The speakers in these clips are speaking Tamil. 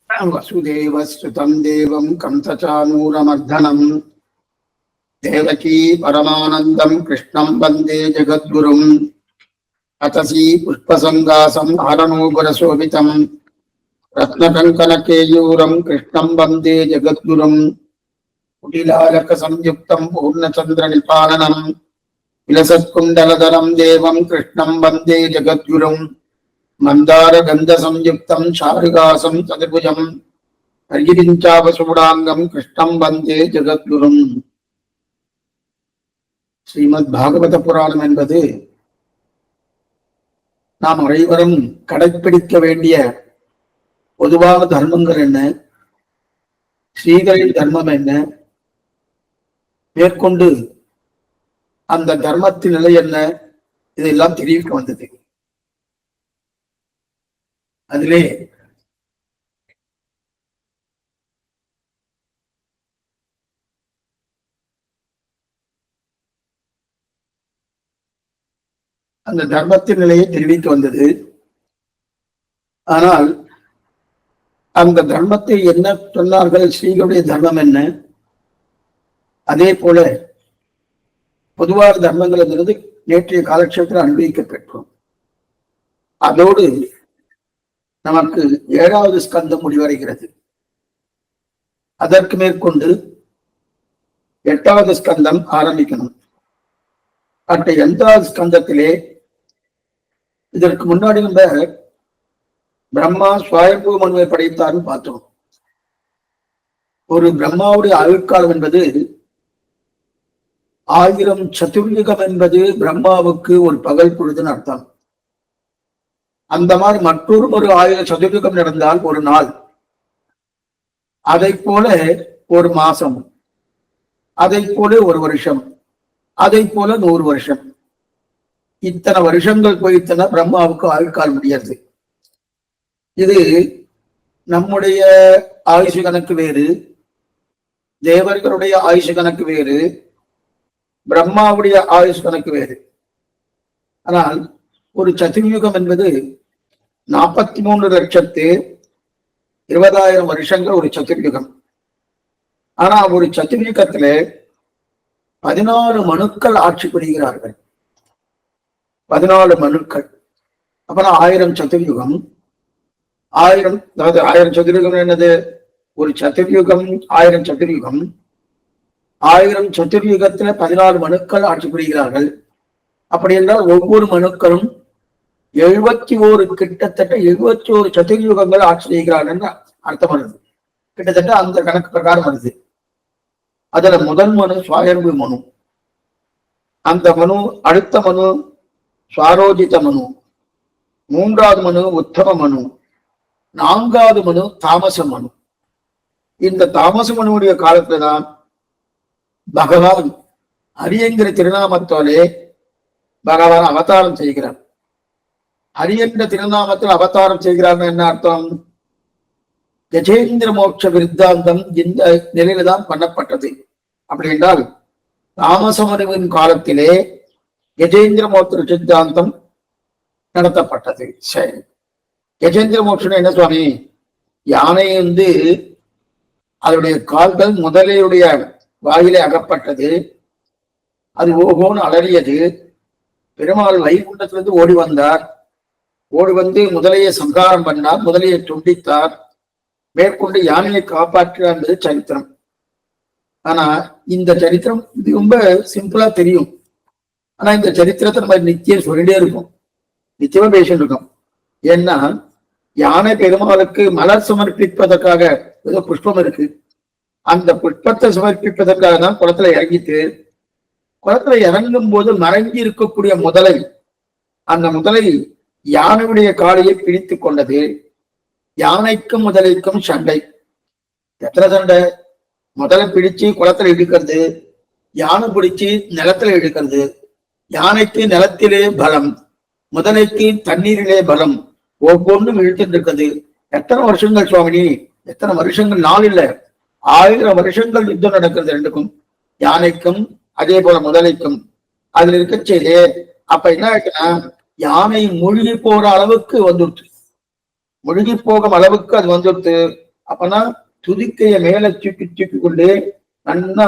वसुदेवस्तुतं देवं कंसचानूरमर्दनं देवकी परमानन्दं कृष्णं वन्दे जगद्गुरुं अतसी पुष्पसङ्गासं हरणोगरशोभितं रत्नकङ्कणकेयूरं कृष्णं वन्दे जगद्गुरुं कुटिलालकसंयुक्तं पूर्णचन्द्रनिपालनं विलसत्कुण्डलधरं देवं कृष्णं वन्दे जगद्गुरुं मन्दारगन्धसंयुक्तं चारुहासं चतुर्भुजं हरिगिरिञ्चावसूडाङ्गं कृष्णं वन्दे जगद्गुरुम्. ஸ்ரீமத் பாகவத புராணம் என்பது நாம் அனைவரும் கடைப்பிடிக்க வேண்டிய பொதுவான தர்மங்கள் என்ன, ஸ்ரீகளின் தர்மம் என்ன, மேற்கொண்டு அந்த தர்மத்தின் நிலை என்ன, இதெல்லாம் தெரிவிக்க வந்தது. அதிலே அந்த தர்மத்தின் நிலையை தெரிவிக்க வந்தது. ஆனால் அந்த தர்மத்தை என்ன சொன்னார்கள், ஸ்ரீகளுடைய தர்மம் என்ன, அதே போல பொதுவான தர்மங்கள் என்பது நேற்றைய காலட்சேபத்தில் அனுபவிக்க பெற்றோம். அதோடு நமக்கு 7வது ஸ்கந்தம் முடிவடைகிறது. அதற்கு மேற்கொண்டு 8வது ஸ்கந்தம் ஆரம்பிக்கணும். அந்த 8வது ஸ்கந்தத்திலே இதற்கு முன்னாடி நம்ம பிரம்மா ஸ்வயம்பு மனுவை படைத்தார்னு பார்த்தோம். ஒரு பிரம்மாவுடைய ஆயுட்காலம் என்பது 1000 சதுர்யுகம் என்பது பிரம்மாவுக்கு ஒரு பகல் பொழுதுன்னு அர்த்தம். அந்த மாதிரி மற்றொரு 1000 சதுர்யுகம் நடந்தால் ஒரு நாள், அதை போல ஒரு மாசம், அதை போல ஒரு வருஷம், அதை போல 100 வருஷம். இத்தனை வருஷங்கள் போயிட்டனா பிரம்மாவுக்கு ஆயுட்கால் முடியாது. இது நம்முடைய ஆயுஷ் கணக்கு வேறு, தேவர்களுடைய ஆயுஷ் கணக்கு வேறு, பிரம்மாவுடைய ஆயுஷ் கணக்கு வேறு. ஆனால் ஒரு சதுர்யுகம் என்பது 43,20,000 வருஷங்கள் ஒரு சதுர்யுகம். ஆனா ஒரு சதுர்யுகத்துல 14 மனுக்கள் ஆட்சி புரிகிறார்கள். 14 மனுக்கள். அப்புறம் 1000 சதுர்யுகம். 1000 சதுர்யுகம் என்னது? ஒரு சதுர்யுகம் 1000 சதுர்யுகம். 1000 சதுர்யுகத்துல 14 மனுக்கள் ஆட்சி புரிகிறார்கள். அப்படி என்றால் ஒவ்வொரு மனுக்களும் 71, கிட்டத்தட்ட 71 சதுர்யுகங்கள் ஆட்சி செய்கிறார்கள் அர்த்தம் வருது. கிட்டத்தட்ட அந்த கணக்கு பிரகாரம் வருது. அதுல முதல் மனு ஸ்வயம்பு மனு, அந்த மனு, அடுத்த மனு ஸ்வாரோஜித மனு, 3வது மனு உத்தம மனு, 4வது மனு தாமச மனு. இந்த தாமச மனுடைய காலத்துலதான் பகவான் ஹரியங்கிற திருநாமத்தாலே பகவான் அவதாரம் செய்கிறார். ஹரியங்கிற திருநாமத்தில் அவதாரம் செய்கிறார்னு என்ன அர்த்தம்? கஜேந்திர மோட்ச விருத்தாந்தம் இந்த நிலையில தான் பண்ணப்பட்டது. அப்படி என்றால் தாமசமனுவின் காலத்திலே கஜேந்திர மோட்ச சித்தாந்தம் நடத்தப்பட்டது. சரி, கஜேந்திர மோட்சம் என்ன சுவாமி? யானை அதனுடைய கால்கள் முதலையுடைய வாயிலே அகப்பட்டது. அது ஓகோன்னு அலறியது. பெருமாள் வைகுண்டத்திலிருந்து ஓடி வந்தார். ஓடி வந்து முதலையை சங்காரம் பண்ணார், முதலையை துண்டித்தார், மேற்கொண்டு யானையை காப்பாற்றார் என்பது சரித்திரம். ஆனா இந்த சரித்திரம் இது ரொம்ப சிம்பிளா தெரியும். ஆனா இந்த சரித்திரத்தை நம்ம நிச்சயம் சொல்லிட்டே இருக்கும், நிச்சயமா பேசிட்டு இருக்கோம். ஏன்னா யானை பெருமாளுக்கு மலர் சமர்ப்பிப்பதற்காக ஏதோ புஷ்பம் இருக்கு, அந்த புஷ்பத்தை சமர்ப்பிப்பதற்காக தான் குளத்துல இறங்கிட்டு, குளத்துல இறங்கும் போது மறைஞ்சி இருக்கக்கூடிய முதலை, அந்த முதலை யானையுடைய காலையை பிடித்து கொண்டது. யானைக்கும் முதலைக்கும் சண்டை. எத்தனை சண்டை? முதலை பிடிச்சு குளத்துல இழுக்கிறது, யானை பிடிச்சு நிலத்துல இழுக்கிறது. யானைக்கு நிலத்திலே பலம், முதலைக்கு தண்ணீரிலே பலம். ஒவ்வொன்றும் இழுத்துட்டு இருக்குது. எத்தனை வருஷங்கள் சுவாமினி? எத்தனை வருஷங்கள்? நாள் இல்ல, 1000 வருஷங்கள் யுத்தம் நடக்கிறது ரெண்டுக்கும், யானைக்கும் அதே போல முதலைக்கும். அதுல இருக்க சரி, அப்ப என்ன ஆச்சுன்னா யானை மூழ்கி போற அளவுக்கு வந்துடுச்சு. மூழ்கி போகும் அளவுக்கு அது வந்துடுத்து. அப்பனா துதிக்கைய மேல தூக்கி கொண்டு நன்னா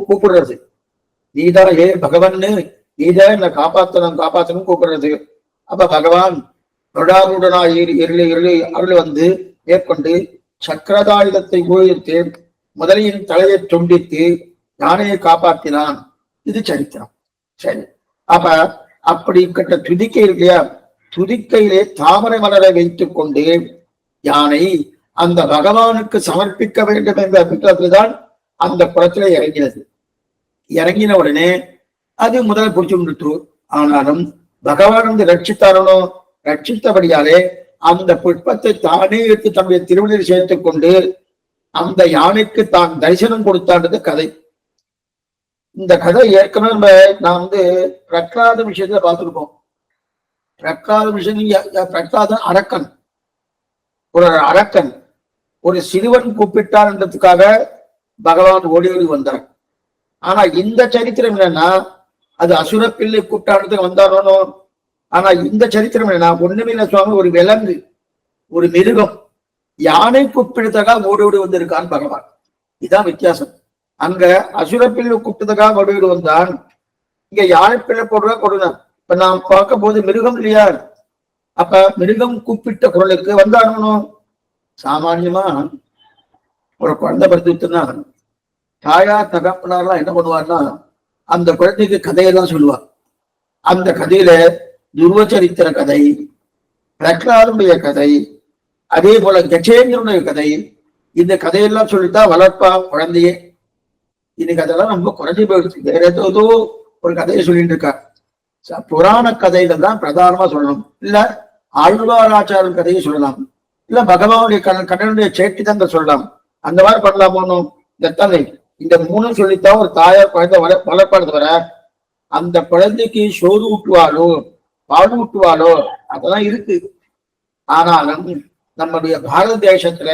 கூப்பிடுறது. நீதான் ஏ பகவான்னு, நீதான் என்னை காப்பாத்தணும் கூப்பிடுறது. அப்ப பகவான் தொடாருடனா அருள் வந்து மேற்கொண்டு சக்கரதாயுதத்தை உபயோகித்து முதலையின் தலையை துண்டித்து யானையை காப்பாற்றினான். இது சரித்திரம். சரி, அப்ப அப்படிப்பட்ட துதிக்கை இல்லையா, துதிக்கையிலே தாமரை மலரை வைத்துக் கொண்டு யானை அந்த பகவானுக்கு சமர்ப்பிக்க வேண்டும் என்ற அபிப்பிராயத்தில்தான் அந்த குளத்திலே இறங்கினது. இறங்கின உடனே அது முதல்ல பிடிச்சு விட்டு, ஆனாலும் பகவான் வந்து ரட்சித்தாரனோ, ரட்சித்தபடியாலே அந்த புஷ்பத்தை தானே எடுத்து தன்னுடைய திருவள்ளில் சேர்த்துக் கொண்டு அந்த யானைக்கு தான் தரிசனம் கொடுத்தான்றது கதை. இந்த கதை ஏற்கனவே நான் வந்து பிரகலாத விஷயத்துல பார்த்துருக்கோம். பிரகலாத விஷயம், பிரகலாதன் அரக்கன், ஒரு அரக்கன் ஒரு சிறுவன் கூப்பிட்டார்ன்றதுக்காக பகவான் ஓடி ஓடி வந்தார். ஆனா இந்த சரித்திரம் என்னன்னா, அது அசுர பிள்ளை கூப்பிட்டான்றதுக்கு வந்தாரோனோ. ஆனா இந்த சரித்திரம் என்னன்னா, ஒண்ணுமில்ல சுவாமி, ஒரு விலங்கு, ஒரு மிருகம் யானை கூப்பிடுறதுக்காக ஓடி ஓடி வந்திருக்கான் பகவான். இதுதான் வித்தியாசம். அங்க அசுர பிள்ளை கூப்பிட்டதுக்காக ஓடி ஓடி வந்தான், இங்க யானை பிள்ளை கொடுங்க. இப்ப நாம் பார்க்க போது மிருகம் இல்லையா, அப்ப மிருகம் கூப்பிட்ட குரலுக்கு வந்தாடணும். சாமான்யமா ஒரு குழந்தை படுத்துனா தாயார் தகப்பனார்லாம் என்ன பண்ணுவார்னா, அந்த குழந்தைக்கு கதையெல்லாம் சொல்லுவார். அந்த கதையில துருவச்சரித்திர கதை, பிரகலாதனுடைய கதை, அதே போல கஜேந்திரனுடைய கதை, இந்த கதையெல்லாம் சொல்லித்தான் வளர்ப்பா குழந்தையே. இன்னைக்கு அதெல்லாம் ரொம்ப குறைஞ்சி போயிடுச்சு. வேற ஏதோ ஒரு கதையை சொல்லிட்டு இருக்கா. புராண கதைகள் தான் பிரதானமா சொல்லணும், இல்ல ஆழ்வாராச்சாரன் கதையை சொல்லலாம், இல்ல பகவானுடைய கண்ணனுடைய சேட்டிதங்கள் சொல்லலாம். அந்த மாதிரி பண்ணலாம் போனோம். இந்த மூணும் சொல்லித்தான் ஒரு தாயார் குழந்தை வளர்ப்பாடு வர, அந்த குழந்தைக்கு சோறு ஊட்டுவாளோ பால் ஊட்டுவாளோ அதெல்லாம் இருக்கு. ஆனாலும் நம்முடைய பாரத தேசத்துல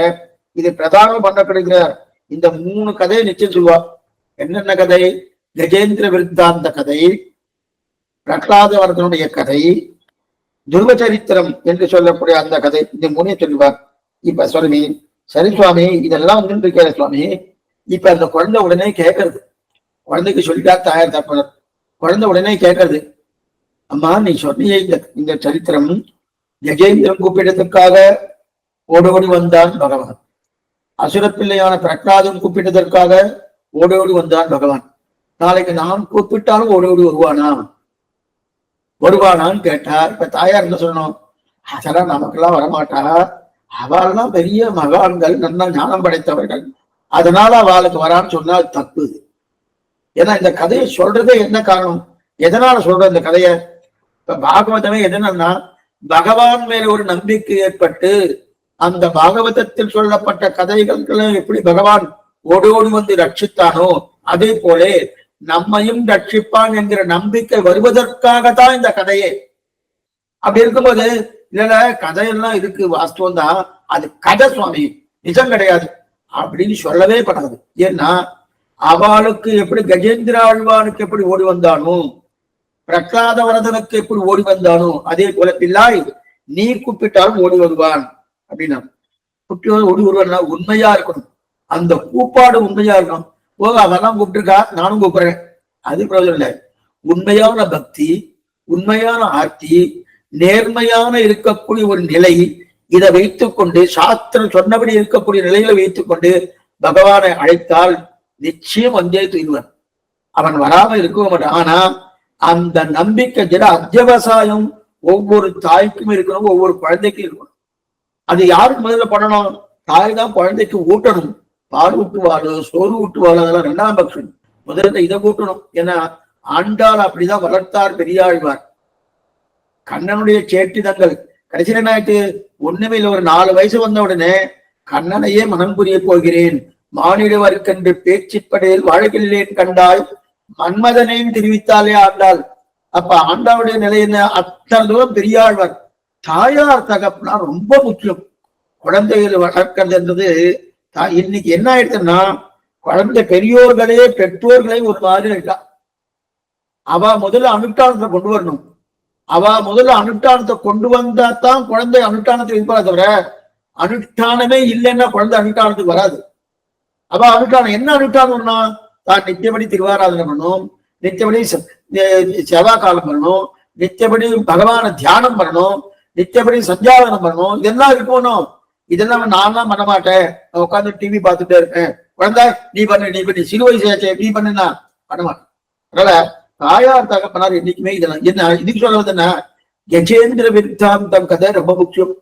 இது பிரதானம் பண்ணப்படுகிற இந்த மூணு கதையை நிச்சயம் சொல்லுவா. என்னென்ன கதை? கஜேந்திர விருத்தாந்த கதை, பிரகலாதவர்தனுடைய கதை, துருவச்சரித்திரம் என்று சொல்லக்கூடிய அந்த கதை. இந்த மூணையும் சொல்லுவார். இப்ப சுவாமி, சரி சுவாமி, இதெல்லாம் வந்து இருக்கிற சுவாமி, இப்ப அந்த குழந்தை உடனே கேட்கறது, குழந்தைக்கு சொல்லிட்டா தாயார் தப்பனர், குழந்தை உடனே கேட்கறது, அம்மா நீ சொன்னிய இந்த சரித்திரம், கஜேந்திரன் கூப்பிட்டதற்காக ஓடோடி வந்தான் பகவான், அசுரப்பிள்ளையான பிரகலாதன் கூப்பிட்டதற்காக ஓடோடி வந்தான் பகவான், நாளைக்கு நான் கூப்பிட்டாலும் ஓடோடி வருவானான்னு கேட்டார். இப்ப தாயார் என்ன சொல்லணும்? அதெல்லாம் நமக்கெல்லாம் வரமாட்டா, அவள்லாம் பெரிய மகான்கள், நல்லா ஞானம் படைத்தவர்கள், அதனால அவளுக்கு வரான்னு சொன்னா தப்பு. ஏன்னா இந்த கதையை சொல்றதே என்ன காரணம், எதனால சொல்ற இந்த கதைய? இப்ப பாகவதமே எதுனா, பகவான் மேல ஒரு நம்பிக்கை ஏற்பட்டு அந்த பாகவதத்தில் சொல்லப்பட்ட கதைகளுக்கு எப்படி பகவான் ஓடோடி வந்து ரட்சித்தானோ, அதே போல நம்மையும் ரட்சிப்பான் என்கிற நம்பிக்கை வருவதற்காகத்தான் இந்த கதையே. அப்படி இருக்கும்போது இல்ல கதையெல்லாம் இருக்கு, வாஸ்தவம் தான், அது கதை சுவாமி, நிஜம் கிடையாது அப்படின்னு சொல்லவே படாது. ஏன்னா அவளுக்கு எப்படி கஜேந்திர ஆழ்வானுக்கு எப்படி ஓடி வந்தானோ, பிரகலாத வரதனுக்கு எப்படி ஓடி வந்தானோ, அதே போல பிள்ளாய் நீ கூப்பிட்டாலும் ஓடி வருவான் அப்படின்னா, ஓடி வருவான்னா உண்மையா இருக்கணும், அந்த கூப்பாடு உண்மையா இருக்கணும். ஓ அவெல்லாம் கூப்பிட்டுருக்கா நானும் கூப்பிடுறேன், அது பிரயோஜனம் இல்லை. உண்மையான பக்தி, உண்மையான ஆர்த்தி, நேர்மையான இருக்கக்கூடிய ஒரு நிலை, இதை வைத்துக் கொண்டு சாஸ்திரம் சொன்னபடி இருக்கக்கூடிய நிலையில வைத்துக் கொண்டு பகவானை அழைத்தால் நிச்சயம் வந்தே தீர்வன். அவன் வராம இருக்கவும் மாட்டான். ஆனா அந்த நம்பிக்கை ஜட அத்தியவசாயம் ஒவ்வொரு தாய்க்கும் இருக்கணும், ஒவ்வொரு குழந்தைக்கும் இருக்கணும். அது யாருக்கு முதல்ல பண்ணணும்? தாய் தான் குழந்தைக்கு ஊட்டணும். பால் ஊட்டுவாளோ சோறு ஊட்டுவாளோ அதெல்லாம் ரெண்டாம் பட்சம். முதல்ல இதை ஊட்டணும். ஏன்னா ஆண்டாள் அப்படிதான் வளர்த்தார் பெரியாழ்வார். கண்ணனுடைய சேட்டிதங்கள் கடைசியில் என்ன ஆயிட்டு, ஒண்ணுமே இல்லை, ஒரு 4 வயசு வந்த உடனே கண்ணனையே மனம் புரிய போகிறேன், மானிடவர்க்கென்று பேச்சுப்படையில் வாழ்கின்றேன் கண்டாய் மன்மதனையும் தெரிவித்தாலே ஆண்டாள். அப்ப ஆண்டாளுடைய நிலை என்ன? அத்தனை தூரம் பெரியாழ்வார். தாயார் தகப்பனா ரொம்ப முக்கியம். குழந்தைகள் வளர்க்கிறதுன்றது இன்னைக்கு என்ன ஆயிடுச்சுன்னா, குழந்தை பெரியோர்களே பெற்றோர்களே ஒரு மாதிரி இருக்கா. அவ முதல்ல அனுஷ்டானத்தை கொண்டு வரணும். அவ முதல்ல அனுஷ்டானத்தை கொண்டு வந்தா தான் குழந்தை அனுஷ்டானத்தை இருப்பா. தவிர அனுஷ்டானமே இல்லைன்னா குழந்தை அனுஷ்டானத்துக்கு வராது. அப்ப அனுஷ்டானம் என்ன அனுஷ்டானம்னா தான் நித்தியபடி திருவாராதனை பண்ணணும், நித்தியபடி செவ்வா காலம் பண்ணணும், நித்தியபடி பகவான தியானம் பண்ணணும், நித்தியபடி சந்தியாவனம் பண்ணணும். இதெல்லாம் இருக்கணும். இதெல்லாம் நான் பண்ண மாட்டேன், நான் உட்காந்து டிவி பார்த்துட்டே இருக்கேன். குழந்தை நீ பண்ணு சிறுவை சேச்சே நீ பண்ணுன்னா பண்ண மாட்டேன். அதனால தாயார் தகப்பனார் என்னைக்குமே இதெல்லாம் என்ன இதுக்கு சொல்றது என்ன, கஜேந்திர விருத்தாந்தம் கதை ரொம்ப முக்கியம்.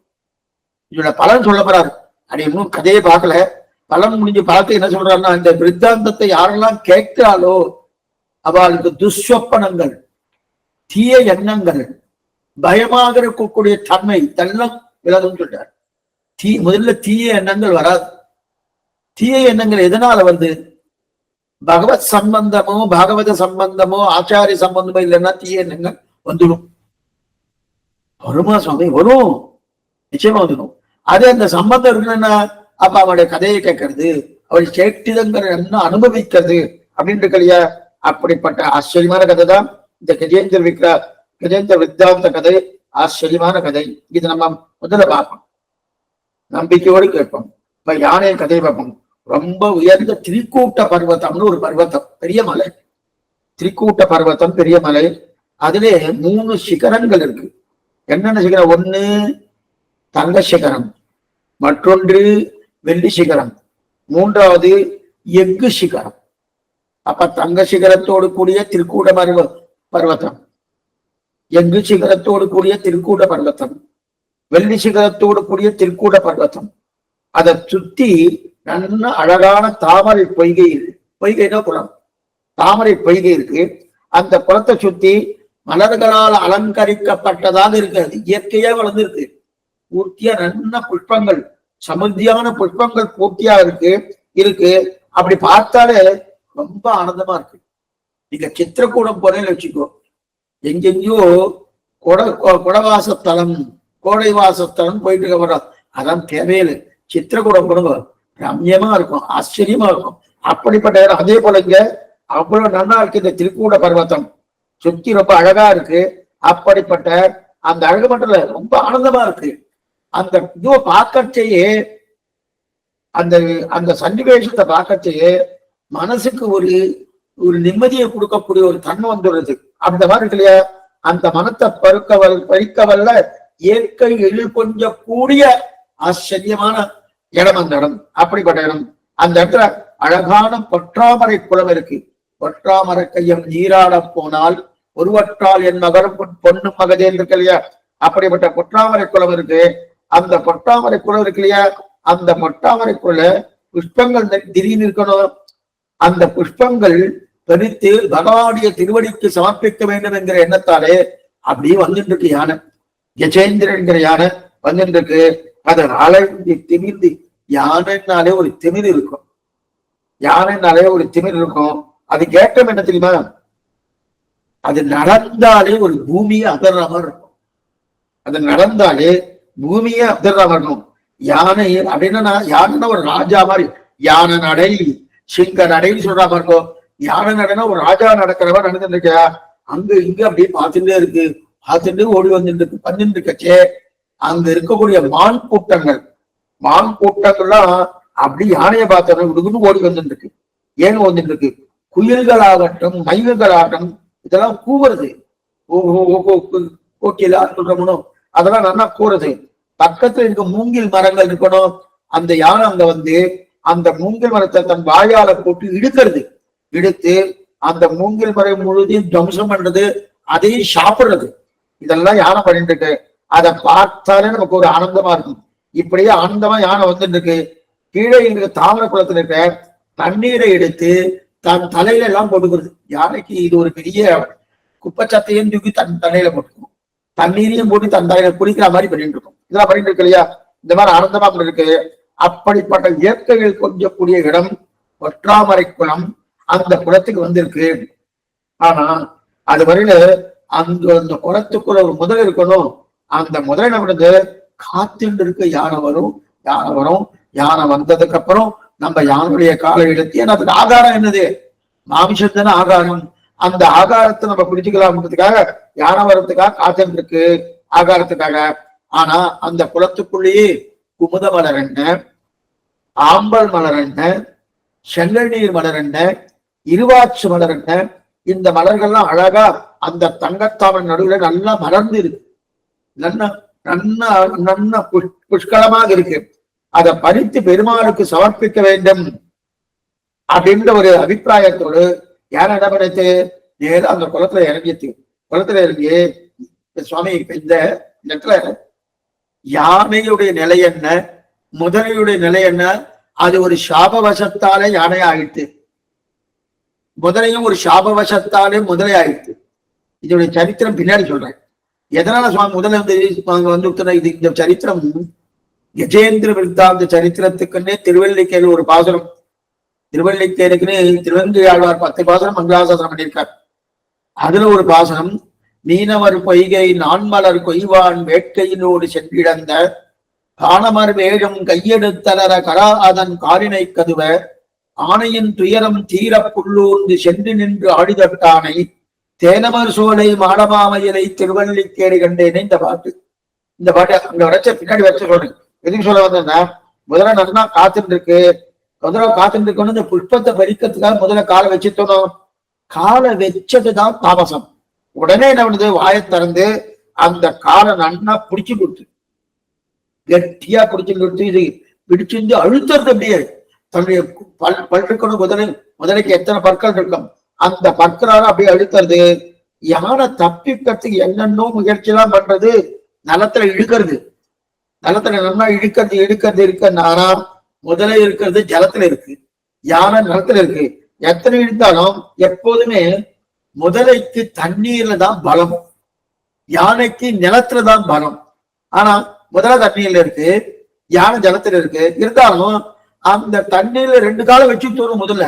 இதோட பலன் சொல்ல போறாரு. அப்படி இன்னும் கதையை பார்க்கல, பலன் முடிஞ்சு பார்த்து என்ன சொல்றாருன்னா, இந்த விருத்தாந்தத்தை யாரெல்லாம் கேட்கிறாளோ அவளுக்கு துஸ்வப்பனங்கள், தீய எண்ணங்கள், பயமாக இருக்கக்கூடிய தன்மை இதெல்லாம் விலகும் சொல்றார். முதல்ல தீய எண்ணங்கள் வராது. தீய எண்ணங்கள் எதனால வந்து பகவத் சம்பந்தமோ பாகவத சம்பந்தமோ ஆச்சாரிய சம்பந்தமோ இல்லைன்னா தீய எண்ணங்கள் வந்துடும். வருமா சுவாமி? வரும், நிச்சயமா வந்துடும். அது அந்த சம்பந்தம் இருக்குன்னா அப்ப அவனுடைய கதையை கேட்கறது, அவள் கேட்டிதங்கிற எண்ணம் அனுபவிக்கிறது அப்படின்னு இல்லையா? அப்படிப்பட்ட ஆச்சரியமான கதை தான் இந்த கஜேந்திர வித்தாந்த கதை. ஆச்சரியமான கதை. இது நம்ம முதல்ல பார்ப்போம், நம்பிக்கையோடு கேட்போம். இப்ப யானை கதையை பார்ப்போம். ரொம்ப உயர்ந்த திரிக்கூட்ட பர்வத்தம்னு ஒரு பர்வத்தம், பெரிய மலை. திரிக்கூட்ட பர்வத்தம் பெரிய மலை. அதிலே 3 சிகரங்கள் இருக்கு. என்னென்ன சிகரம்? ஒண்ணு தங்க சிகரம், மற்றொன்று வெள்ளி சிகரம், மூன்றாவது எஃகு சிகரம். அப்ப தங்க சிகரத்தோடு கூடிய திருக்கூட பர்வத்தம், எஃகு சிகரத்தோடு கூடிய திருக்கூட பர்வத்தம், வெள்ளி சிகரத்தோடு கூடிய திருக்கூட பர்வத்தம். அதை சுத்தி நல்ல அழகான தாமரை பொய்கை இருக்கு. பொய்கைனா குளம், தாமரை பொய்கை இருக்கு. அந்த குளத்தை சுத்தி மலர்களால் அலங்கரிக்கப்பட்டதாக இருக்கிறது. இயற்கையா வளர்ந்துருக்கு. பூர்த்தியா நல்ல புஷ்பங்கள், சமர்த்தியான புஷ்பங்கள் பூர்த்தியா இருக்கு. அப்படி பார்த்தாலே ரொம்ப ஆனந்தமா இருக்கு. நீங்க சித்திரக்கூடம் போறேன்னு வச்சுக்கோ, எங்கெங்கயோ குடவாசத்தலம், கோடை வாசத்தலம் போயிட்டு இருக்க போறோம். அதான் தேவையில்லை. சித்திரக்கூடம் போடுங்க, ரம்யமா இருக்கும், ஆச்சரியமா இருக்கும். அப்படிப்பட்ட இடம். அதே போல இங்க அவ்வளவு நல்லா இருக்கு. இந்த திருக்கூட பர்வத்தம் சுத்தி ரொம்ப அழகா இருக்கு. அப்படிப்பட்ட அந்த அழகு மட்டும் இல்ல, ரொம்ப ஆனந்தமா இருக்கு. அந்த இதுவை பார்க்கச்சேயே, அந்த அந்த சன்னிவேஷத்தை பார்க்கச்சேயே மனசுக்கு ஒரு நிம்மதியை கொடுக்கக்கூடிய ஒரு தன்மை வந்துடுறது. அந்த மாதிரி இருக்கு இல்லையா? அந்த மனத்தை பறிக்கவல்ல இயற்கை எழில் கொஞ்சம் கூடிய ஆச்சரியமான இடம் அந்த இடம். அப்படிப்பட்ட இடம். அந்த இடத்துல அழகான பொற்றாமரை குளம் இருக்கு. பொற்றாமரை கையம் நீராட போனால் ஒருவற்றால் என் மகரும் பொண்ணு மகதேன் இருக்கு இல்லையா? அப்படிப்பட்ட பொற்றாமரை குளம் இருக்கு. அந்த பொற்றாமரை குளம் இருக்கு இல்லையா? அந்த பொற்றாமரைக்குள்ள புஷ்பங்கள் திடீர்னு இருக்கணும். அந்த புஷ்பங்கள் பறித்து பகவானுடைய திருவடிக்கு சமர்ப்பிக்க வேண்டும் என்கிற எண்ணத்தாலே அப்படியே வந்துட்டு இருக்கு யானை. கஜேந்திரன் என்கிற யானை வந்துட்டு இருக்கு. அதை அலைந்து திமிர்ந்து, யானைனாலே ஒரு திமிர் இருக்கும். யானைனாலே ஒரு திமிர் இருக்கும். அது கேட்டம் என்ன தெரியுமா? அது நடந்தாலே ஒரு பூமியை அதர்ற மாதிரி இருக்கும். அது நடந்தாலே பூமியை அதர்ற மாதிரி இருக்கும். யானை அப்படின்னா யானைன்னா ஒரு ராஜா மாதிரி. யானை நடை, சிங்க நடைன்னு சொல்ற மாதிரி இருக்கும். யானை நடைனா ஒரு ராஜா நடக்கிறவா நடந்துட்டு இருக்க. அங்க இங்க அப்படியே பார்த்துட்டே இருக்கு. பார்த்துட்டு ஓடி வந்துட்டு இருக்கு. வந்துட்டு இருக்கச்சே அங்க இருக்கக்கூடிய மான் கூட்டங்கள்லாம் அப்படி யானையை பார்த்தோம் விடுக்குன்னு ஓடி வந்துட்டு இருக்கு. ஏன் வந்துட்டு இருக்கு? குயில்களாகட்டும் மயில்களாகட்டும் இதெல்லாம் கூவுறது. கோக்கிலா சொல்றோம், அதெல்லாம் நல்லா கூறுது. பக்கத்துல இருக்க மூங்கில் மரங்கள் இருக்கணும். அந்த யானை அங்க வந்து அந்த மூங்கில் மரத்தை தன் வாயால போட்டு இழுத்து அந்த மூங்கில் மரம் முழுதையும் துவம்சம் பண்றது, அதையும் சாப்பிடுறது. இதெல்லாம் யானை பண்ணிட்டு இருக்கு. அதை பார்த்தாலே நமக்கு ஒரு ஆனந்தமா இருக்கும். இப்படியே ஆனந்தமா யானை வந்துட்டு இருக்கு. கீழே இருக்க தாமரை குளத்துல இருக்க தண்ணீரை எடுத்து தன் தலையில எல்லாம் போட்டுக்கிறது. யானைக்கு இது ஒரு பெரிய குப்பைச்சத்தையும் தூக்கி தன் தலையில போட்டுக்கும், தண்ணீரையும் போட்டு தன் தலையில குளிக்கிற மாதிரி பண்ணிட்டு இருக்கும். இதெல்லாம் பண்ணிட்டு இருக்கு இல்லையா? இந்த மாதிரி ஆனந்தமா இருக்கு. அப்படிப்பட்ட இயற்கையில் கொஞ்சக்கூடிய இடம் ஒற்றாமரை குளம். அந்த குளத்துக்கு வந்திருக்கு. ஆனா அது வரையில அந்த குளத்துக்குள்ள ஒரு முதல் இருக்கணும். அந்த முதலை நம்மளுக்கு காத்துட்டு இருக்கு. யானை வரும். யானை வந்ததுக்கு அப்புறம் நம்ம யானுடைய காலை எடுத்து, ஏன்னா அதுக்கு ஆகாரம் என்னது? மாமிசத்தான ஆகாரம். அந்த ஆகாரத்தை நம்ம பிடிச்சுக்கலாம்ன்றதுக்காக யானை வர்றதுக்காக காத்துட்டு இருக்கு, ஆகாரத்துக்காக. ஆனா அந்த குளத்துக்குள்ளேயே குமுத மலர் என்ன, ஆம்பல் மலர் என்ன, செங்கநீர் மலர் என்ன, இருவாட்சி மலர் என்ன, இந்த மலர்கள்லாம் அழகா அந்த தங்கத்தாமரை நடுவுல நல்லா மலர்ந்து இருக்கு. நல்ல நல்ல நல்ல புஷ்கலமாக இருக்கு. அதை பறித்து பெருமாளுக்கு சமர்ப்பிக்க வேண்டும் அப்படின்ற ஒரு அபிப்பிராயத்தோடு யார் இடம்பெடுத்து நேரம் அந்த குளத்துல இறங்கிச்சு. குளத்துல இறங்கி சுவாமி இந்த இடத்துல யானையுடைய நிலை என்ன, முதலையுடைய நிலை என்ன, அது ஒரு சாபவசத்தாலே யானை ஆயிடுத்து, முதலையும் ஒரு சாபவசத்தாலே முதலை ஆயிடுத்து. இதனுடைய சரித்திரம் பின்னாடி சொல்றேன். எதனால சுவாமி முதல்ல வந்து இது இந்த சரித்திரம் கஜேந்திர விருத்தாந்த சரித்திரத்துக்குன்னே திருவல்லிக்கேணி ஒரு பாசுரம், திருவல்லிக்கேணிக்குன்னு திருவங்கை ஆழ்வார் 10 பாசுரம் மங்களாசாசனம் பண்ணியிருக்கார். அதுல ஒரு பாசனம், மீனவர் பொய்கை நான்மலர் கொய்வான் வேட்கையினோடு சென்றிடந்த காணமர் வேகம் கையெடுத்தலர கரா அதன் காரினை கதுவ ஆணையின் துயரம் தீர புள்ளூர்ந்து சென்று நின்று ஆடிதட்டானை தேனமர் சோலை மாடமாமையிலை திருவல்லிக்கேணி கண்டேனே இந்த பாட்டு. இந்த பாட்டு அங்க வரைச்ச பின்னாடி வச்ச சொல்றேன். எதுக்கு சொல்ல வந்தேன்னா, முதல்ல நல்லா காத்துட்டு இருக்கு, முதல்ல காத்துட்டு இருக்கணும். இந்த புஷ்பத்தை பறிக்கிறதுக்காக முதல்ல காலை வச்சுட்டோம். காலை வச்சதுதான் தாமசம். உடனே என்ன பண்ணுது, வாயை திறந்து அந்த காலை நன்னா பிடிச்சு கொடுத்து, கெட்டியா பிடிச்சு கொடுத்து, இது பிடிச்சிருந்து அழுத்துறது அப்படியே. தன்னுடைய பல் இருக்கணும், முதலைக்கு எத்தனை பற்கள் இருக்கும், அந்த பற்களால அப்படியே அழுத்துறது. யானை தப்பிக்கிறதுக்கு என்னென்னோ முயற்சி எல்லாம் பண்றது, நிலத்துல இழுக்கிறது, நிலத்துல நல்லா இழுக்கிறது இருக்க. ஆனா முதலை இருக்கிறது ஜலத்துல இருக்கு, யானை நிலத்துல இருக்கு. எத்தனை இழுத்தாலும் எப்போதுமே முதலைக்கு தண்ணீர்ல தான் பலம், யானைக்கு நிலத்துலதான் பலம். ஆனா முதல்ல தண்ணீர்ல இருக்கு, யானை ஜலத்துல இருக்கு. இருந்தாலும் அந்த தண்ணீர்ல 2 காலம் வச்சு தோணும். முதல்ல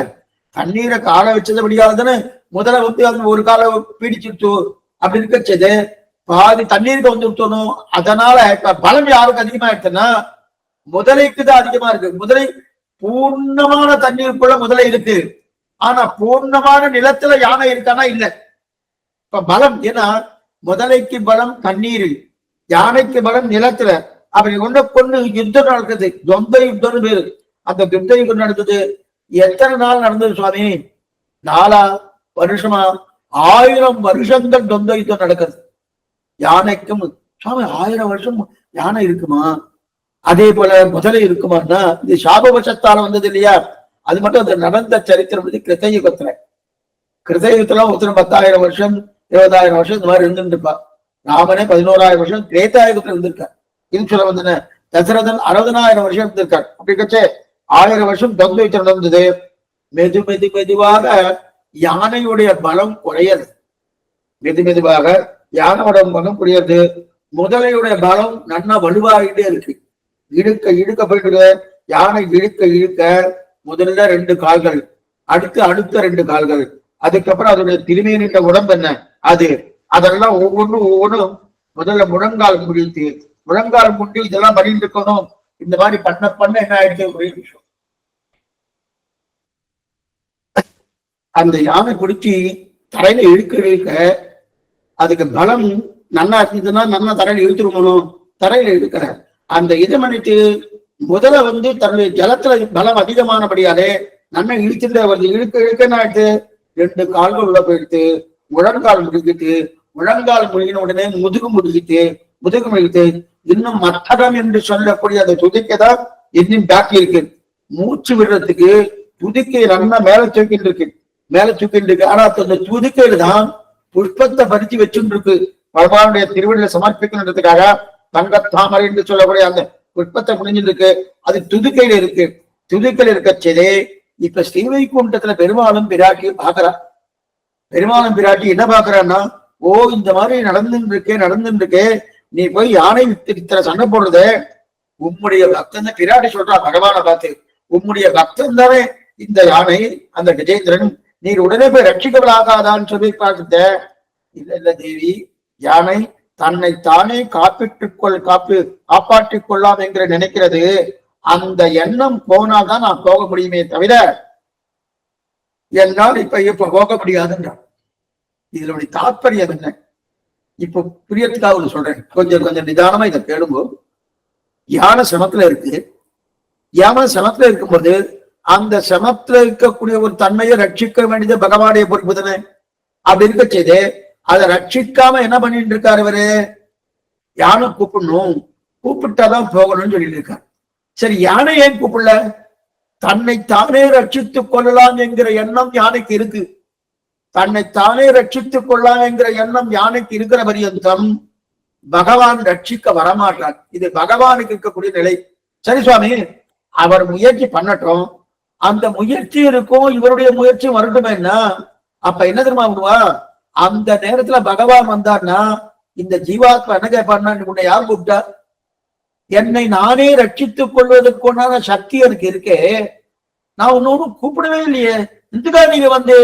தண்ணீரை காலை வச்சது முடியாதுன்னு முதல்ல வந்து அந்த ஒரு காலை பீடிச்சுட்டு அப்படி இருக்கச்சது பாதி தண்ணீருக்கு வந்து தோணும். அதனால இப்ப பலம் யாருக்கு அதிகமா இருக்குன்னா முதலைக்கு தான் அதிகமா இருக்கு. முதலை பூர்ணமான தண்ணீருக்குள்ள முதலை இருக்கு, ஆனா பூர்ணமான நிலத்துல யானை இருக்கானா இல்ல. இப்ப பலம் ஏன்னா முதலைக்கு பலம் தண்ணீரில், யானைக்கு பலம் நிலத்துல. அப்படி கொண்டு யுத்தம் நடக்குது, தொந்த யுத்தம்னு பேரு. அந்த யுத்த யுத்தம் நடந்தது. எத்தனை நாள் நடந்தது சுவாமி? 4 வருஷமா 1000 வருஷங்கள் தொந்த யுத்தம் நடக்குது. யானைக்கும் சுவாமி 1000 வருஷம் யானை இருக்குமா? அதே போல முதலை இருக்குமான்னா இது சாபவசத்தால வந்தது இல்லையா? அது மட்டும் அந்த நடந்த சரித்திரம் வந்து கிருத்தயுகத்துல. கிருத்தயுகத்துல ஒருத்தர் 10,000 வருஷம் 20,000 வருஷம் இந்த மாதிரி இருந்துட்டு இருப்பா. ராமனே 11,000 வருஷம் திரேதாயுகத்துல இருந்திருக்கார். இது சொல்ல வந்தன. தசரதன் 60,000 வருஷம் இருந்திருக்கார். அப்படி கட்சே 1000 வருஷம் தொந்தயுத்தம் நடந்தது. மெதுவாக யானையுடைய பலம் குறையது. மெதுவாக யானையோட பலம் குறையது. முதலையுடைய பலம் நன்னா வலுவாகிட்டே இருக்கு. இழுக்க போயிட்டு யானை இழுக்க முதல்ல 2 கால்கள், அடுத்த 2 கால்கள், அதுக்கப்புறம் அதோடைய திருமேனிட்ட உடம்பு என்ன அது, அதெல்லாம் ஒவ்வொன்றும் முதல்ல முழங்கால் முண்டி இதெல்லாம் பண்ணிட்டு இருக்கணும். இந்த மாதிரி பண்ண என்ன ஆயிடுச்சு, ஒரே விஷயம். அந்த யானை பிடிச்சி தரையில இழுக்க அதுக்கு பலம் நல்லா இருந்ததுன்னா நல்லா தரையில இழுத்துருக்கணும். தரையில இழுக்கிற அந்த இது பண்ணிட்டு முதல்ல வந்து தன்னுடைய ஜலத்துல பலம் அதிகமானபடியாலே நல்லா இழுத்துட்டு வருது. இழுக்க ஆயிடுச்சு. 2 கால்கள் உள்ள போயிடுத்து. முழங்கால் முழுகின உடனே முதுகு முழுகிட்டு இன்னும் மத்தகம் என்று சொல்லக்கூடிய அந்த துதிக்கைதான் இன்னும் பாக்கி இருக்கு. மூச்சு விடுறதுக்கு துதிக்கை நல்லா மேல தூக்கிட்டு இருக்கு. ஆனா அந்த துதிக்கையில தான் புஷ்பத்தை பறிச்சு வச்சுட்டு இருக்கு. பகவானுடைய திருவிழில சமர்ப்பிக்கணுன்றதுக்காக தங்கத்தாமரை என்று சொல்லக்கூடிய அந்த புஷ்பத்தை முடிஞ்சிட்டு இருக்கு. அது துதிக்கையில இருக்கு. துதிக்கையில இருக்கச்சதே இப்ப ஸ்ரீவைகுண்டத்துல பெருமாளும் பிராட்டியும் பாக்குறா. பெருமாளும் பிராட்டி என்ன பாக்குறான்னா, ஓ இந்த மாதிரி நடந்துட்டு இருக்கே, நீ போய் யானை இத்தனை சண்டை போடுறத உம்முடைய பக்தன் தான். பிராட்டி சொல்றா பகவானை பார்த்து, உம்முடைய பக்தன் தானே இந்த யானை, அந்த கஜேந்திரன், நீர் உடனே போய் ரட்சிக்கலாகாதான்னு சொல்லி பார்த்துட்ட. இல்ல தேவி, யானை தன்னை தானே காப்பாற்றிக் கொள்ளலாம் என்று நினைக்கிறது. அந்த எண்ணம் போனால்தான் நான் போக முடியுமே தவிர என்னால் இப்ப போக முடியாதுன்றான். இதனுடைய தாற்பயம் என்ன? இப்ப புரியத்துக்காக சொல்றேன். கொஞ்சம் நிதானமா இதை கேளுங்க. யானை சமத்துல இருக்கு. யானை சமத்துல இருக்கும்போது அந்த சமத்துல இருக்கக்கூடிய ஒரு தன்மையை ரட்சிக்க வேண்டியது பகவானுடைய பொறுப்பு தானே. அப்படி இருக்க செய்து அதை ரட்சிக்காம என்ன பண்ணிட்டு இருக்காரு இவரு? யானை கூப்பிடணும், கூப்பிட்டாதான் போகணும்னு சொல்லிட்டு இருக்காரு. சரி, யானை ஏன் கூப்பிடல? தன்னை தானே ரட்சித்துக் கொள்ளலாம் என்கிற எண்ணம் யானைக்கு இருக்கு. தன்னை தானே ரட்சித்துக் கொள்ளலாம் என்கிற எண்ணம் யானைக்கு இருக்கிற பரியந்தம் பகவான் ரட்சிக்க வரமாட்டார். இது பகவானுக்கு இருக்கக்கூடிய நிலை. சரி சுவாமி, அவர் முயற்சி பண்ணட்டும், அந்த முயற்சி இருக்கும், இவருடைய முயற்சி வரட்டுமேன்னா அப்ப என்ன தெரியுமா விடுவா? அந்த நேரத்துல பகவான் வந்தார்னா இந்த ஜீவாத்மா என்ன கேட்பார்னா, உன்னை யார் கூப்பிட்டா? என்னை நானே ரட்சித்துக் கொள்வதற்குண்டான சக்தி எனக்கு இருக்கே, நான் உன்னோடு கூப்பிடவே இல்லையே, இதுக்காக நீங்க வந்து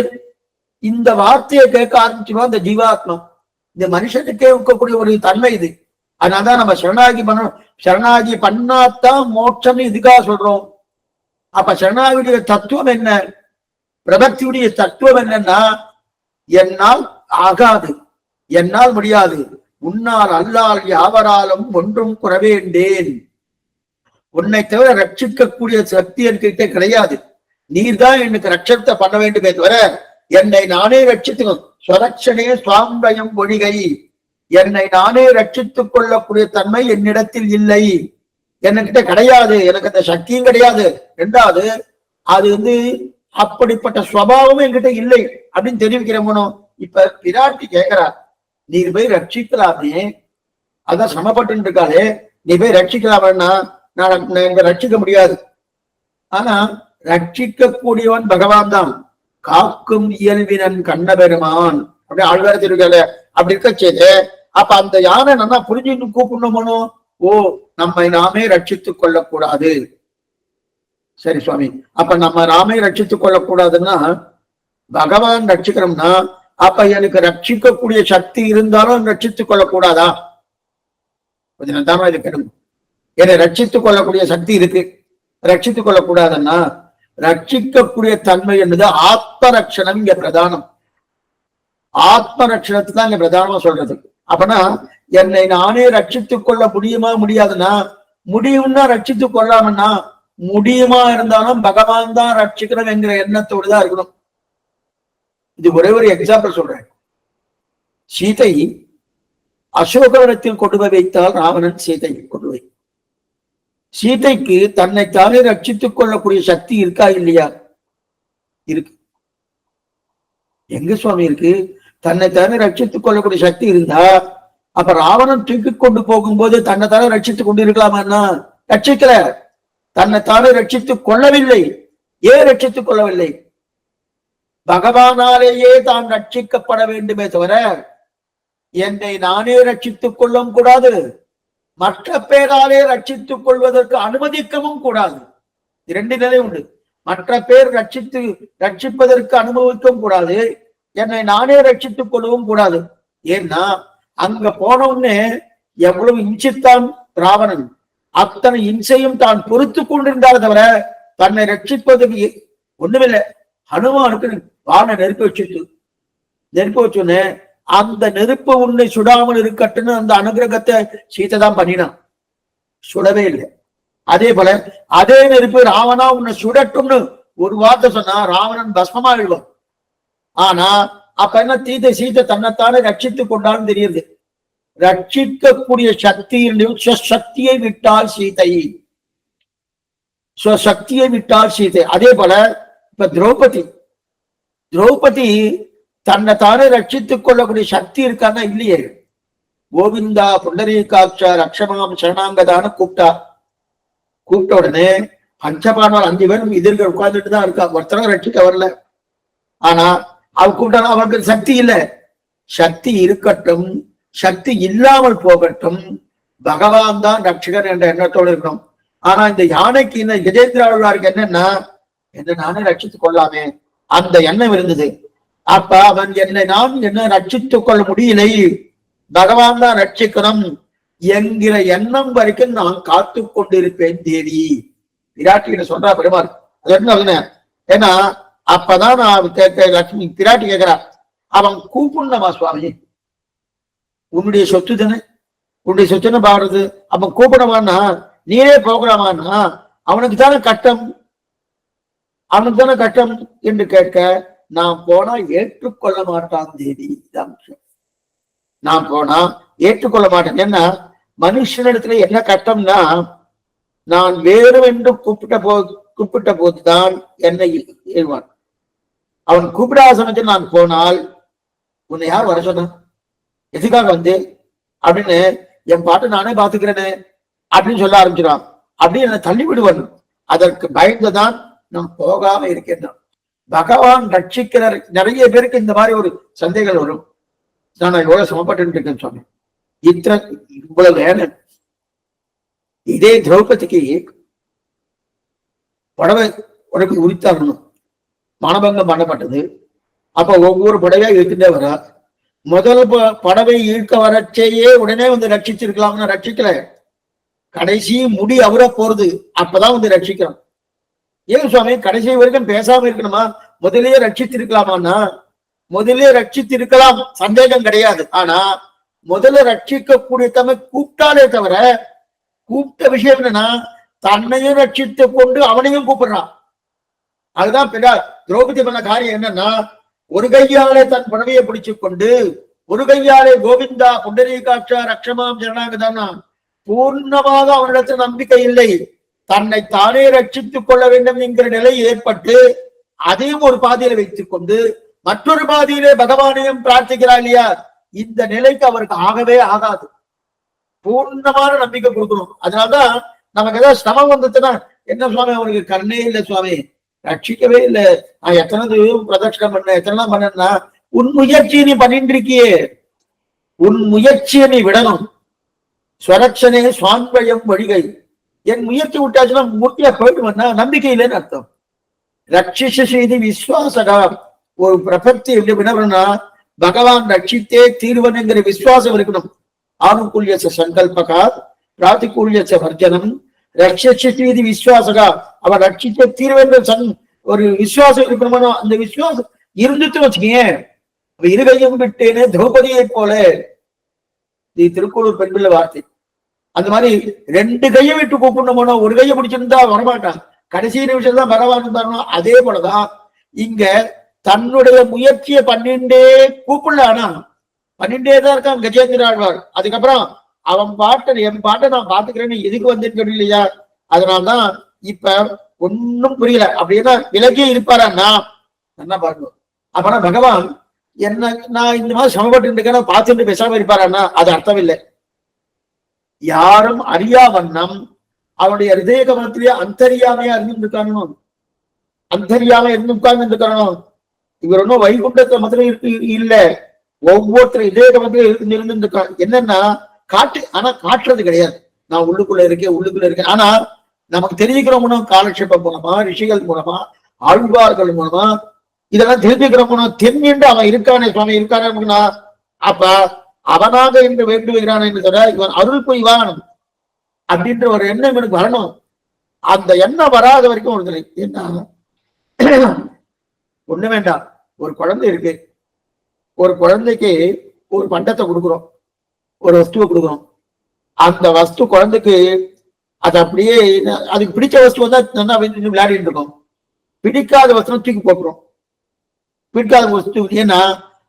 இந்த வார்த்தையை கேட்க ஆரம்பிச்சுவா இந்த ஜீவாத்மா. இந்த மனுஷனுக்கே இருக்கக்கூடிய ஒரு தன்மை இது. அதனாலதான் நம்ம சரணாகி பண்ணணும். சரணாகி பண்ணாதான் மோட்சம்னு இதுக்காக சொல்றோம். அப்ப சரணாகியுடைய தத்துவம் என்ன? பிரபக்தியுடைய தத்துவம் என்னன்னா, என்னால் ஆகாது, என்னால் முடியாது, உன்னால் அல்லால் யாவராலும் ஒன்றும் குறவேண்டேன். உன்னை தவிர ரட்சிக்கக்கூடிய சக்தி என்கிட்ட கிடையாது. நீர்தான் எனக்கு ரட்சத்தை பண்ண வேண்டுமே தவிர என்னை நானே ரட்சித்துக்கணும். ஸ்வரட்சணே சுவாம்பயம் ஒழிகை, என்னை நானே ரட்சித்துக் கொள்ளக்கூடிய தன்மை என்னிடத்தில் இல்லை, என்கிட்ட கிடையாது, எனக்கு அந்த சக்தியும் கிடையாது. ரெண்டாவது, அது அப்படிப்பட்ட சுவாவமும் என்கிட்ட இல்லை அப்படின்னு தெரிவிக்கிறோம். இப்ப பிராட்டி கேட்கிறார், நீர் போய் ரட்சிக்கலாமே, அதான் சிரமப்பட்டு இருக்காளே, நீ போய் ரட்சிக்கலாமன்னா நான் இங்க ரட்சிக்க முடியாது. ஆனா ரட்சிக்க கூடியவன் பகவான் தான். காக்கும் இயல்பினன் கண்ணபெருமான் அப்படி ஆழ்வார் திருக்கல அப்படி இருக்க செய்து, அப்ப அந்த யானை நல்லா புரிஞ்சு கூப்பிடணுமோ, ஓ நம்மை நாமே ரட்சித்துக் கொள்ளக்கூடாது. சரி சுவாமி, அப்ப நம்ம நாமே ரட்சித்துக் கொள்ளக்கூடாதுன்னா பகவான் ரட்சிக்கிறோம்னா அப்ப எனக்கு ரட்சிக்கக்கூடிய சக்தி இருந்தாலும் ரட்சித்துக் கொள்ளக்கூடாதா? கொஞ்சம் தானே இது கேட்கணும். என்னை ரட்சித்துக் கொள்ளக்கூடிய சக்தி இருக்கு, ரட்சித்துக் கொள்ளக்கூடாதுன்னா ரட்சிக்கக்கூடிய தன்மை என்பது ஆத்ம ரட்சணம் இங்க பிரதானம். ஆத்ம ரட்சணத்தை தான் இங்க பிரதானமா சொல்றது. அப்பனா என்னை நானே ரட்சித்துக் கொள்ள முடியுமா முடியாதுன்னா, முடியும்னா ரட்சித்துக் கொள்ளாமன்னா, முடியுமா இருந்தாலும் பகவான் தான் ரட்சிக்கிறோம் என்கிற எண்ணத்தோடு தான் இருக்கணும். இது ஒரே ஒரு எக்ஸாம்பிள் சொல்றேன். சீதை அசோகவனத்தில் கொண்டு போய் வைத்தால் ராவணன் சீதை கொண்டு வை. சீதைக்கு தன்னைத்தானே ரட்சித்துக் கொள்ளக்கூடிய சக்தி இருக்கா இல்லையா? இருக்கு. எங்க சுவாமி இருக்கு? தன்னைத்தானே ரட்சித்துக் கொள்ளக்கூடிய சக்தி இருந்தா அப்ப ராவணன் தூக்கி கொண்டு போகும்போது தன்னைத்தானே ரட்சித்துக் கொண்டு இருக்கலாமா? ரட்சிக்கல, தன்னைத்தானே ரட்சித்துக் கொள்ளவில்லை. ஏன் ரட்சித்துக் கொள்ளவில்லை? பகவானாலேயே தான் ரட்சிக்கப்பட வேண்டுமே தவிர என்னை நானே ரட்சித்துக் கொள்ளவும் கூடாது, மற்ற பேராலே ரட்சித்துக் கொள்வதற்கு அனுமதிக்கவும் கூடாது. இரண்டு நிலை உண்டு. மற்ற பேர் ரட்சிப்பதற்கு அனுபவிக்கவும் கூடாது, என்னை நானே ரட்சித்துக் கொள்ளவும் கூடாது. ஏன்னா அங்க போனவுடனே எவ்வளவு இன்சித்தான் ராவணன், அத்தனை இன்சையும் தான் பொறுத்து கொண்டிருந்தால் தவிர தன்னை ரட்சிப்பதற்கு ஒண்ணுமில்லை. ஹனுமானுக்கு வான நெருப்பு வச்சுன்னு அந்த நெருப்பு உன்னை சுடாமல் இருக்கட்டுன்னு அந்த அனுகிரகத்தை சீதை தான் பண்ணினான், சுடவே இல்லை. அதே போல அதே நெருப்பு ராவணா உன்னை சுடட்டும்னு ஒரு வார்த்தை சொன்னா ராவணன் பஸ்மமா எழுவான். ஆனா அப்ப என்ன, சீதை தன்னைத்தானே ரட்சித்துக் கொண்டாலும் தெரியுது. ரட்சிக்கக்கூடிய சக்தியிலும் சக்தியை விட்டால் சீதை, சக்தியை விட்டால் சீதை. அதே போல இப்ப திரௌபதி தன்னைத்தானே ரட்சித்துக் கொள்ளக்கூடிய சக்தி இருக்கான்னா இல்லையே. கோவிந்தா புண்டரீகாட்சா ரக்ஷமாம் சரணாங்கதான கூப்பிட்ட உடனே பஞ்சபாண்டவர் 5 பேரும் எதிர்கள் உட்கார்ந்துட்டு தான் இருக்கா, ஒருத்தரும் ரட்சிக்க வரல. ஆனா அவ கூப்பிட்டாலும் அவருக்கு சக்தி இல்லை. சக்தி இருக்கட்டும், சக்தி இல்லாமல் போகட்டும், பகவான் தான் ரட்சகர் என்ற எண்ணத்தோடு இருக்கணும். ஆனா இந்த யானைக்கு இந்த கஜேந்திராவுக்கு என்னன்னா, என்ன நானே ரட்சித்துக் கொள்ளாமே அந்த எண்ணம் இருந்தது. அப்ப அவன் நான் என்ன ரட்சித்துக் கொள்ள முடியலை, பகவான் தான் ரட்சிக்கணும் என்கிற எண்ணம் வரைக்கும் நான் காத்து கொண்டிருப்பேன் தேவி. பிராட்டி சொல்றா பெருமாள். அது என்ன? ஏன்னா அப்பதான் நான் லட்சுமி பிராட்டி கேட்கிறா, அவன் கூப்பிடணுமா சுவாமி, உன்னுடைய சொத்து தானே, உன்னுடைய சொத்துன்னு பாடுறது, அவன் கூப்பிடவான்னா நீரே போகலாமான்னா அவனுக்கு தானே கட்டம், அவனுக்கு தானே கட்டம் என்று கேட்க, நான் போனா ஏற்றுக்கொள்ள மாட்டான் தேவி. இதான் விஷயம். நான் போனா ஏற்றுக்கொள்ள மாட்டேன். ஏன்னா மனுஷனிடத்துல என்ன கட்டம்னா, நான் வேறுவென்று கூப்பிட்ட போதுதான் என்னை ஏழ்வான். அவன் கூப்பிடாத சமயத்தில் நான் போனால் உன்னை யார் வர சொன்ன, எதுக்காக வந்து அப்படின்னு, என் பாட்டு நானே பாத்துக்கிறேன்னு அப்படின்னு சொல்ல ஆரம்பிச்சிடான். அப்படின்னு என்னை தள்ளி விடுவன். அதற்கு பயந்துதான் நான் போகாம இருக்கேன். பகவான் ரட்சிக்கிற நிறைய பேருக்கு இந்த மாதிரி ஒரு சந்தேகம் வரும். நான் எவ்வளவு சமப்பட்டு இருக்கேன்னு சொன்னேன். இவ்வளவு வேணும். இதே திரௌபதிக்கு புடவை உனக்கு உரித்தாகணும், மனபங்கம் பண்ணப்பட்டது. அப்ப ஒவ்வொரு புடவையா இழுத்துட்டே வர, முதல் புடவை இழுக்க வரச்சேயே உடனே வந்து ரட்சிச்சிருக்கலாம்னு ரட்சிக்கல. கடைசி முடி அவர போறது, அப்பதான் வந்து ரட்சிக்கிறோம். ஏன் சுவாமி கடைசி வரைக்கும் பேசாம இருக்கணுமா? முதலே ரட்சித்திருக்கலாமான்னா முதலே ரட்சித்திருக்கலாம், சந்தேகம் கிடையாது. ஆனா முதல்ல ரட்சிக்கக்கூடிய தம்மை கூப்பிட்டாலே தவிர, கூப்பிட்ட விஷயம் என்னன்னா தன்னையும் ரட்சித்து கொண்டு அவனையும் கூப்பிடுறான். அதுதான் திரௌபதி பண்ண காரியம் என்னன்னா, ஒரு கையாலே தன் புடவையை பிடிச்சு கொண்டு, ஒரு கையாலே கோவிந்தா புண்டரீகாட்சா ரக்ஷமாம் ஜனநாயகதானா, பூர்ணமாக அவனிடத்தில் நம்பிக்கை இல்லை. தன்னை தானே ரட்சித்துக் கொள்ள வேண்டும் என்கிற நிலை ஏற்பட்டு அதையும் ஒரு பாதியில வைத்துக் கொண்டு மற்றொரு பாதியிலே பகவானையும் பிரார்த்திக்கிறார் இல்லையா? இந்த நிலைக்கு அவருக்கு ஆகவே ஆகாது. பூர்ணமான நம்பிக்கை கொடுக்கணும். அதனாலதான் நமக்கு ஏதாவது சிரமம் வந்துச்சுன்னா, என்ன சுவாமி அவனுக்கு கண்ணே இல்லை சுவாமி, ரட்சிக்கவே இல்லை, நான் எத்தனை பிரதட்சணம் பண்ண எத்தனை பண்ணா, உன் முயற்சியை நீ பண்ணிட்டு இருக்கியே, உன் முயற்சியை நீ விடணும். ஸ்வரட்சனே சுவான்பயம் வழிகை, என் முயற்சி விட்டாச்சுன்னா மூர்த்தியா போயிட்டு வந்தா நம்பிக்கை இல்லைன்னு அர்த்தம். ரட்சிஷ செய்தி விஸ்வாசகா, ஒரு பிரபத்தி எப்படி வினவனா, பகவான் ரட்சித்தே தீர்வனுங்கிற விசுவாசம் இருக்கணும். ஆணுக்குள்ய சங்கல்பகா பிராத்திகூல்ய வர்ஜனம் ரட்சிஷி விஸ்வாசகா, அவன் ரட்சித்தே தீர்வென்ற ஒரு விசுவாசம் இருக்கணுமோ. அந்த விசுவாசம் இருந்துட்டு வச்சுக்கீங்க, இருகையும் விட்டேனே திரௌபதியை போல, நீ திருக்குறள் பெண்பிள்ள வார்த்தை. அந்த மாதிரி ரெண்டு கையை விட்டு கூப்பிடணுமோ, ஒரு கையை பிடிச்சிருந்தா வரமாட்டான், கடைசி நிமிஷம் தான் பகவான் தரணும். அதே போலதான் இங்க தன்னுடைய முயற்சியை பண்ணிண்டே கூப்பிடல, ஆனா பண்ணிண்டே தான் இருக்கான் கஜேந்திர ஆழ்வார். அதுக்கப்புறம் அவன் பாட்டை என் பாட்டை நான் பாத்துக்கிறேன்னு எதுக்கு வந்துட்டு இல்லையா? அதனால்தான் இப்ப ஒன்னும் புரியல. அப்படின்னா விலகியே இருப்பாரான்னா என்ன பாருங்க. அப்பனா பகவான் என்ன நான் இந்த மாதிரி சமப்பட்டு இருக்கேன் பார்த்துட்டு பேசாம இருப்பாரான்னா அது அர்த்தம் இல்லை. யாரும் அறியா வண்ணம் அவனுடைய ஹிருதய கமலத்திலேயே அந்தரியாமையா இருந்துருக்கானோ, அந்தரியாம இருந்துருக்கானோ. இவர் ஒன்னும் வைகுண்டத்தை மாத்திரம் இருக்கு இல்ல, ஒவ்வொருத்தரும் இதே கமலத்திலே இருந்துருக்கான். என்னன்னா காட்டு, ஆனா காட்டுறது கிடையாது. நான் உள்ளுக்குள்ள இருக்கேன். ஆனா நமக்கு தெரிஞ்சுக்கிறோம்னா காலட்சேபம் மூலமா, ரிஷிகள் மூலமா, ஆழ்வார்கள் மூலமா இதெல்லாம் தெரிஞ்சுக்கிறோம்னா, தெரிஞ்சுட்டு அவன் இருக்கானே சுவாமி இருக்கானே, அப்ப அவனாக என்று வேண்டுகிறான் என்று சொல்ற, இவன் அருள் புரிவான் அப்படின்ற ஒரு எண்ணம் இவனுக்கு வரணும். அந்த எண்ணம் வராத வரைக்கும் ஒரு என்ன ஒண்ணு வேண்டாம். ஒரு குழந்தை இருக்கு, ஒரு குழந்தைக்கு ஒரு பண்டத்தை கொடுக்குறோம், ஒரு வஸ்துவை கொடுக்குறோம். அந்த வஸ்து குழந்தைக்கு அது அப்படியே அதுக்கு பிடிச்ச வஸ்து வந்தா நல்லா விளையாடிட்டு இருக்கோம், பிடிக்காத வஸ்து தூக்கி போட்டுரும். பிடிக்காத வஸ்து ஏன்னா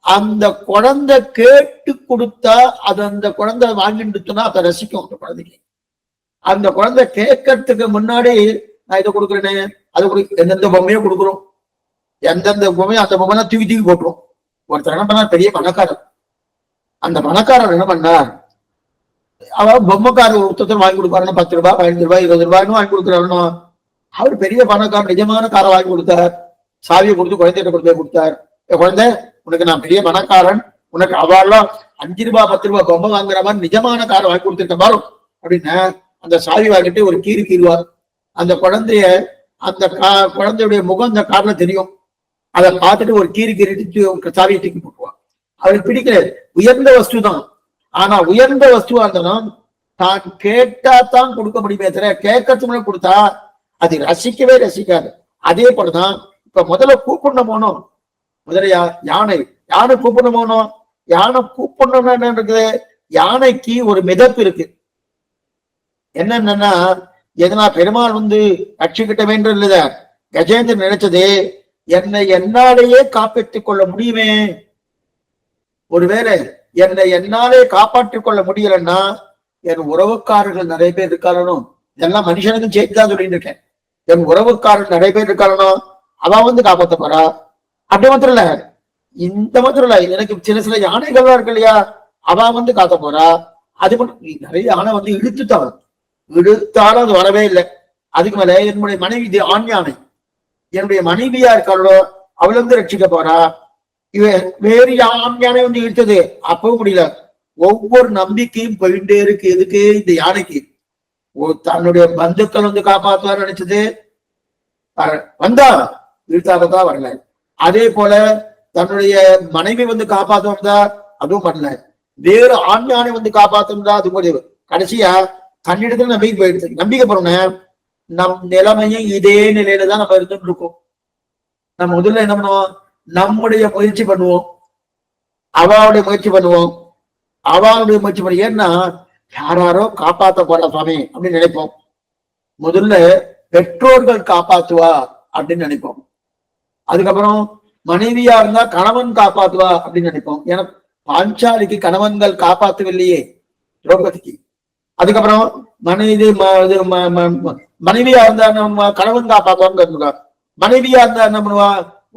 அந்த குழந்தை கேட்டு கொடுத்தா அது அந்த குழந்தை வாங்கிட்டுனா அதை ரசிக்கும். அந்த குழந்தைக்கு அந்த குழந்தை கேட்கறதுக்கு முன்னாடி நான் இதை கொடுக்குறேனே அதை எந்தெந்த பொம்மையோ கொடுக்குறோம், எந்தெந்த பொம்மையோ அந்த பொம்மை தூக்கி தூக்கி போட்டுரும். ஒருத்தர் என்ன பண்ணார், பெரிய பணக்காரர். அந்த பணக்காரர் என்ன பண்ணார், அவர் பொம்மைக்காரர் ஒருத்தர் வாங்கி கொடுப்பாருன்னா 10 ரூபாய் 15 ரூபாய் 20 ரூபாய்னு வாங்கி கொடுக்குறாருன்னா, அவர் பெரிய பணக்காரர், நிஜமான காரை வாங்கி கொடுத்தார், சாவியை கொடுத்து குழந்தைகிட்ட கொண்டு போய் கொடுத்தார். குழந்தை உனக்கு நான் பெரிய பணக்காரன், உனக்கு அவார்லாம் 5 ரூபாய் 10 ரூபாய் பொம்மை வாங்குற மாதிரி நிஜமான காரை வாங்கி கொடுத்துருக்க பாரும் அப்படின்னு அந்த சாவி வாங்கிட்டு ஒரு கீறுவார். அந்த குழந்தைய அந்த குழந்தையுடைய முகம் அந்த கார்ல தெரியும். அதை பார்த்துட்டு ஒரு கீறிட்டு சாவியை தூக்கி போட்டுவான். அவருக்கு பிடிக்கல, உயர்ந்த வஸ்து தான். ஆனா உயர்ந்த வஸ்துவா இருந்தாலும் தான் கேட்டா தான் கொடுக்க முடியுமே தவிர கேட்கறதுக்கு முன்னாடி கொடுத்தா அது ரசிக்கவே ரசிக்காது. அதே போலதான் இப்ப முதல்ல கூப்பிடணும் போனோம், முதல்ல யானை கூப்பிடணும் போனோம். யானை கூப்பிடணும்னா என்ன இருக்குது, யானைக்கு ஒரு மிதப்பு இருக்கு. என்னன்னா எதனா பெருமாள் ரட்சிக்கிட்ட வேண்டும் இல்ல, கஜேந்திரன் நினைச்சது என்னை என்னாலேயே காப்பாற்றிக் கொள்ள முடியுமே. ஒருவேளை என்னை என்னாலே காப்பாற்றிக் கொள்ள முடியலன்னா என் உறவுக்காரர்கள் நிறைய பேர் இருக்காரனும், இதெல்லாம் மனுஷனுக்கும் சேர்த்துதான் சொல்லிட்டு இருக்கேன். என் உறவுக்காரர்கள் நிறைய பேர் இருக்காரனும், அவன் காப்பாற்ற போறா. அப்படி மாத்திரம் இல்ல, இந்த மாத்திரம் இல்ல, எனக்கு சில யானைகள்லாம் இருக்கு இல்லையா, அவன் காத்த போறா. அது மட்டும் நிறைய யானை இழுத்துட்டான், இழுத்தாலும் அது வரவே இல்லை. அதுக்கு மேல என்னுடைய மனைவி ஆண் யானை, என்னுடைய மனைவியா இருக்காளோ அவள் ரட்சிக்க போறா. வேறு ஆண் யானை இழுத்தது அப்பவும் முடியல. ஒவ்வொரு நம்பிக்கையும் போயிட்டே இருக்கு. எதுக்கு? இந்த யானைக்கு தன்னுடைய பந்துக்கள் காப்பாற்றுவார் நினைச்சது, வந்தா இழுத்தாதான் வரல. அதே போல தன்னுடைய மனைவி காப்பாத்தா, அதுவும் பண்ணல. வேறு ஆண் யானை காப்பாத்தா, அது முடிவு. கடைசியா தன்னிடத்துல நம்பிக்கை போயிடுச்சு. நம்பிக்கை போறோம்னா நம் நிலைமையும் இதே நிலையில தான் நம்ம இருந்துட்டு இருக்கோம். நம்ம முதல்ல என்ன பண்ணுவோம்? நம்முடைய முயற்சி பண்ணுவோம், அவளுடைய முயற்சி பண்ணுவோம், அவளுடைய முயற்சி பண்ணி. ஏன்னா யாரோ காப்பாத்த போற சுவாமி அப்படின்னு நினைப்போம். முதல்ல பெற்றோர்கள் காப்பாத்துவா அப்படின்னு நினைப்போம். அதுக்கப்புறம் மனைவியா இருந்தா கணவன் காப்பாத்துவா அப்படின்னு நினைப்போம். ஏன்னா பாஞ்சாலிக்கு கணவன்கள் காப்பாத்தவில்லையே, திரௌபதிக்கு. அதுக்கப்புறம் மனைவியா இருந்தா நம்ம கணவன் காப்பாத்துவான்னு, மனைவியா இருந்தா என்ன பண்ணுவா?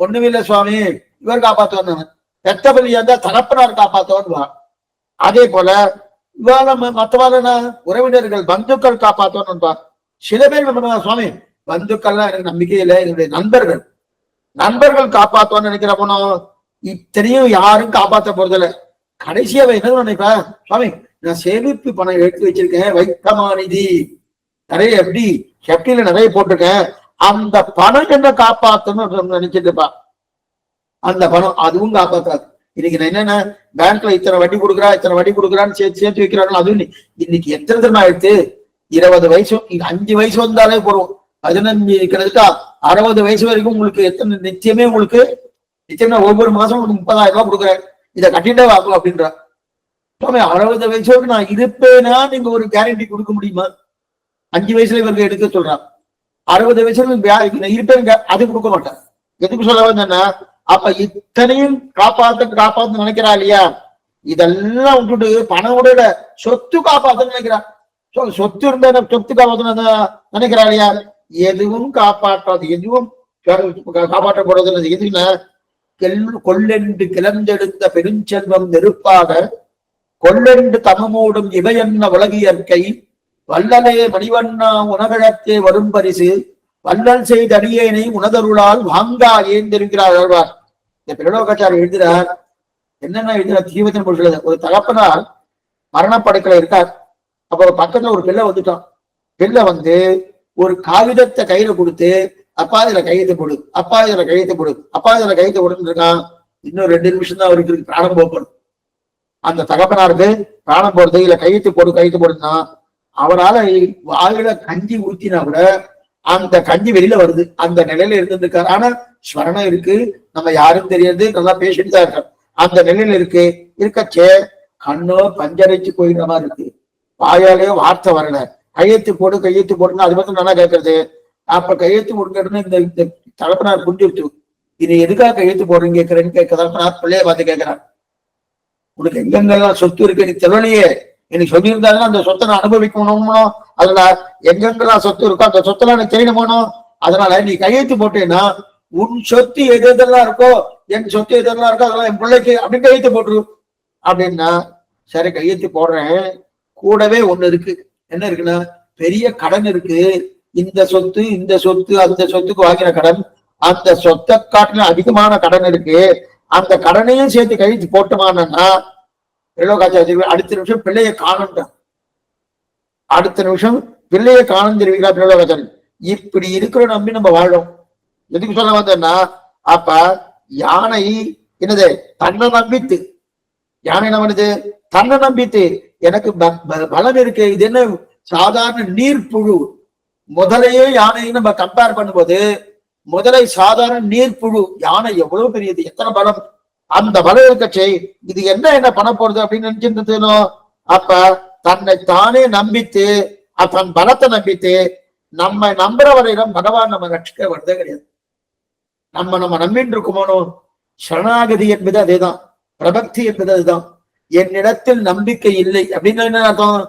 ஒண்ணுமில்ல சுவாமி, இவர் காப்பாத்துவான்னு. ரத்தபலியா இருந்தா தகப்பனார் காப்பாத்துவான்னுவா. அதே போல இவாள மற்றவாள உறவினர்கள் பந்துக்கள் காப்பாத்துவான்னு. சில பேர் என்ன பண்ணுவா? சுவாமி பந்துக்கள்லாம் எனக்கு நம்பிக்கை இல்லை, என்னுடைய நண்பர்கள் காப்பாத்துவான்னு நினைக்கிறப்பனோ இத்தனையும் யாரும் காப்பாற்ற போறதில்லை. கடைசியா என்ன நினைப்பா? சுவாமி நான் சேமிப்பு பணம் எடுத்து வச்சிருக்கேன், வைக்கமாநிதி நிறைய எஃப்டில நிறைய போட்டிருக்கேன், அந்த பணம் என்ன காப்பாத்தணும்னு நினைச்சிட்டு இருப்பா. அந்த பணம் அதுவும் காப்பாத்தாது. இன்னைக்கு நான் என்னன்னா பேங்க்ல இத்தனை வட்டி கொடுக்குறான்னு சேர்த்து வைக்கிறாங்க. அதுவும் இன்னைக்கு எத்தனை தினம் ஆயிடுச்சு? 20 வயசு, 5 வயசு வந்தாலே போறோம். 15 கிட்டத்தட்ட 60 வயசு வரைக்கும் உங்களுக்கு எத்தனை நிச்சயமா ஒவ்வொரு மாசம் 30,000 ரூபாய் கொடுக்குறேன், இதை கட்டிட்டே வாக்கும் அப்படின்ற. 60 வயசு வரைக்கும் நான் இருப்பேனா நீங்க ஒரு கேரண்டி கொடுக்க முடியுமா? 5 வயசுல இவருக்கு எடுக்க சொல்றான். 60 வயசுல இருப்பேன், அது கொடுக்க மாட்டேன். எதுக்கு சொல்ல வந்தேன்னா, அப்ப இத்தனையும் காப்பாத்து நினைக்கிறா இல்லையா? இதெல்லாம் விட்டுட்டு பணமுடைய சொத்து காப்பாத்து நினைக்கிறா. சொத்து இருந்தா சொத்து காப்பாத்து நினைக்கிறா இல்லையா? எதுவும் காப்பாற்றாது, எதுவும் காப்பாற்றப்படுறது. எதுன்னா கொள்ளென்று கிளந்தெடுத்த பெருஞ்செல்வம் நெருப்பாக கொள்ளென்று தமமூடும் இவையன்ன உலகியற்கை வல்லலே மணிவண்ணா உணகழத்தே வரும் பரிசு வல்லல் செய்த அடியேனை உணதருளால் வாங்கா ஏந்திருக்கிறார் ஆழ்வார். இந்த பிரலோகாச்சாரியர் எழுதுறார். என்னென்ன எழுதுறார்? ஜீவத்தின் பொருள். ஒரு தகப்பனார் மரணப்படுக்கல இருக்கார். அப்ப பக்கத்துல ஒரு பிள்ளை வந்துட்டான். பிள்ளை ஒரு காகிதத்தை கையில கொடுத்து, அப்பா இதுல கையெழுத்து போடு, அப்பா இதுல கையெழுத்து போடு, அப்பா இதுல கையெழுத்து போடுன்னு இருக்கான். இன்னும் 2 நிமிஷம் தான் அவருக்கு பிராணம் போகணும். அந்த தகப்பனாருக்கு பிராணம் போடுறது, இல்ல கையெழுத்து போடுன்னா அவரால் வாயில கஞ்சி ஊத்தினா கூட அந்த கஞ்சி வெளியில வருது. அந்த நிலையில இருந்திருக்காரு. ஆனா ஸ்மரணம் இருக்கு, நம்ம யாரும் தெரியாது, நல்லா பேசிட்டு தான் இருக்காரு. அந்த நிலையில இருக்கச்சே கண்ணோ பஞ்சரைச்சு போயிடுற மாதிரி இருக்கு. வாயாலே வார்த்தை வரல. கையெழுத்து போடுன்னா அது மட்டும் நல்லா கேட்கறது. அப்ப கையெழுத்து போடுங்கன்னு இந்த தகப்பனார் புரிஞ்சுட்டு, இது எதுக்காக கையெழுத்து போடுறீங்க கேட்கறேன்னு பிள்ளைய பார்த்து கேட்கிறான். உனக்கு எங்கெங்கெல்லாம் சொத்து இருக்கு எனக்கு தெரியலையே, எனக்கு சொல்லியிருந்தாங்கன்னா அந்த சொத்தை நான் அனுபவிக்கணும்னோ, அதுல எங்கெங்கெல்லாம் சொத்து இருக்கோ அந்த சொத்தெல்லாம் எனக்கு தெரியணுமோ, அதனால நீ கையெழுத்து போட்டேன்னா உன் சொத்து எதெல்லாம் இருக்கோ, என் சொத்து எதெல்லாம் இருக்கோ அதெல்லாம் என் பிள்ளைக்கு அப்படின்னு கையெழுத்து போட்டுரு அப்படின்னா, சரி கையெழுத்து போடுறேன். கூடவே ஒண்ணு இருக்கு. என்ன இருக்குன்னா, பெரிய கடன் இருக்கு. இந்த சொத்து அந்த சொத்துக்கு வாங்கின கடன், அந்த சொத்தை காட்டின அதிகமான கடன் இருக்கு. அந்த கடனையும் சேர்த்து கையெழுத்து போட்டுமானா அடுத்த நிமிஷம் பிள்ளைய காணுன்றான். அடுத்த நிமிஷம் பிள்ளைய காணும் தெரிவிக்கிறார் பிரலோகாச்சாரியர். இப்படி இருக்கிற நம்பி நம்ம வாழோம். எதுக்கு சொல்ல வந்தோம்னா, அப்ப யானை என்னது? தன்னை நம்பித்து. யானை என்ன பண்ணுது? தன்னை நம்பித்து. எனக்கு பலம் இருக்கு. இது என்ன சாதாரண நீர்ப்புழு. முதலையே யானையை நம்ம கம்பேர் பண்ணும்போது, முதலை சாதாரண நீர்ப்புழு, யானை எவ்வளவு பெரியது, எத்தனை பலம். அந்த பலம் இருக்கச்சே இது என்ன பண்ண போறது அப்படின்னு நினைச்சிருந்தோ. அப்ப தன்னை தானே நம்பித்து தன் பலத்தை நம்பிட்டு நம்ம நம்புறவரையிடம் பகவான் நம்ம ரட்சிக்க வருதே கிடையாது. நம்ம நம்பின்னு இருக்குமோனோ சரணாகதி என்பது அதேதான், பிரபக்தி என்பது அதுதான். என்னிடத்தில் நம்பிக்கை இல்லை அப்படின்னு என்ன அர்த்தம்?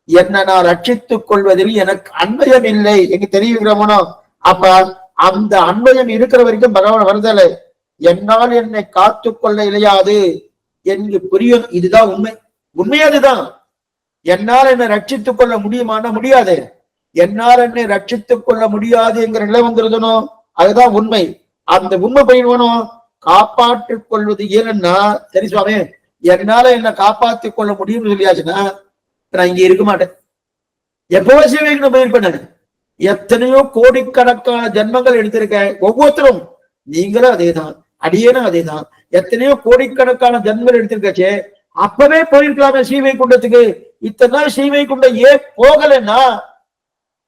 என்னை நான் ரட்சித்துக் கொள்வதில் எனக்கு அன்பயம் இல்லை எங்க தெரியுகிறோமோ, அப்ப அந்த அன்பயம் இருக்கிற வரைக்கும் பகவான் வருதலை. என்னால் என்னை காத்து கொள்ள இழையாது என்று புரியும். இதுதான் உண்மை. உண்மை அதுதான். என்னால் என்னை ரட்சித்துக் கொள்ள முடியுமானா முடியாது. என்னால் என்னை ரட்சித்துக் கொள்ள முடியாது என்கிற நிலை வந்துருதனோ அதுதான் உண்மை. அந்த உண்மை பயிர்வனும் காப்பாற்றிக் கொள்வது ஏன்னா, சரி சுவாமி என்னால என்ன காப்பாற்றிக் கொள்ள முடியும்னு சொல்லியாச்சுன்னா நான் இங்க இருக்க மாட்டேன். எப்பவோ சிவன் பயிர் பண்ணேன். எத்தனையோ கோடிக்கணக்கான ஜென்மங்கள் எடுத்திருக்கேன். ஒவ்வொருத்தரும் நீங்களும் அதேதான், அடியேனும் அதேதான். எத்தனையோ கோடிக்கணக்கான ஜென்மங்கள் எடுத்திருக்காச்சே, அப்பவே போயிருக்கலாமே சீவை குண்டத்துக்கு. இத்தனை நாள் சீவை குண்டம் ஏன் போகலன்னா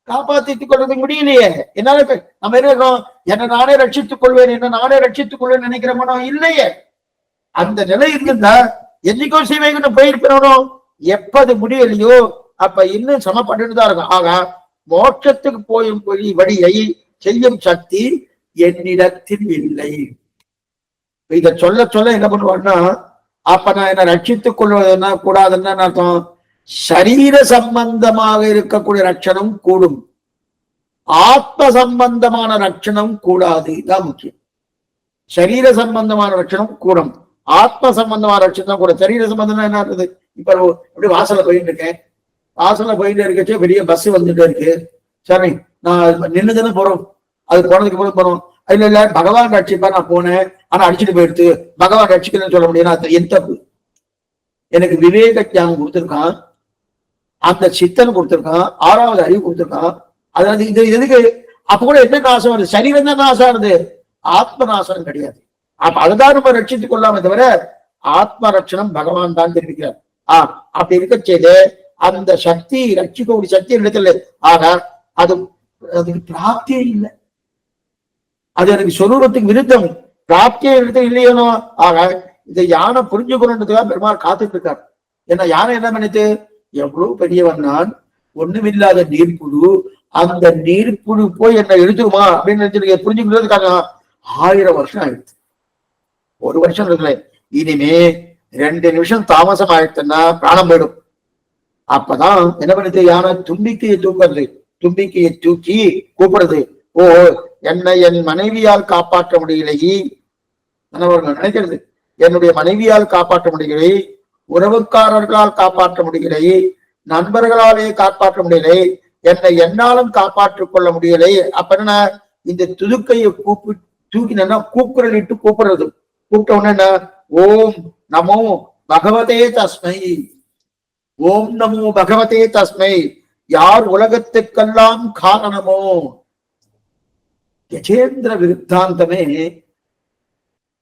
காப்பாத்திட்டுக் கொள்றதுக்கு முடியலையே. என்னால நம்ம என்ன இருக்கோம், என்னை நானே ரட்சித்துக் கொள்வேன், என்ன நானே ரட்சித்துக் கொள்வேன் நினைக்கிறோமோ இல்லையே. அந்த நிலை இருந்தா என்னைக்கோ சீவை குண்டம் போயிருக்கணும். எப்பது முடியலையோ அப்ப இன்னும் சம பண்ணிட்டுதான் இருக்கும். ஆக மோட்சத்துக்கு போயும் வழியை செய்யும் சக்தி என்னிடத்தில் இல்லை. இத சொல்ல சொல்ல என்ன பண்ணுவான்னா, அப்ப நான் என்ன ரட்சித்துக் கொள்வதுன்னா கூடாதுன்னு அர்த்தம். சரீர சம்பந்தமாக இருக்கக்கூடிய ரட்சணம் கூடும், ஆத்ம சம்பந்தமான ரட்சணம் கூடாது. இதுதான் முக்கியம். சரீர சம்பந்தமான ரட்சணம் கூடும், ஆத்ம சம்பந்தமான ரட்சணம் கூட. சரீர சம்பந்தம் என்ன இருக்குது? இப்ப எப்படி வாசல்ல போயிட்டு இருக்கேன், வாசல்ல போயிட்டு இருக்கச்சே பெரிய பஸ் வந்துட்டு இருக்கு. சரி நான் நின்னுதானே போறோம், அது போனதுக்கு அப்புறம் போறோம். இல்ல இல்ல பகவான் ரட்சிப்பா நான் போனேன், ஆனா அடிச்சுட்டு போயிடுத்து, பகவான் ரட்சிக்கணும்னு சொல்ல முடியாது. என் தப்பு. எனக்கு விவேக ஞானம் கொடுத்திருக்கான், அந்த சித்தன் கொடுத்திருக்கான், 6வது அறிவு கொடுத்திருக்கான். அதாவது இது எதுக்கு? அப்ப கூட என்ன நாசம் வருது? சரீரம் தான் நாசம் ஆகுது, ஆத்ம நாசனம் கிடையாது. அப்ப அதுதான் நம்ம ரட்சித்துக் கொள்ளாம தவிர ஆத்ம ரட்சணம் பகவான் தான் தெரிவிக்கிறார். அப்படி இருக்க செய்து அந்த சக்தி ரட்சிக்கக்கூடிய சக்தி இடத்துல, ஆக அது அதுக்கு பிராப்தியே இல்லை. அது எனக்கு சொரூபத்துக்கு விருத்தம், பிராப்தியே இடத்துல இல்லையோ. ஆக இந்த யானை புரிஞ்சுக்கணுன்றதுக்காக பெருமாள் காத்துட்டு இருக்காரு. ஏன்னா யானை என்ன பண்ணிட்டு, எவ்வளவு பெரியவன் நான், ஒண்ணுமில்லாத நீர்ப்புழு, அந்த நீர்ப்புழு போய் என்ன எழுதுமா அப்படின்னு நினைச்சிருக்க. புரிஞ்சுக்கிறதுக்காக 1000 வருஷம் ஆயிடுச்சு. 1 வருஷம் இருக்குல்ல. இனிமே 2 நிமிஷம் தாமசம் ஆயிடுச்சுன்னா பிராணம் போயிடும். அப்பதான் என்ன பண்ணுது, யானை தும்பிக்கையை தூக்குறது, தும்பிக்கையை தூக்கி கூப்பிடுறது. ஓ என்னை என் மனைவியால் காப்பாற்ற முடியலையே, நினைக்கிறது என்னுடைய மனைவியால் காப்பாற்ற முடியலை, உறவுக்காரர்களால் காப்பாற்ற முடியலை, நண்பர்களாலே காப்பாற்ற முடியலை, என்னை என்னாலும் காப்பாற்றிக் கொள்ள முடியலை. அப்ப என்ன, இந்த துதுக்கையை தூக்கினா கூக்குரல் இட்டு கூப்பிடுறது. கூப்பிட்ட உடனே என்ன, ஓம் நமோ பகவதே தஸ்மை, ஓம் நமோ பகவதே தஸ்மை, யார் உலகத்துக்கெல்லாம் காரணமோ. கஜேந்திர விருத்தாந்தமே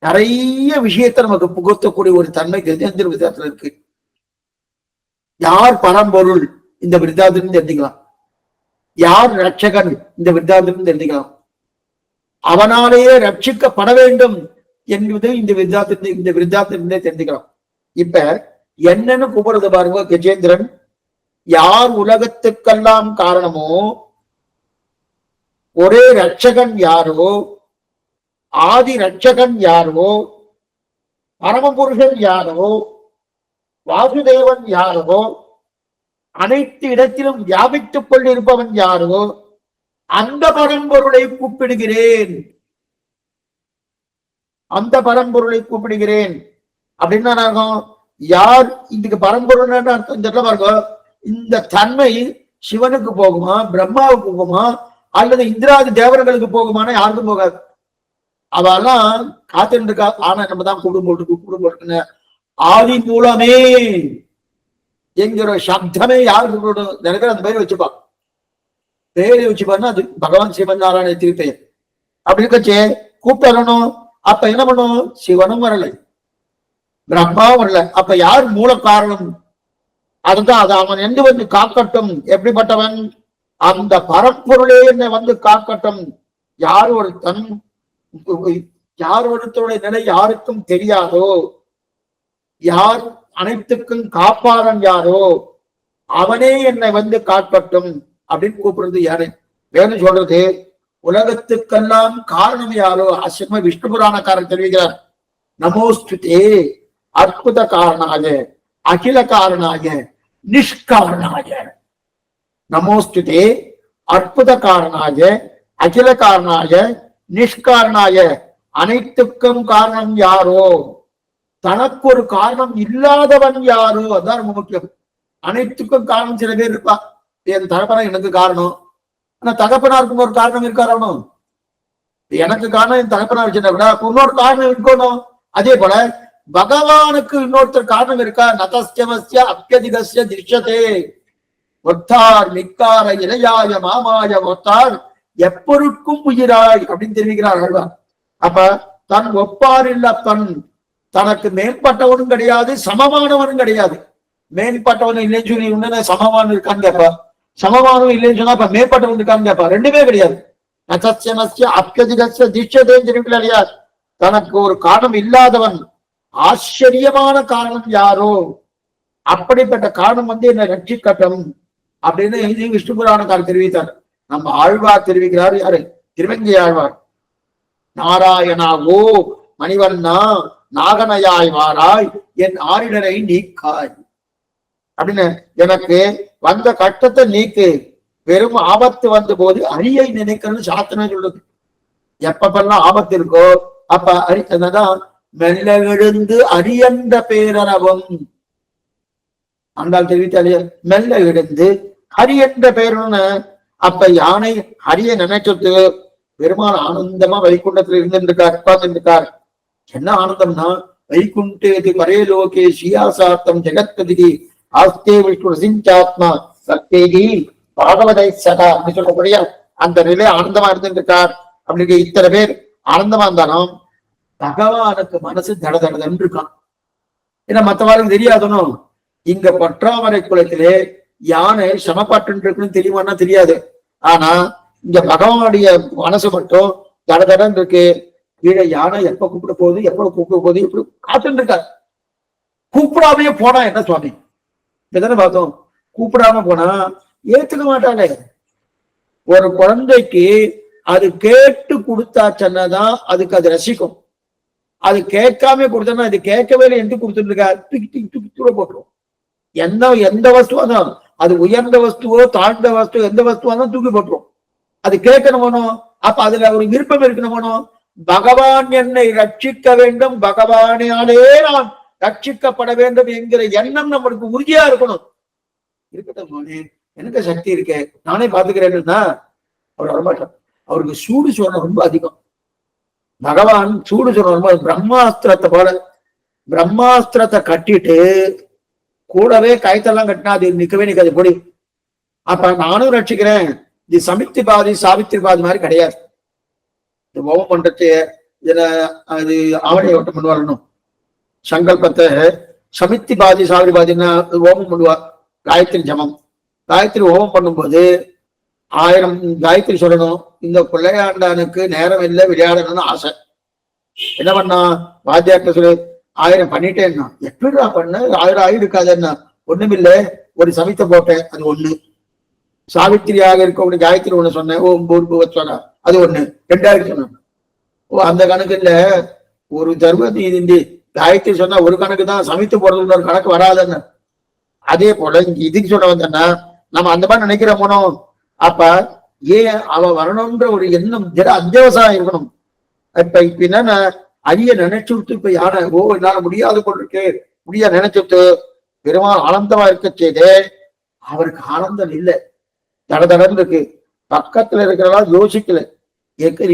நிறைய விஷயத்தை நமக்கு புகுத்தக்கூடிய ஒரு தன்மை கஜேந்திர விருத்தாந்தத்துல இருக்கு. யார் பரம்பொருள் இந்த விருத்தாந்தத்திலிருந்து தெரிஞ்சுக்கலாம், யார் ரட்சகன் இந்த விருத்தாந்தத்திலிருந்து தெரிஞ்சுக்கலாம், அவனாலேயே ரட்சிக்கப்பட வேண்டும் என்பது இந்த விருத்தாந்தத்திலிருந்தே தெரிஞ்சுக்கலாம். இப்ப என்னன்னு கூப்பிடுறது பாருங்க கஜேந்திரன். யார் உலகத்துக்கெல்லாம் காரணமோ, ஒரே ரட்சகன் யாரோ, ஆதி ரட்சகன் யாரோ, பரமபுருஷன் யாரோ, வாசுதேவன் யாரோ, அனைத்து இடத்திலும் வியாபித்துக் கொண்டிருப்பவன் யாரோ, அந்த பரம்பொருளை கூப்பிடுகிறேன், அந்த பரம்பொருளை கூப்பிடுகிறேன் அப்படின்னா அர்த்தம். யார் இதுக்கு பரம்பொருள் அர்த்தம் பாருங்க. இந்த தன்மை சிவனுக்கு போகுமா, பிரம்மாவுக்கு போகுமா, அல்லது இந்திராதி தேவர்களுக்கு போகுமானா யாருக்கும் போகாது. அவெல்லாம் காத்துட்டு இருக்கா. ஆனா நம்ம தான் கூப்பிடும் ஆதி மூலமே என்கிற சப்தமே யாருக்கு நினைக்கிற அந்த பேரை வச்சுப்பா. பேரை வச்சுப்பான்னா அது பகவான் சிவன் நாராயண திருப்பெயர். அப்படி இருக்கச்சே கூப்பிட்டு வரணும். அப்ப என்ன பண்ணும், சிவனும் வரலை, பிரம்மாவும் வரல. அப்ப யார் மூல காரணம்? அதுதான், அது அவன் என்று வந்து காக்கட்டும். எப்படிப்பட்டவன்? அந்த பரம்பொருளே என்னை வந்து காக்கட்டும். யார் ஒருத்தருடைய நிலை யாருக்கும் தெரியாதோ, யார் அனைத்துக்கும் காப்பாளன் யாரோ, அவனே என்னை வந்து காட்பட்டும் அப்படின்னு கூப்பிடுறது யாரு? வேணும் சொல்றது, உலகத்துக்கெல்லாம் காரணம் யாரோ ஆசிரம விஷ்ணு புராணக்காரன் தெரிவிக்கிறார். நமோஸ்துதே அற்புத காரணாய அகில காரணாய நிஷ்காரணாய. நமோஸ்துதே அற்புத காரணாய அகில காரணாய நிஷ்காரணாய. அனைத்துக்கும் காரணம் யாரோ, தனக்கு ஒரு காரணம் இல்லாதவன் யாரோ, அதான் ரொம்ப முக்கியம். அனைத்துக்கும் காரணம் சில பேர் இருப்பா. என் தகப்பனா எனக்கு காரணம், ஆனா தகப்பனாருக்கும் ஒரு காரணம் இருக்காரணும். எனக்கு காரணம் என் தகப்பனார் வச்சுட்டா கூட இன்னொரு காரணம் இருக்கணும். அதே போல பகவானுக்கு இன்னொருத்தர் காரணம் இருக்கா? நதஸ்யமஸ்ய அப்யதிகஸ்ய திருஷ்யதே. ஒத்தார் மிக்கார இளையாய மாமாய ஒத்தார் எப்பொருட்கும் உயிராய் அப்படின்னு தெரிவிக்கிறார். அப்ப தன் ஒப்பார் இல்ல, தனக்கு மேம்பட்டவனும் கிடையாது சமமானவனும் கிடையாது. மேம்பட்டவனும் இல்லைன்னு சொல்லி உடனே சமமானம் இருக்கான்னு கேட்பா, சமமானம் இல்லைன்னு சொன்னா அப்ப மேம்பட்டவன் இருக்கான்னு கேட்பா. ரெண்டுமே கிடையாது. நசஸ்யமஸ்ய அப்யதிகஸ்ய திருஷ்யதேன்னு தெரிவிக்கல இல்லையா? தனக்கு ஒரு காரணம் இல்லாதவன், ஆச்சரியமான காரணம் யாரோ அப்படிப்பட்ட காரணம் வந்து என்னை ரட்சிக்கட்டும் அப்படின்னு இது விஷ்ணு புராணக்காரர் தெரிவித்தார். நம்ம ஆழ்வார் தெரிவிக்கிறார். யாரு? திருவங்கை ஆழ்வார். நாராயணா ஓ மணிவண்ணா நாகனையாய் வாராய் என் ஆரிடரை நீக்காய் அப்படின்னு, எனக்கு வந்த கட்டத்தை நீக்கு, வெறும் ஆபத்து வந்த போது அரியை நினைக்கணும்னு சாஸ்திரம் சொல்லுது. எப்பப்பெல்லாம் ஆபத்து இருக்கோ அப்ப அரிதான் மெல்ல எழுந்து அரியன்ற பேரரவம் ஆண்டாள் தெரிவித்தாலே, மெல்ல எழுந்து ஹரியன்ற பேருன்னு. அப்ப யானை ஹரிய நினைச்சது பெருமாள் ஆனந்தமா வைகுண்டத்துல இருந்துருக்கார், உட்கார்ந்துருக்கார். என்ன ஆனந்தம்னா, வைகுண்டேதி பரே லோகே ஸ்ரீயாசார்த்தம் ஜெகத்பதிகி ஆஸ்தே விஷ்ணு சிஞ்சாத்மா சக்தேகி பாகவதை சகா அப்படின்னு சொல்லக்கூடிய அந்த நிலை ஆனந்தமா இருந்துருக்கார். அப்படி இத்தனை பேர் ஆனந்தமா இருந்தாலும் பகவானுக்கு மனசு தடதடன்னு இருக்கான். ஏன்னா மற்றவாளுக்கு தெரியாதனும். இங்க பற்றாமரை குளத்திலே யானை சமப்பட்டு இருக்குன்னு தெரியுமான்னா தெரியாது. ஆனா இங்க பகவானுடைய மனசு மட்டும் தடதடன்னு இருக்கு. கீழே யானை எப்ப கூப்பிட போகுது, எப்ப கூப்பிட போகுது, இப்படி காத்துட்டு இருக்காரு. கூப்பிடாமையே போனா என்ன சுவாமி? இப்பதானே பார்த்தோம். கூப்பிடாம போனா ஏத்துக்க மாட்டாளே. ஒரு குழந்தைக்கு அது கேட்டு கொடுத்தாச்சன்னாதான் அதுக்கு அது ரசிக்கும். அது கேட்காம கொடுத்தா, அது கேட்கவே இல்லை என்று கொடுத்துட்டு இருக்கா, தூக்கி தூக்கி தூக்கி தூர போட்டுரும். எந்த வஸ்துவா தான், அது உயர்ந்த வஸ்துவோ தாழ்ந்த வஸ்துவோ எந்த வஸ்துவா தான் தூக்கி போட்டுரும். அது கேட்கணுமோ, அப்ப அதுல ஒரு விருப்பம் இருக்கணுமோ. பகவான் என்னை ரட்சிக்க வேண்டும், பகவானாலே நான் ரட்சிக்கப்பட வேண்டும் என்கிற எண்ணம் நம்மளுக்கு உறுதியா இருக்கணும். இருக்கட்டும், எனக்கு சக்தி இருக்கே, நானே பாத்துக்கிறேன்னா அவர் வரமாட்டார். அவருக்கு சூடு சொன்ன ரொம்ப அதிகம். பகவான் சூடு சொன்ன ரொம்ப, பிரம்மாஸ்திரத்தை போல பிரம்மாஸ்திரத்தை கட்டிட்டு கூடவே கைத்தெல்லாம் கட்டினா அது நிக்கவே நிக்காது பொடி. அப்ப நானும் ரட்சிக்கிறேன். இது சமித்தி பாதி சாவித்திரி பாதி மாதிரி கிடையாது. இந்த ஓமம் பண்றது இதுல அது ஆவணி ஓட்டம் பண்ணுவாரணும். சங்கல்பத்தை சமித்தி பாதி சாவிரி பாதின்னா ஓமம் பண்ணுவார். காயத்ரி ஜபம், காயத்ரி ஓமம் பண்ணும்போது 1000 காயத்ரி சொல்லணும். இந்த பிள்ளையாண்டானுக்கு நேரம் இல்லை, விளையாடணும்னு ஆசை. என்ன பண்ணா, வாத்தியார்ட்ட சொல்லு 1000 பண்ணிட்டேன்னா. எப்படிடா பண்ண? 1000 ஆயிருக்காது என்ன? ஒண்ணுமில்லை, ஒரு சமித்த போட்டேன், அது ஒண்ணு. சாவித்திரியாக இருக்கக்கூடிய காயத்ரி ஒண்ணு சொன்னேன், ஓம் பூர்புவத்வரா, அது ஒண்ணு. 2000 சொன்னேன். ஓ அந்த கணக்கு இல்ல, ஒரு தர்மதி காயத்ரி சொன்னா ஒரு கணக்கு தான், சமித்து போடுறது ஒரு கணக்கு வராதுன்னு. அதே போல இங்க இதுக்கு சொல்ல வந்தேன்னா, நம்ம அந்த மாதிரி நினைக்கிறோமோ. அப்ப ஏன் அவ வரணும்ன்ற ஒரு எண்ணம் அத்தியாவசியம் இருக்கணும். இப்ப என்னன்னா, அரிய நினைச்சு விட்டு இப்ப யானை ஓ என்னால முடியாது கொண்டிருக்கு, முடியா நினைச்சுட்டு பெருமாள் ஆனந்தமா இருக்க செய்து அவருக்கு ஆனந்தம் இல்லை, தடதடன்னு இருக்கு. பக்கத்துல இருக்கிறவா யோசிக்கல,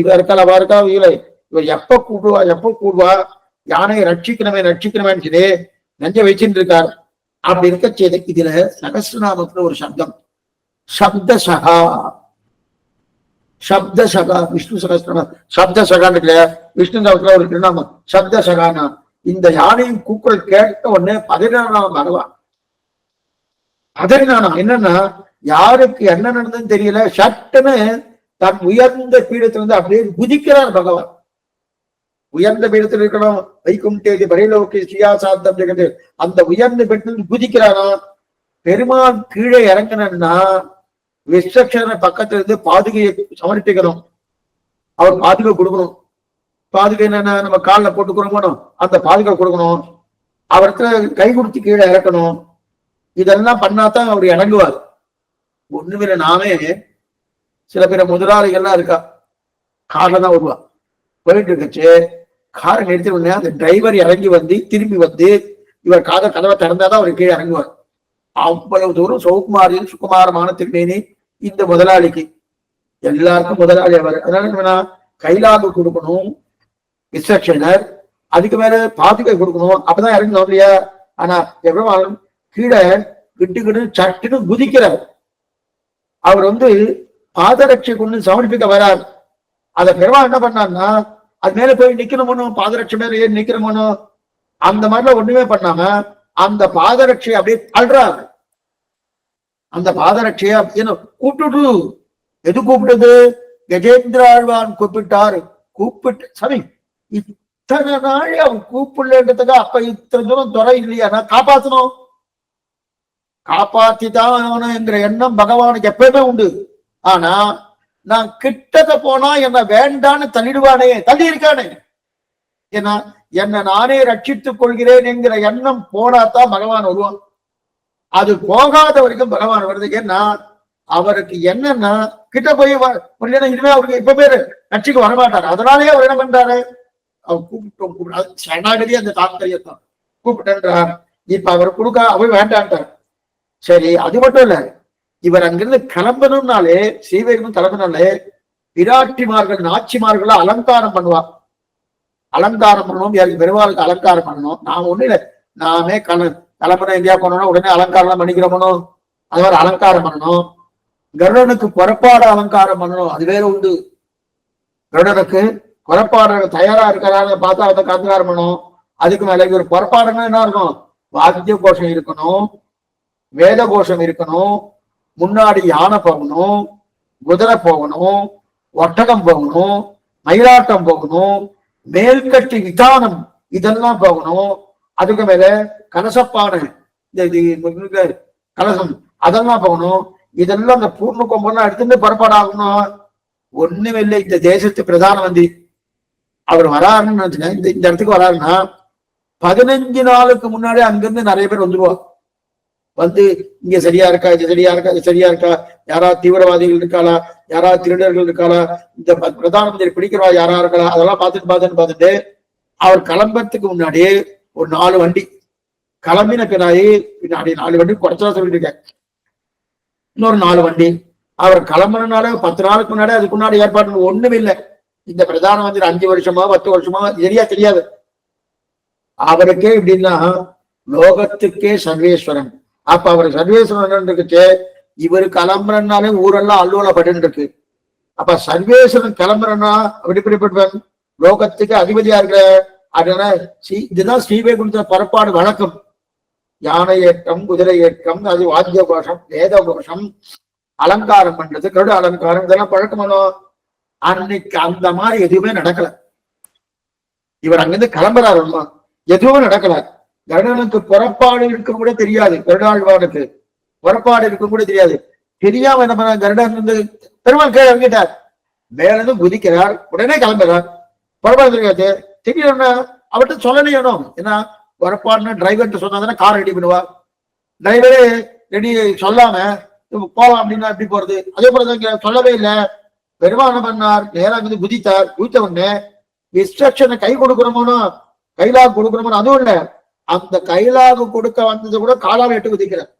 இவ இருக்கா அவ இருக்கா இல்லை, இவர் எப்ப கூடுவா யானையை ரட்சிக்கணுமேன்னு சொல்லி நெஞ்ச வச்சுட்டு இருக்கார். அப்படி இருக்க செய்த இதுல சகஸ்ரநாமத்துல ஒரு சப்தம் சப்தசகா, சப்தசகா விஷ்ணு சகஸ்ரநாமம் சப்தசகான்னு இருக்குல்ல, விஷ்ணு நாமத்துல ஒரு திருநாமம் சப்தசகானா. இந்த யானையின் கூக்குரல் கேட்ட உடனே பதறினானாம் பகவான். பதறினானாம். என்னன்னா, யாருக்கு என்ன நடந்ததுன்னு தெரியல, சட்டுன்னு தன் உயர்ந்த பீடத்திலிருந்து அப்படியே குதிக்கிறார் பகவான். உயர்ந்த பீடத்தில் இருக்கணும், வைகுண்டேதி பரிலோகி ஸ்ரீயாசார்த்தம் ஜெகத்து, அந்த உயர்ந்த பீடத்தில் குதிக்கிறானா. பெருமாள் கீழே இறங்கினா விஸ்வக்ஷேன பக்கத்துல இருந்து பாதுகையை சமர்ப்பிக்கணும். அவர் பாதுகை கொடுக்கணும். பாதுகை என்னன்னா நம்ம காலில் போட்டு கொடுக்கணும், அந்த பாதுகை கொடுக்கணும். அவருக்கு கை கொடுத்து கீழே இறக்கணும். இதெல்லாம் பண்ணாதான் அவர் இறங்குவார். ஒண்ணுமில்லை, நாமே சில பேர் முதலாளிகள்லாம் இருக்கா, கார்ல தான் வருவா. போயிட்டு இருக்கச்சு காரை நிறுத்தி உடனே அந்த டிரைவர் இறங்கி வந்து திரும்பி வந்து இவர் கதவை திறந்தாதான் அவர் கீழே இறங்குவார். அவ்வளவு தூரம் சௌகுமாரில் சுகுமாரமான திருமேனி இந்த முதலாளிக்கு. எல்லாருக்கும் முதலாளி அவர். அதனால கைலாகு கொடுக்கணும் விஸ்வக்ஷேனர், அதுக்கு மேல பாதுகை கொடுக்கணும், அப்பதான் இறங்கணும் இல்லையா. ஆனா எவ்வளவு கீழே கிட்டு சட்டுன்னு குதிக்கிறார். அவர் பாதரட்சை கொண்டு சமர்ப்பிக்க வரார். அத பெருமாள் என்ன பண்ணார்னா அது மேல போய் நிக்கணுமோ, பாதரட்சை மேல ஏறி நிக்கணுமோ, அந்த மாதிரிலாம் ஒண்ணுமே பண்ணாம அந்த பாதரட்சையை அப்படியே தள்ளுறாரு. அந்த பாதரட்சையை அப்படின்னு கூப்பிட்டு, எது கூப்பிட்டது? கஜேந்திர ஆழ்வான் கூப்பிட்டாரு. கூப்பிட்டு சரி, இத்தனை நாள் அவன் கூப்பிடலன்றதுக்கு அப்ப இத்தனை தூரம் துறை இல்லையா, நான் காப்பாத்தணும், காப்பாத்திதான் என்கிற எண்ணம் பகவானுக்கு எப்பயுமே உண்டு. ஆனா நான் கிட்டத போனா என்ன வேண்டான்னு தள்ளிடுவானே, தள்ளி இருக்கானே, ஏன்னா என்னை நானே ரட்சித்துக் கொள்கிறேன் என்கிற எண்ணம் போனாதான் பகவான் வருவான். அது போகாத வரைக்கும் பகவான் வருது. ஏன்னா அவருக்கு என்னன்னா கிட்ட போய் இனிமே அவருக்கு இப்ப பேரு ரட்சிக்கு வரமாட்டாரு. அதனாலேயே அவர் என்ன பண்றாரு, அவர் கூப்பிட்டோம் சரணாகதி அந்த தாத்பரியத்தான் கூப்பிட்டேன்றார். இப்ப அவர் கொடுக்க அவர் வேண்டான்ட்டார். சரி, அது மட்டும் இல்ல, இவர் அங்கிருந்து கிளம்பணும்னாலே சீவைக்கும் கிளம்பினாலே விராட்டிமார்கள் நாச்சிமார்கள் அலங்காரம் பண்ணுவார். அலங்காரம் பண்ணணும், பெருமாளுக்கு அலங்காரம் பண்ணணும். நாம ஒண்ணு இல்லை, நாமே கிளம்பணும் எங்கேயா போனோம்னா உடனே அலங்காரம் பண்ணிக்கிறோமோ, அது மாதிரி அலங்காரம் பண்ணணும். கருடனுக்கு புறப்பாடு அலங்காரம் பண்ணணும், அது வேற உண்டு. கருடனுக்கு புறப்பாடு தயாரா இருக்கிறாங்க பார்த்தா அதை அலங்காரம் பண்ணணும். அதுக்கு மேல ஒரு புறப்பாடுன்னா என்ன இருக்கும், வாத்திய கோஷம் இருக்கணும், வேத கோஷம் இருக்கணும், முன்னாடி யானை போகணும், குதிரை போகணும், ஒட்டகம் போகணும், மயிலாட்டம் போகணும், மேல்கட்டி விதானம் இதெல்லாம் போகணும். அதுக்கு மேல கலசப்பானை இந்த கலசம் அதெல்லாம் போகணும். இதெல்லாம் அந்த பூர்ண கொம்பெல்லாம் எடுத்துட்டு புறப்பாடாகணும். ஒண்ணுமே இல்லை. இந்த தேசத்து பிரதான மந்திரி அவர் வராருன்னு இந்த இடத்துக்கு வராருன்னா 15 நாளுக்கு முன்னாடி அங்கிருந்து நிறைய பேர் வந்துருவா. வந்து இங்க சரியா இருக்கா, இது சரியா இருக்கா, இது சரியா இருக்கா, யாராவது தீவிரவாதிகள் இருக்காளா, யாராவது திருடர்கள் இருக்காளா, இந்த பிரதான மந்திரி பிடிக்கிறவா யாரா இருக்காளா, அதெல்லாம் பார்த்துட்டு அவர் கிளம்புறதுக்கு முன்னாடி ஒரு 4 வண்டி கிளம்பின பின்னாடி பின்னாடி 4 வண்டி குறைச்சா சொல்லிட்டு இருக்கேன். இன்னொரு 4 வண்டி அவர் கிளம்புறதுனால 10 நாளுக்கு முன்னாடி அதுக்கு முன்னாடி ஏற்பாடு ஒண்ணுமே இல்லை. இந்த பிரதான மந்திரி 5 வருஷமா 10 வருஷமா சரியா தெரியாது. அவருக்கே இப்படின்னா லோகத்துக்கே சர்வேஸ்வரன். அப்ப அவர் சர்வேஸ்வரன் இருக்குச்சு. இவரு கிளம்புறனாலே ஊரெல்லாம் அல்லோல பட்டு இருக்கு. அப்ப சர்வேஸ்வரன் கிளம்புறன்னா அப்படிப்பட்டவன் லோகத்துக்கு அதிபதியா இருக்கிற. அதனால இதுதான் ஸ்ரீவைகுண்டத்துல புறப்பாடு வழக்கம். யானை ஏற்றம், குதிரை ஏற்றம், அது வாத்திய கோஷம், வேத கோஷம், அலங்காரம் பண்றது, கருட அலங்காரம், இதெல்லாம் பழக்கமானோம். அன்னைக்கு அந்த மாதிரி எதுவுமே நடக்கல. இவர் அங்கிருந்து கிளம்புறாரு, எதுவுமே நடக்கல. கருடனுக்கு புறப்பாடு இருக்கும் கூட தெரியாது. கருடாழ்வானுக்கு புறப்பாடு இருக்கும் கூட தெரியாது. தெரியாம என்ன பண்ண, கருடன் பெருமாள் கீழே இறங்கிட்டார், மேல இருந்து குதிக்கிறார், உடனே கிளம்புறார். புறப்பாடு தெரியாது. திடீர்னு அவர்கிட்ட சொல்லணும் வேணும். ஏன்னா புறப்பாடுன்னு டிரைவர்கிட்ட சொன்னா கார் ரெடி பண்ணுவார். டிரைவரே ரெடி சொல்லாம போலாம் அப்படின்னா எப்படி போறது? அதே போல சொல்லவே இல்லை. பெருமாள் என்ன பண்ணார், நேரா வந்து குதித்தார். குதித்த உடனே இன்ஸ்ட்ரக்ஷனை கை கொடுக்கணுமோனோ, கைலாகு கொடுக்கணுமோ, அதுவும் இல்லை. அந்த கைலாகு கொடுக்க வந்தது கூட காலால் எட்டு குதிக்கிறார்,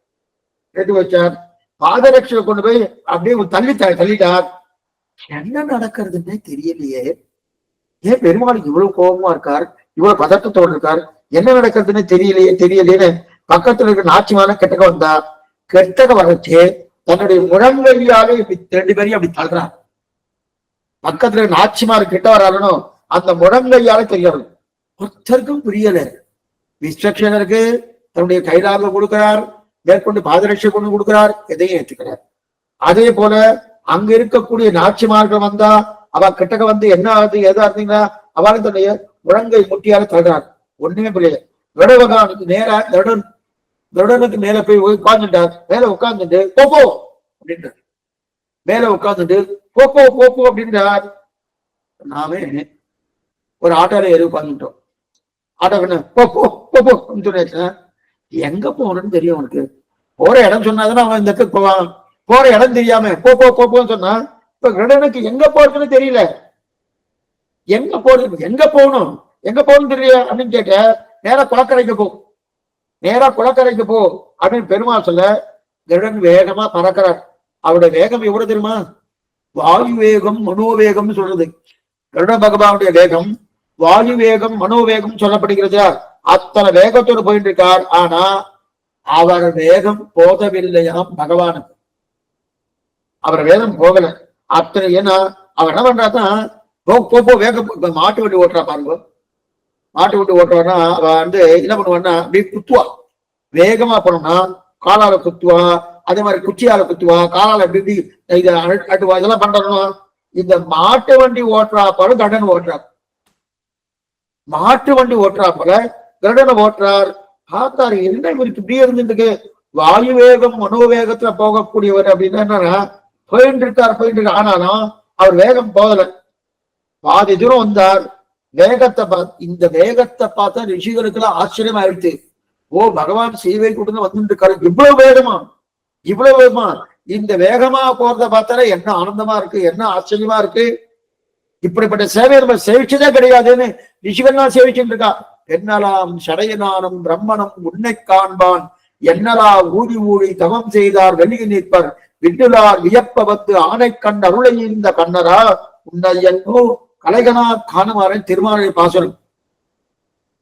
எட்டு வச்சார். பாதரட்சை கொண்டு போய் அப்படியே தள்ளிட்டார். என்ன நடக்கிறதுன்னே தெரியலையே. ஏன் பெருமாளுக்கு இவ்வளவு கோபமா இருக்கார், இவ்வளவு பதட்டத்தோடு இருக்கார், என்ன நடக்கிறதுன்னு தெரியலையேன்னு பக்கத்துல இருக்க நாச்சிமான கெட்டக வந்தா. கெட்டக வரைச்சு தன்னுடைய முழங்கையாலே இப்படி 2 பேரையும் அப்படி தள்ளுறார். பக்கத்துல நாச்சிமார் கிட்ட வராலும் அந்த முழங்கையால தெரியாது. ஒருத்தருக்கும் புரியல. விஸ்வக்ஷேனருக்கு தன்னுடைய கைலாக கொடுக்கிறார், மேற்கொண்டு பாதரட்சை கொண்டு கொடுக்கிறார், எதையும் ஏற்றுக்கிறார். அதே போல அங்க இருக்கக்கூடிய நாச்சிமார்கள் வந்தா அவ கிட்டக்க வந்து என்ன ஆகுது எதா இருந்தீங்கன்னா அவளும் தன்னுடைய முழங்கை முட்டியால தள்ளுறார். ஒண்ணுமே புரியல. கருட பகவானுக்கு நேரா கருடன் கருடனுக்கு மேல போய் உட்கார்ந்துட்டார். மேல உட்கார்ந்துட்டு போப்போ அப்படின்றார். மேல உட்கார்ந்துட்டு போப்போ போப்போ அப்படின்றார். நாமே ஒரு ஆட்டோல ஏறி உட்கார்ந்துட்டோம். ஆட்டோ போப்போ போப்போ சொன்னேன். எங்க போகணும்னு தெரியும் அவனுக்கு. போற இடம் சொன்னாதானே அவன் இந்த இடத்துக்கு போவான். போற இடம் தெரியாம போப்போ போப்போன்னு சொன்னா இப்ப கருடனுக்கு எங்க போறதுன்னு தெரியல. எங்க போறது, எங்க போகணும், எங்க போகணும் தெரியல அப்படின்னு கேட்ட, நேரா குளக்கரைக்கு போ, நேரா குளக்கரைக்கு போ அப்படின்னு பெருமாள் சொல்ல, கருடன் வேகமா பறக்கிறார். அவருடைய வேகம் எவ்வளவு தெரியுமா? வாயு வேகம் மனோவேகம்னு சொல்றது. கருட பகவானுடைய வேகம் வாயு வேகம் மனோவேகம் சொல்லப்படுகிறது. அத்தனை வேகத்தோடு போயிட்டு இருக்கார். ஆனா அவர் வேகம் போதவில்லையாம் பகவானுக்கு. அவர் வேகம் போகல. அத்தனை ஏன்னா அவர் என்ன பண்றாதான் போ வேகம். மாட்டு வண்டி ஓட்டுறா பாருங்க. மாட்டு வண்டி ஓட்டுறான்னா அவ என்ன பண்ணுவான்னா அப்படியே குத்துவா. வேகமா போனோம்னா காலால குத்துவா, அதே மாதிரி குச்சியால குத்துவா, காலால எப்படி இதை அட்டுவா, இதெல்லாம் பண்றோம். இந்த மாட்டு வண்டி ஓட்டுறா போல கருடன் ஓட்டுறார். மாட்டு வண்டி ஓட்டுறா போல கருடனை ஓட்டுறார். பார்த்தாரு, என்ன இவருக்கு இப்படியே இருந்துருக்கு. வாயு வேகம் மனோவேகத்துல போகக்கூடியவர் அப்படின்னா என்னன்னா போயிட்டு இருக்கார். ஆனாலும் அவர் வேகம் போகல. பாதி தூரம் வந்தார். வேகத்தை இந்த வேகத்தை பார்த்தா ரிஷிகளுக்கு எல்லாம் ஆச்சரியம் ஆயிடுச்சு. ஓ, பகவான் சீவை கூட்டு வந்துட்டு இருக்காரு. இவ்வளவு வேகமா, இவ்வளவு வேகமா. இந்த வேகமா போறத பார்த்தாலே என்ன ஆனந்தமா இருக்கு, என்ன ஆச்சரியமா இருக்கு. இப்படிப்பட்ட சேவையை நம்ம சேவிச்சதே கிடையாதுன்னு ரிஷிகள்லாம் சேவிச்சுட்டு இருக்கா. என்னலாம் சடையனானும் பிரம்மனும் உன்னை காண்பான், என்னலா ஊழி ஊழி தவம் செய்தார் வெளியே நிற்பர், விட்டுலார் வியப்ப வந்து ஆணை கண் அருளை இந்த கண்ணரா உன்னை என்னோ கலைகனா காணுமாறு திருமாலை பாசனம்.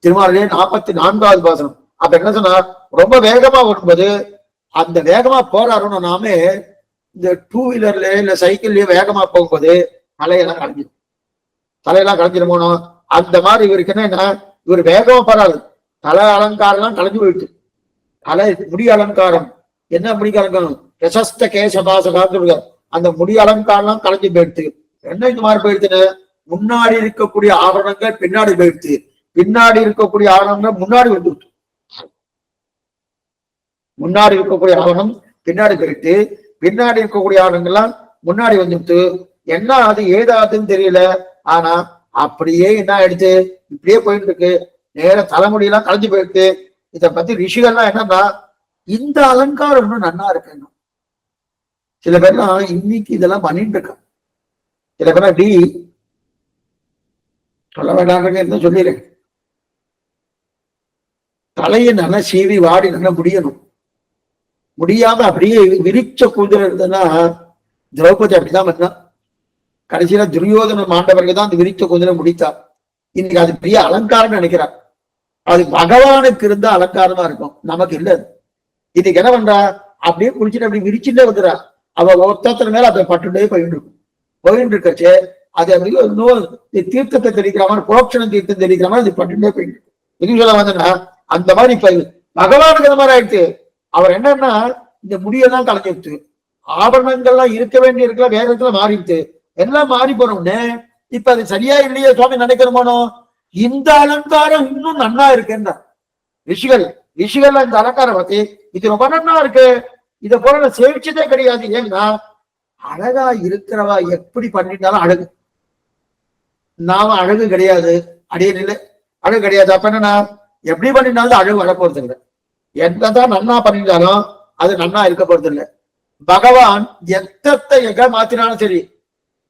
திருமாலே 44வது பாசனம். அப்ப என்ன சொன்னார்? ரொம்ப வேகமா வரும்போது அந்த வேகமா போறாருன்னு நாமே இந்த டூ வீலர்ல இல்ல சைக்கிள்லயே வேகமா போகும்போது தலையெல்லாம் கலைஞ்சிடும். தலையெல்லாம் கலைஞ்சிடும் போனோம். அந்த மாதிரி இவருக்கு என்ன, இவர் வேகமா போறாரு. தலை அலங்காரம் எல்லாம் கலைஞ்சு போயிட்டு, தலை முடி அலங்காரம் என்ன முடி அலங்காரம் பிரசஸ்த கேசபாசகான்னு சொல்லுவார். அந்த முடி அலங்காரம் கலைஞ்சு போயிடுத்து. என்ன இந்த மாதிரி போயிடுச்சுன்னு, முன்னாடி இருக்கக்கூடிய ஆவரணங்கள் பின்னாடி போயிடுச்சு, பின்னாடி இருக்கக்கூடிய ஆவரணங்கள் முன்னாடி வந்துடுச்சு. முன்னாடி இருக்கக்கூடிய ஆவணம் பின்னாடி போயிட்டு, பின்னாடி இருக்கக்கூடிய ஆவணங்கள்லாம் முன்னாடி வந்துட்டு, என்ன அது ஏதாதுன்னு தெரியல. ஆனா அப்படியே என்ன ஆயிடுச்சு, இப்படியே போயிட்டு இருக்கு. நேர தலைமுடியெல்லாம் கலைஞ்சு போயிடுச்சு. இதை பத்தி ரிஷிகள்லாம் என்னன்னா, இந்த அலங்காரம் இன்னும் நன்னா இருக்கு. சில பேர்லாம் இன்னைக்கு இதெல்லாம் பண்ணிட்டு இருக்காங்க. சில பேர்லாம் டி சொல்ல வேண்டாம் சொல்லிடுறேன். தலையை நல்லா சீவி வாடி நல்லா முடியணும். முடியாம அப்படியே விரிச்ச கூந்தல் இருந்ததுன்னா திரௌபதி அப்படிதான் பண்ணா. கடைசியில துரியோதன மாண்டவர்கள் தான் அந்த விரிச்ச கூந்தலை முடித்தார். இன்னைக்கு அது பெரிய அலங்காரம் நினைக்கிறார். அது பகவானுக்கு இருந்த அலங்காரமா இருக்கும், நமக்கு இல்ல. இன்னைக்கு என்ன பண்றா, அப்படியே குளிச்சுட்டு அப்படி விரிச்சுட்டே வந்துடுறா. அவ ஒருத்தர் மேல அப்ப பட்டுட்டே போயிட்டு இருக்கும். போயிட்டு இருக்கச்சு அது அப்படி தீர்த்தத்தை தெரிவிக்கிற மாதிரி, புரோக்ஷணம் தீர்த்தம் தெரிவிக்கிற மாதிரி அது பட்டுட்டே போயிட்டு இருக்கு. எதுவும் சொல்ல வந்தேன்னா அந்த மாதிரி இப்ப பகவானுக்கு அந்த மாதிரி ஆயிடுச்சு. அவர் என்னன்னா இந்த முடியெல்லாம் கலைஞ்சிடுச்சு, ஆபரணங்கள்லாம் இருக்க வேண்டிய இருக்கலாம், வேற இடத்துல மாறிடுச்சு, எல்லாம் மாறி போனோம்னு இப்ப அது சரியா இல்லையே சுவாமி நினைக்கிறோமோ. இந்த அலங்காரம் இன்னும் நன்னா இருக்குன்ற ரிஷிகள் இந்த அலங்காரம் பத்தி இது ரொம்ப நன்னா இருக்கு. இதை போல சேவிச்சதே கிடையாது. ஏன்னா அழகா இருக்கிறவா எப்படி பண்ணிட்டாலும் அழகு, நாம அழகு கிடையாது, அடியில் இல்லை அழகு கிடையாது. அப்ப என்னன்னா எப்படி பண்ணிட்டாலும் அழகு வர போறது இல்லை. என்னதான் நன்னா பண்ணிட்டாலும் அது நன்னா இருக்க போறது இல்லை. பகவான் எத்தத்தை எங்க மாத்தினாலும் சரி,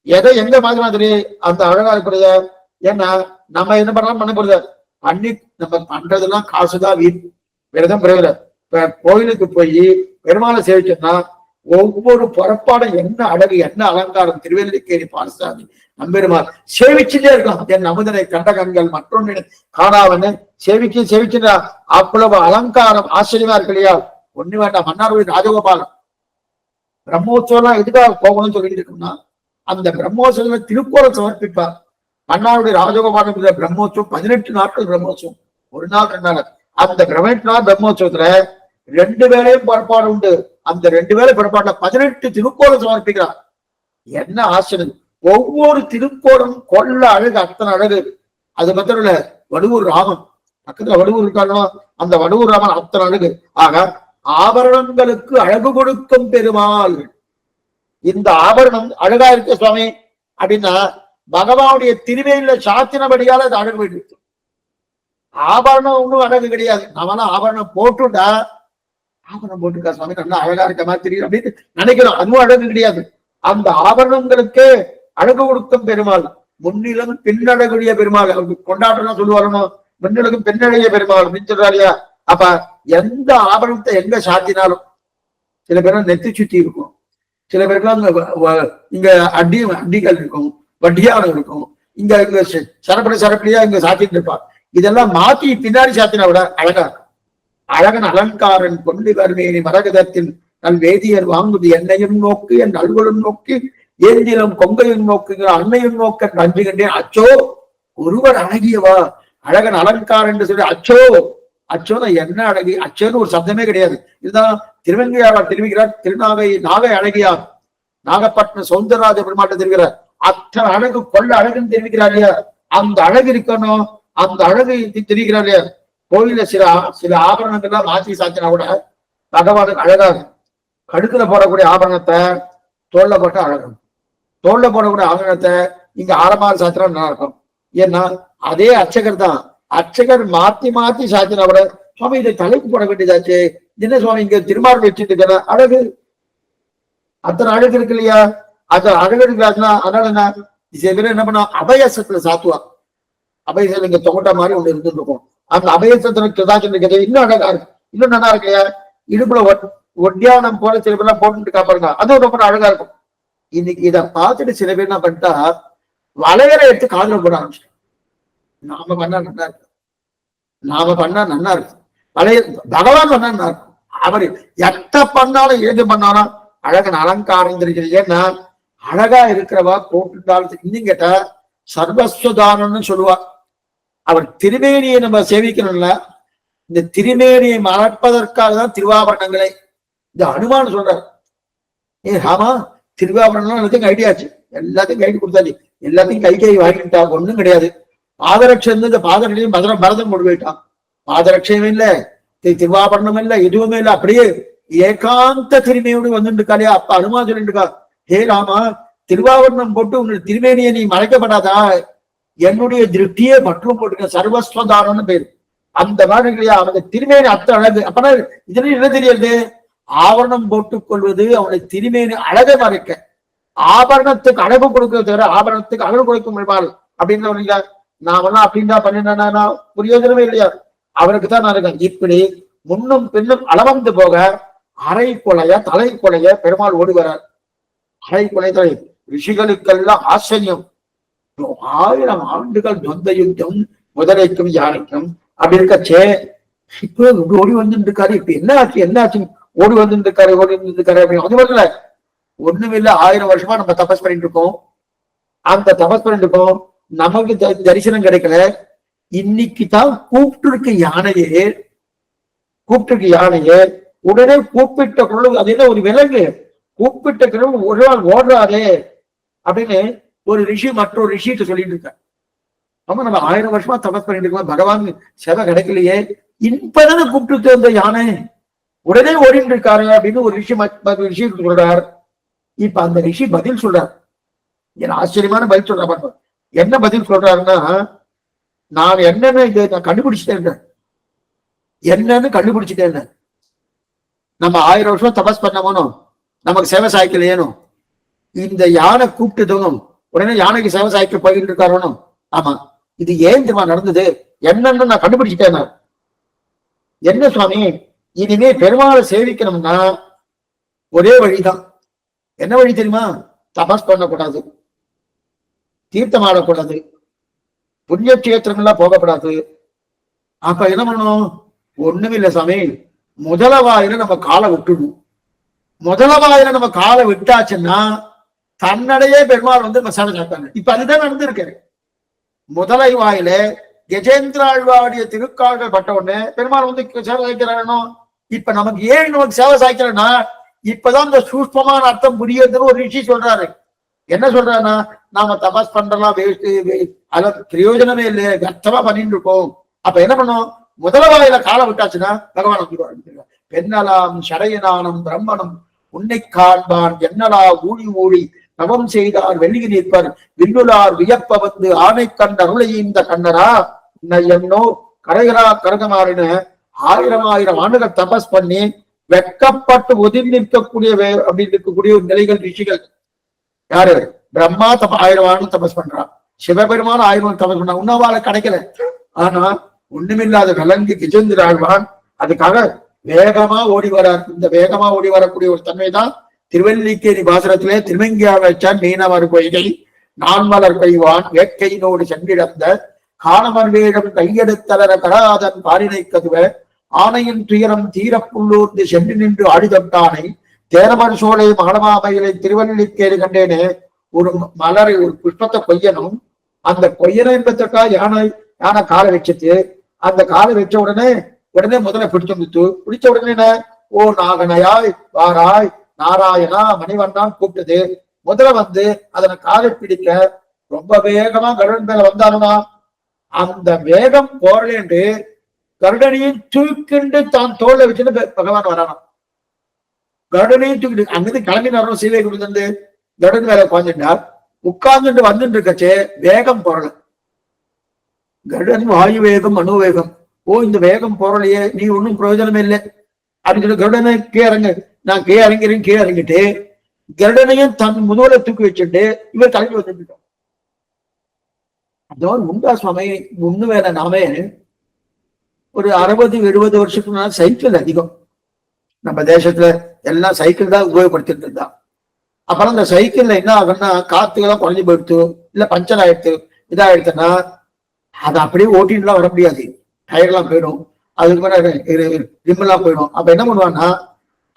எதை எங்க மாத்தினாலும் சரி அந்த அழகா இருக்கிறத. ஏன்னா நம்ம என்ன பண்ணலாம் பண்ண போறது, பண்ணி நம்ம பண்றதெல்லாம் காசுதான் வீண், வேறதான் பிறகு. இப்ப கோயிலுக்கு போய் பெருமாளை சேவிச்சோம்னா ஒவ்வொரு புறப்பாடும் என்ன அழகு, என்ன அலங்காரம். திருவல்லிக்கேணி பாலசாமி நம்பெருமாள் சேவிச்சுட்டே இருக்கான். என் அமுதனை கண்ட கண்கள் மற்றொன்று காணாவன்னு சேவிச்சுட்டா அவ்வளவு அலங்காரம் ஆச்சரியமா இருக்கு இல்லையா. ஒண்ணு வேண்டாம், மன்னார்குடி ராஜகோபாலம் பிரம்மோற்சவம் எதுக்காக போகணும்னு சொல்லிட்டு இருக்கோம்னா, அந்த பிரம்மோற்சவம் திருக்கோலம் சமர்ப்பிப்பார். மன்னாருடைய ராஜகோபாலம் பிரம்மோற்சவம் 18 நாட்கள் பிரம்மோற்சவம், ஒரு நாள் 2 நாள். அந்த 18 நாள் பிரம்மோற்சவத்துல 2 வேளையும் புறப்பாடு உண்டு. அந்த 2 வேளை புறப்பாடுல 18 திருக்கோலம் சமர்ப்பிக்கிறார். என்ன ஆச்சரியம். ஒவ்வொரு திருக்கோலம் கொள்ள அழகு, அத்தனை அழகு. அது மாத்திரம் இல்ல, வடுவூர் ராமன் பக்கத்துல வடுவூர் இருக்காங்களோ அந்த வடுவூர் ராமன் அத்தனை அழகு. ஆக ஆபரணங்களுக்கு அழகு கொடுக்கும் பெருமாள். இந்த ஆபரணம் அழகா இருக்கு சுவாமி அப்படின்னா பகவானுடைய திருவேல சாத்தினபடியால அது அழகு போயிட்டு. ஆபரணம் ஒன்றும் அழகு கிடையாது. நாமெல்லாம் ஆபரணம் போட்டுட்டா ஆபரணம் போட்டுக்கா சுவாமி நல்லா அழகா இருக்க மாதிரி தெரியும் அப்படின்னு நினைக்கிறோம். அதுவும் அழகு கிடையாது. அந்த ஆபரணங்களுக்கு அழகு கொடுக்கும் பெருமாள், முன்னிலும் பின்னழகுடைய பெருமாள். அவருக்கு கொண்டாட்டம் சொல்லுவாரணும், முன்னிலகும் பெண்ணழகிய பெருமாள் அப்படின்னு சொல்றாரு இல்லையா. அப்ப எந்த ஆபரணத்தை எங்க சாத்தினாலும், சில பேரும் நெத்தி சுத்தி இருக்கும், சில பேருக்குலாம் இங்க அடிகள் இருக்கும், வட்டியானம் இருக்கும், இங்க இங்க சரப்படியா இங்க சாத்திட்டு இருப்பார். இதெல்லாம் மாத்தி பின்னாடி சாத்தினா விட அழகா இருக்கும். அழகன் அலங்காரன் கொண்டு வருமேனி மரகதத்தில் நல் வேதியர் வாங்குது என்னையும் நோக்கு என் நல்களும் நோக்கி ஏந்திலும் கொங்கையும் நோக்குகிற அன்னையும் நோக்க நன்றி கண்டேன். அச்சோ ஒருவர் அழகியவா, அழகன் அலங்காரன் என்று சொல்லி அச்சோ அச்சோன்னா என்ன அழகி, அச்சோன்னு ஒரு சப்தமே கிடையாது. இதுதான் திருவெங்கையாளர் தெரிவிக்கிறார். நாகை அழகியார், நாகப்பட்டினம் சௌந்தரராஜ பெருமாட்ட தெரிவிக்கிறார். அத்தனை அழகு கொள்ள அழகுன்னு தெரிவிக்கிறார் இல்லையா. அந்த அழகு இருக்கணும், அந்த அழகு தெரிவிக்கிறார் இல்லையா. கோயில சில ஆபரணங்கள்லாம் மாற்றி சாத்தினா கூட பகவானுக்கு அழகாக. கழுத்துல போடக்கூடிய ஆபரணத்தை தோல்ல போட்ட அழகும், தோல்ல போடக்கூடிய ஆபரணத்தை இங்க ஆரமாக சாத்தினா நல்லா இருக்கும். ஏன்னா அதே அர்ச்சகர் தான். அர்ச்சகர் மாத்தி சாத்தினா கூட சுவாமி இதை தலைக்கு போட வேண்டியதாச்சு, என்ன சுவாமி இங்க திருமாறு வச்சுட்டு இருக்கிற அழகு, அத்தனை அழகு இருக்கு இல்லையா. அத்தனை அழகு இருக்கிறாச்சுன்னா அதனால என்ன சில பேர் என்ன பண்ணா அபயசத்துல சாத்துவா. அபயசத்துல இங்க தொகட்டா மாதிரி ஒண்ணு இருந்துட்டு இருக்கும். அந்த அபயசத்துல ஏதாச்சும் இருக்கிறது இன்னும் அழகா இருக்கு, இன்னும் நல்லா இருக்கு இல்லையா. இடுப்புல ஒட்டியானம் போல சில பேர்லாம் போட்டுட்டு காப்பாருங்க, அதுவும் ரொம்ப அழகா இருக்கும். இன்னைக்கு இதை பார்த்துட்டு சில பேர் என்ன பண்ணிட்டா வளையரை எடுத்து காதுல போட ஆரம்பிச்சு. நாம பண்ணா நல்லா இருக்கு, நாம பண்ணா நல்லா இருக்கு, வளைய பகவான் பண்ணா நல்லா இருக்கும். அவர் எட்ட பண்ணாலும் ஏது பண்ணாலும் அழகன் அலங்காரம் தெரிகிறது. ஏன்னா அழகா இருக்கிறவா போட்டுட்டாலும் இன்னும் கேட்டா சர்வஸ்வதானம்னு சொல்லுவா. அவர் திருமேனியை நம்ம சேவிக்கணும்ல, இந்த திருமேனியை மறப்பதற்காக தான் திருவாபரணங்களே. இந்த அனுமான் சொல்றார், ஆமா திருவாபரணம் எல்லாத்தையும் கைடியாச்சு, எல்லாத்தையும் கைடு கொடுத்தாச்சு, எல்லாத்தையும் கை வாங்கிட்டா ஒண்ணும் கிடையாது. பாதரட்சை இருந்து இந்த பாதரட்சையும் பரதம் கொண்டு போயிட்டான். பாதரட்சையும் இல்ல, திருவாபரணம் இல்ல, எதுவுமே இல்லை. அப்படியே ஏகாந்த திருமையோடு வந்துட்டு இருக்காளியா. அப்ப அனுமான் சொல்லிட்டு இருக்கா, ஹே ராமா திருவாபரணம் போட்டு உன்னுடைய திருமேனியை நீ மறைக்கப்படாதா, என்னுடைய திருப்தியே மற்றும் போட்டுக்க, சர்வஸ்வதானம்னு பேரு. அந்த மாதிரி இல்லையா அவனுக்கு திருமேனி அத்த அழகு. அப்பனா இதுல என்ன தெரியாது, ஆவரணம் போட்டுக் கொள்வது அவனுடைய திருமேனி அழகை மறைக்க, ஆபரணத்துக்கு அழகு கொடுக்க தவிர ஆபரணத்துக்கு அழகு கொடுக்க முடியாது அப்படின்னு நாமெல்லாம் அப்படின்னா பண்ணினா பிரயோஜனமே இல்லையா. அவருக்கு தான் நான் இருக்கேன். இப்படி முன்னும் பின்னும் அளவந்து போக அரை கொலைய தலை கொலைய பெருமாள் ஓடி வரார். அரை கொலை தலை ரிஷிகளுக்கெல்லாம் ஆச்சரியம். 1000 ஆண்டுகள் சொந்த யுத்தம் முதலைக்கும் யானைக்கும் அப்படி இருக்கச்சே இப்ப ஓடி வந்துட்டு இருக்காரு. இப்ப என்ன ஆச்சு ஓடி வந்துட்டு இருக்காரு அப்படின்னு அது வரல. ஒண்ணும் இல்ல, 1000 வருஷமா நம்ம தபஸ் பண்ணிட்டு இருக்கோம். அந்த தபஸ் பண்ணிட்டு இருக்கோம், நமக்கு தரிசனம் கிடைக்கல. இன்னைக்குதான் கூப்பிட்டு யானையே உடனே கூப்பிட்ட குரல், அது என்ன ஒரு விலங்கு, கூப்பிட்ட குரல் ஒரு நாள் ஓடுறாரே அப்படின்னு ஒரு ரிஷி மற்றொரு ரிஷிட்டு சொல்லிட்டு இருக்க. ஆமா நம்ம 1000 வருஷமா தபஸ் பண்ணிட்டு இருக்கோம், பகவான் செவ கிடைக்கலையே, இப்பதானே கூப்பிட்டு வந்த யானை உடனே ஓடிட்டு இருக்காரு அப்படின்னு ஒரு ரிஷி சொல்றார். இப்ப அந்த ரிஷி பதில் சொல்றார். என்ன ஆச்சரியமான பதில் சொல்ற. என்ன பதில் சொல்றாருன்னா, நான் என்னன்னு இதை நான் கண்டுபிடிச்சிட்டேன், என்னன்னு கண்டுபிடிச்சிட்டேன். நம்ம 1000 வருஷம் தபஸ் பண்ணணும், நமக்கு சேவை சாய்க்கலையேனும், இந்த யானை கூப்பிட்டு உடனே யானைக்கு சேவை சாய்க்க போயிட்டு இருக்காரோனும். ஆமா, இது ஏன் தெரியுமா நடந்தது, என்னன்னு நான் கண்டுபிடிச்சிட்டேன். என்ன சுவாமி, இனிமே பெருமாளை சேவிக்கணும்னா ஒரே வழிதான். என்ன வழி தெரியுமா, தபஸ் பண்ணக்கூடாது, தீர்த்தம் ஆடக்கூடாது, புண்ணிய கஷேத்திரங்கள்லாம் போகக்கூடாது. அப்ப என்ன பண்ணணும், ஒண்ணுமில்லை சாமி, முதலவாயில நம்ம காலை விட்டுடணும். முதலவாயில நம்ம காலை விட்டாச்சுன்னா தன்னடையே பெருமாள் நம்ம சேவை சாய்ப்பாங்க. இப்ப அதுதான் நடந்திருக்காரு. முதலை வாயில கஜேந்திர ஆழ்வாருடைய திருக்கால்கள் பட்ட உடனே பெருமாள் சேவை சாய்க்கிறானோ. இப்ப நமக்கு ஏன் நமக்கு சேவை சாய்க்கிறேன்னா இப்பதான் இந்த சூஷ்மமான அர்த்தம் புரியுதுன்னு ஒரு ரிஷி சொல்றாரு. என்ன சொல்றாருன்னா, நாம தபஸ் பண்றலாம் வேஸ்ட், அதெல்லாம் பிரயோஜனமே இல்லை, கஷ்டமா பண்ணிட்டு இருக்கோம் அப்ப என்ன பண்ணும், முதல வாயில காலை விட்டாச்சுன்னா பகவான் வந்துருவார். பெண்ணலாம் சடையனானம் பிரம்மணம் உன்னை காண்பான் என்னலா ஊழி ஊழி தவம் செய்தார் வெள்ளி நிற்பர் விண்ணுளார் வியப்ப வந்து ஆணை கண்ட அருளை இந்த கண்ணரா உன்னை என்னோ கரைகளா கரகமாறின 1000 ஆண்டுகள் தபஸ் பண்ணி வெட்கப்பட்டு ஒதுங்கி நிற்கக்கூடிய அப்படின்னு இருக்கக்கூடிய ஒரு நிலைகள் ரிஷிகள் யாரு? பிரம்மா 1000 ஆண்டு தபஸ் பண்றான், சிவபெருமான 1000 தபஸ் பண்றான், உன்னவால கிடைக்கல. ஆனா ஒண்ணுமில்லாத விலங்கு கஜேந்திர ஆழ்வான் அதுக்காக வேகமா ஓடி வரார். இந்த வேகமா ஓடி வரக்கூடிய ஒரு தன்மைதான் திருவல்லிக்கேணி பாசுரத்திலே திருமங்கியா வச்சான் மீனவர் பொய்கை நான்மலர் பெய்வான் வேட்கையினோடு சென்றிடந்த காணமர் வேடம் கையெடுத்தலர கராதன் பாரினை கதுவ ஆணையின் துயரம் தீரப்புள்ளூர்ந்து சென்று நின்று ஆடிதொட்டானை தேரமர் சோலை மாடமாமையிலை திருவல்லிக்கேணி கண்டேனே. ஒரு மலரை ஒரு புஷ்பத்தை கொய்யணும், அந்த கொய்யனை என்பதற்கா யானை காலை வச்சுட்டு அந்த காலை வச்ச உடனே முதல்ல பிடிச்ச உடனே ஓ நாகனையாய் வாராய் நாராயணா மணிவண்ணான் கூப்பிட்டது. முதல்ல வந்து அதனை காலை பிடிக்க ரொம்ப வேகமா கருடன் மேல வந்தாருனா அந்த வேகம் போறலேன்று கருடனையும் தூக்கிண்டு தான் தோல்ல வச்சுட்டு பகவான் வரானாம். கருடனையும் தூக்கிட்டு அங்கிருந்து கிளம்பினாரும் சீதை கொடுத்து கருடன் மேல உட்காந்துட்டார். உட்கார்ந்துட்டு வந்துட்டு இருக்கச்சே வேகம் போறல, கருடன் வாயு வேகம் அணு வேகம். ஓ இந்த வேகம் போறலையே, நீ ஒன்னும் பிரயோஜனமே இல்லை அப்படின்னு சொல்லி கருடனை நான் கீழே இறங்கிட்டு கருடனையும் தன் முதல தூக்கி வச்சுட்டு இவர் கிளம்பி வந்துட்டு. அதோடு முண்டா சுவாமி ஒண்ணு வேலை நாமே ஒரு 60-70 வருஷத்துக்கு முன்னாடி சைக்கிள் அதிகம் நம்ம தேசத்துல எல்லாம் சைக்கிள் தான் உபயோகப்படுத்திட்டு இருந்தான். அப்புறம் இந்த சைக்கிள்ல என்ன ஆகுன்னா காத்துக்கெல்லாம் குறைஞ்சு போயிடுத்து, இல்ல பஞ்சர் ஆயிடுத்து, இதாயிடுச்சுன்னா அதை அப்படியே ஓட்டிட்டுலாம் வர முடியாது, டயர்லாம் போயிடும், அதுக்கு மேல ரிம்மெல்லாம் போயிடும். அப்ப என்ன பண்ணுவான்னா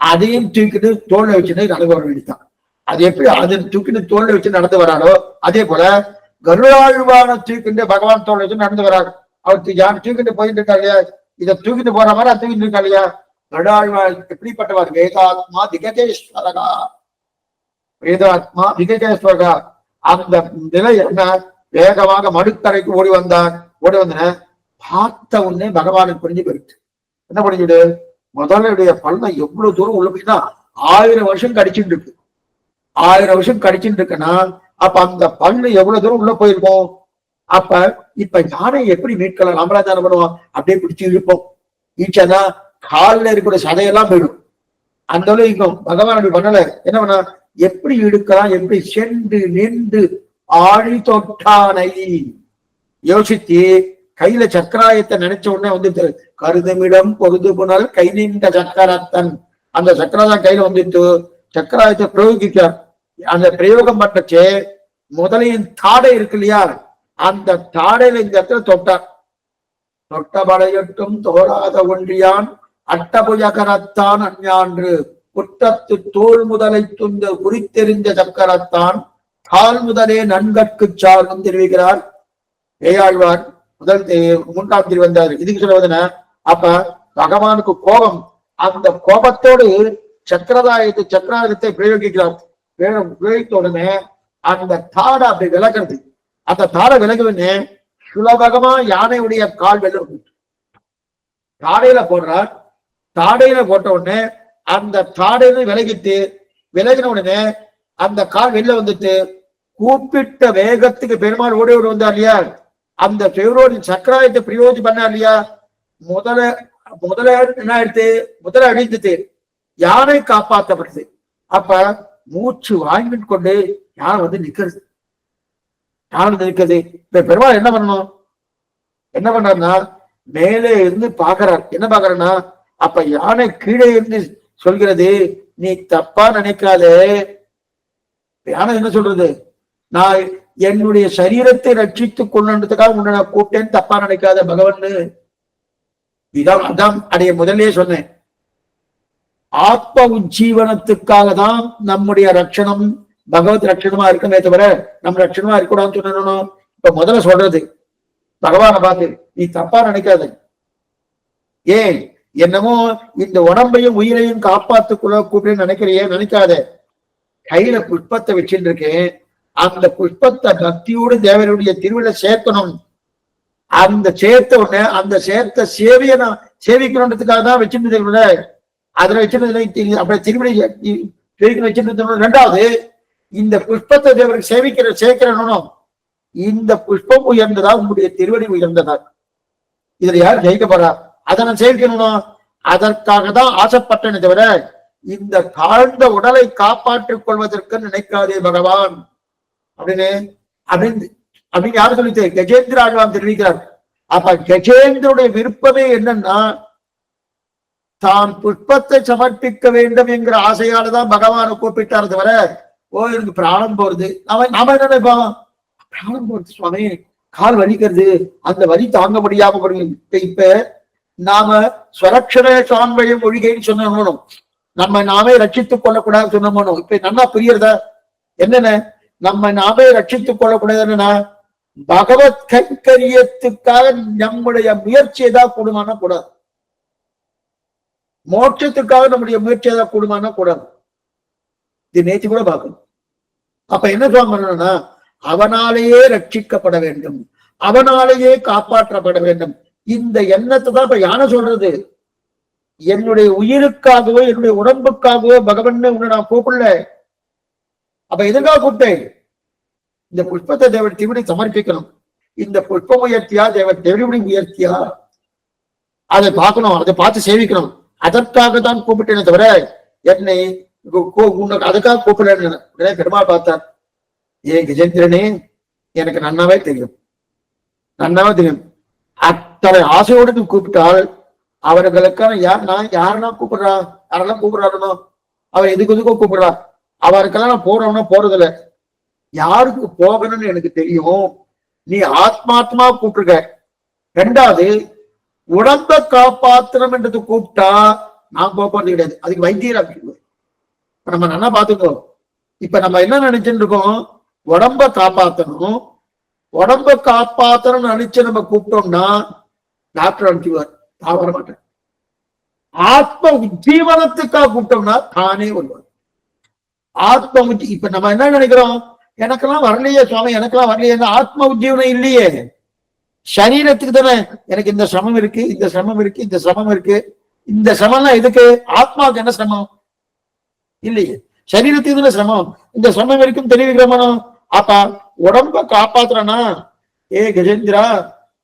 அதையும் தூக்கிட்டு தோல்ல வச்சுட்டு நடந்து வர வேண்டியதான். அது எப்படி அதை தூக்கிட்டு தோல்ல வச்சு நடந்து வராரோ அதே போல கருடாழ்வான தூக்கிட்டு பகவான் தோல்ல வச்சு நடந்து வராரு. அவர் யார் தூக்கிட்டு போயிட்டு இருக்கா இல்லையா, இதை தூக்கிட்டு போற மாதிரி அது தூக்கிட்டு இருக்கா இல்லையா. கருடாழ்வார் எப்படிப்பட்டவர்? வேதாத்மா திகஜேஸ்வரகா, வேதாத்மா திகஜேஸ்வரகா. அந்த நிலை என்ன, வேகமாக மடுக்கரைக்கு ஓடி வந்தன பார்த்த உடனே பகவானுக்கு புரிஞ்சு போயிடுச்சு. என்ன புரிஞ்சுடு, முதலுடைய பள்ளம் எவ்வளவு தூரம் உள்ள போயின்னா 1000 வருஷம் கடிச்சுட்டு இருக்கு. 1000 வருஷம் கடிச்சுட்டு இருக்குன்னா அப்ப அந்த பல்லு எவ்வளவு தூரம் உள்ள போயிருக்கோம். அப்ப இப்ப யானை எப்படி மீட்கலாம், நம்மளா தானே பண்ணுவோம், அப்படியே பிடிச்சு இழுப்போம். ஈச்சனா காலில் இருக்கிற சதையெல்லாம் போயிடும். அந்த அளவுக்கு பகவான் அப்படி பண்ணல. என்ன பண்ண, எப்படி இழுக்கலாம், எப்படி சென்று நின்று ஆழி தொட்டானை யோசித்து கையில சக்கராயத்தை நினைச்ச உடனே வந்துட்டு கருதுமிடம் பொருது புனல் கை நின்ற சக்கரத்தன், அந்த சக்கராதான் கையில வந்துட்டு சக்கராயத்தை பிரயோகிக்கிறார். அந்த பிரயோகம் பண்றச்சே முதலையின் தாடை இருக்கு இல்லையா, அந்த தாடையில இந்த இடத்துல தொட்டார். தொட்டபடையட்டும் தோறாத ஒன்றியான் அட்டபுஜகரத்தான் அஞ்ஞான்று குற்றத்து தோல் முதலை துந்த குறித்தெறிந்த சக்கரத்தான் கால் முதலே நன்கற்கு சார்ந்தும் தெரிவிக்கிறார் ஏயாழ்வார். முதல் 3ஆம் திருவந்தார். இதுக்கு சொல்லுவதுன்னா அப்ப பகவானுக்கு கோபம், அந்த கோபத்தோடு சக்கராயுதத்தை பிரயோகிக்கிறார். பிரயோகித்த உடனே அந்த தாடை அப்படி விலகிறது. அந்த தாடை விலகுன்னு சுலபகமா யானையுடைய கால் வெளில தாடையில போடுறார். தாடையில போட்ட உடனே அந்த தாடையில விலகின உடனே அந்த கால் வெளில வந்துட்டு கூப்பிட்ட வேகத்துக்கு பெருமாள் ஓடி வந்தார் இல்லையா, அந்த பெயரோடு சக்கராயத்தை பிரயோஜனம் பண்ணா இல்லையா, முதல என்ன எடுத்து முதல அழிந்துட்டு யானை காப்பாற்றப்படுது. அப்ப மூச்சு வாங்கிட்டு கொண்டு யானை வந்து நிக்கிறது. இப்ப பெருமாள் என்ன பண்ணணும், என்ன பண்றாருன்னா மேலே இருந்து பாக்குறார். என்ன பாக்குறேன்னா அப்ப யானை கீழே இருந்து சொல்கிறது, நீ தப்பா நினைக்காதே. யானை என்ன சொல்றது, நான் என்னுடைய சரீரத்தை ரட்சித்துக் கொள்ளதுக்காக உன்னை நான் கூப்பிட்டேன்னு தப்பா நினைக்காத பகவான். இதான் அதான் அடைய முதலே சொன்னேன். ஆத்ம உஜ்ஜீவனத்துக்காக தான் நம்முடைய ரட்சணம் பகவத் ரட்சணமா இருக்குமே தவிர நம்ம ரட்சணமா இருக்கக்கூடாதுன்னு சொல்லணும். இப்ப முதல்ல சொல்றது பகவானை பார்த்து நீ தப்பா நினைக்காத. ஏன் என்னமோ இந்த உடம்பையும் உயிரையும் காப்பாத்துக்குள்ள கூப்பிட்டு நினைக்கிறியே, நினைக்காத. கையில புஷ்பத்தை வச்சுட்டு இருக்கேன், அந்த புஷ்பத்தை பக்தியோடு தேவனுடைய திருவிழா சேர்க்கணும். அந்த சேர்த்த உடனே அந்த சேர்த்த சேவையை நான் சேவிக்கணுன்றதுக்காக தான் வச்சிருந்தது. அதுல வச்சிருந்தது அப்படி திருமணி வச்சிருந்தது. ரெண்டாவது, இந்த புஷ்பத்தை தேவருக்கு சேர்க்கிறனும் இந்த புஷ்பம் உயர்ந்ததா உங்களுடைய திருவடி உயர்ந்ததா, இதுல யார் ஜெயிக்க போறா, அதை நான் சேவிக்கணும். அதற்காக தான் ஆசைப்பட்டேனே தவிர இந்த தாழ்ந்த உடலை காப்பாற்றிக் கொள்வதற்கு நினைக்காதே பகவான் அப்படின்னு அப்படின்னு அப்படின்னு யாரு சொல்லிட்டு கஜேந்திர ஆழ்வான் தெரிவிக்கிறார். அப்ப கஜேந்திரனுடைய விருப்பமே என்னன்னா, தான் புஷ்பத்தை சமர்ப்பிக்க வேண்டும் என்கிற ஆசையாலதான் பகவானை கூப்பிட்டார் தவிர, ஓ எனக்கு பிராணம் போறது, நாம என்ன நினைப்போம், பிராணம் போறது சுவாமி, கால் வலிக்கிறது, அந்த வலி தாங்க முடியாம போடுங்க. இப்ப நாம ஸ்வரக்ஷர சான்வயம் ஒழிகைன்னு சொன்னோம், நம்ம நாமே ரட்சித்துக் கொள்ளக்கூடாது சொன்னோம். இப்ப நல்லா புரியுறதா என்னென்ன நம்ம நாமே ரட்சித்துக் கொள்ளக்கூடாது என்னன்னா, பகவத் கைங்கரியத்துக்காக நம்முடைய முயற்சி ஏதாவது கூடுமானா கூடாது, மோட்சத்துக்காக நம்முடைய முயற்சி ஏதாவது கூடுமானா கூடாது. இது நேற்று கூட பார்க்கணும். அப்ப என்ன சொல்லணும்னா, அவனாலேயே ரட்சிக்கப்பட வேண்டும், அவனாலேயே காப்பாற்றப்பட வேண்டும். இந்த எண்ணத்தை தான் இப்ப யானை சொல்றது. என்னுடைய உயிருக்காகவோ என்னுடைய உடம்புக்காகவோ பகவன் உன்னை நான் கூப்பிடல. அப்ப எதுக்காக கூப்பிட்டேன், இந்த புஷ்பத்தை தேவன் திருவிடி சமர்ப்பிக்கணும். இந்த புஷ்பம் உயர்த்தியா தேவன் திருவிடி உயர்த்தியா அதை பார்க்கணும், அதை பார்த்து சேவிக்கணும். அதற்காக தான் கூப்பிட்டேனே தவிர என்னை உனக்கு அதுக்காக கூப்பிடலன்னு. பெருமாள் பார்த்தார், ஏ கஜேந்திரனே எனக்கு நன்னாவே தெரியும், நன்னாவே தெரியும், அத்தனை ஆசையோடு நீ கூப்பிட்டால் அவர்களுக்கான யாருன்னா கூப்பிடுறா, யாரெல்லாம் கூப்பிடுறாருனோ அவர் எதுக்கு எதுக்கோ கூப்பிடுறா, அவருக்கெல்லாம் நான் போறோம்னா போறதில்ல, யாருக்கு போகணும்னு எனக்கு தெரியும், நீ ஆத்மாத்மா கூப்பிட்டுருக்க. ரெண்டாவது, உடம்ப காப்பாற்றணும் என்றது கூப்பிட்டா நான் போறது கிடையாது, அதுக்கு வைத்தியரா நம்ம நல்லா பாத்துக்கோ. இப்ப நம்ம என்ன நினைச்சுட்டு இருக்கோம், உடம்ப காப்பாற்றணும், உடம்ப காப்பாற்றணும்னு நினைச்சு நம்ம கூப்பிட்டோம்னா டாக்டர் அனுப்பிச்சுவார், நான் வர மாட்டேன். ஆத்ம உஜ்ஜீவனத்துக்காக கூப்பிட்டோம்னா தானே வருவார். ஆத்ம உஜ்ஜி இப்ப நம்ம என்ன நினைக்கிறோம், எனக்கெல்லாம் வரலையே சுவாமி, எனக்கெல்லாம் வரலையே, ஆத்ம உஜ்ஜீவனம் இல்லையே, சரீரத்துக்கு தானே எனக்கு இந்த சிரமம் இருக்கு, இந்த சிரமம் இருக்கு, இந்த சிரமம் இருக்கு. இந்த சிரமம்லாம் எதுக்கு, ஆத்மாவுக்கு என்ன சிரமம் இல்லையே, சரீரத்துக்கு தானே சிரமம், இந்த சிரமம் வரைக்கும் தெரிவிக்கிறோம். அப்ப உடம்ப காப்பாத்துறனா, ஏ கஜேந்திரா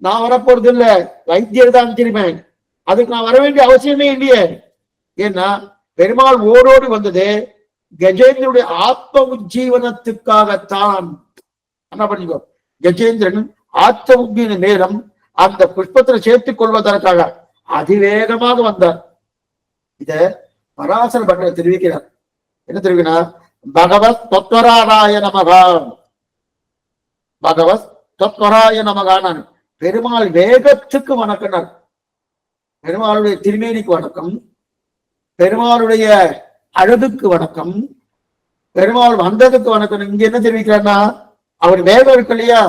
நான் வரப்போறது இல்ல, வைத்தியர் தான் அனுப்பிச்சிருப்பேன், அதுக்கு நான் வர வேண்டிய அவசியமே இல்லையே. ஏன்னா பெருமாள் ஓடோடி வந்தது கஜேந்திரனுடைய ஆத்ம உஜ்ஜீவனத்துக்காகத்தான். என்ன பண்ணிக்கோ, கஜேந்திரன் ஆத்ம உஜ்ஜீவன நேரம் அந்த புஷ்பத்தில் சேர்த்துக் கொள்வதற்காக அதிவேகமாக வந்தார். இத பராசர பட்டர் தெரிவிக்கிறார். என்ன தெரிவிக்கிறார், பகவத் தத்வராய நமகா, பகவத் தத்வராய நமகான பெருமாள் வேகத்துக்கு வணக்கினார். பெருமாளுடைய திருமேனிக்கு வணக்கம், பெருமாளுடைய அழகுக்கு வணக்கம், பெருமாள் வந்ததுக்கு வணக்கம். இங்க என்ன தெரிவிக்கிறார்னா, அவர் வேகம் இருக்கு இல்லையா,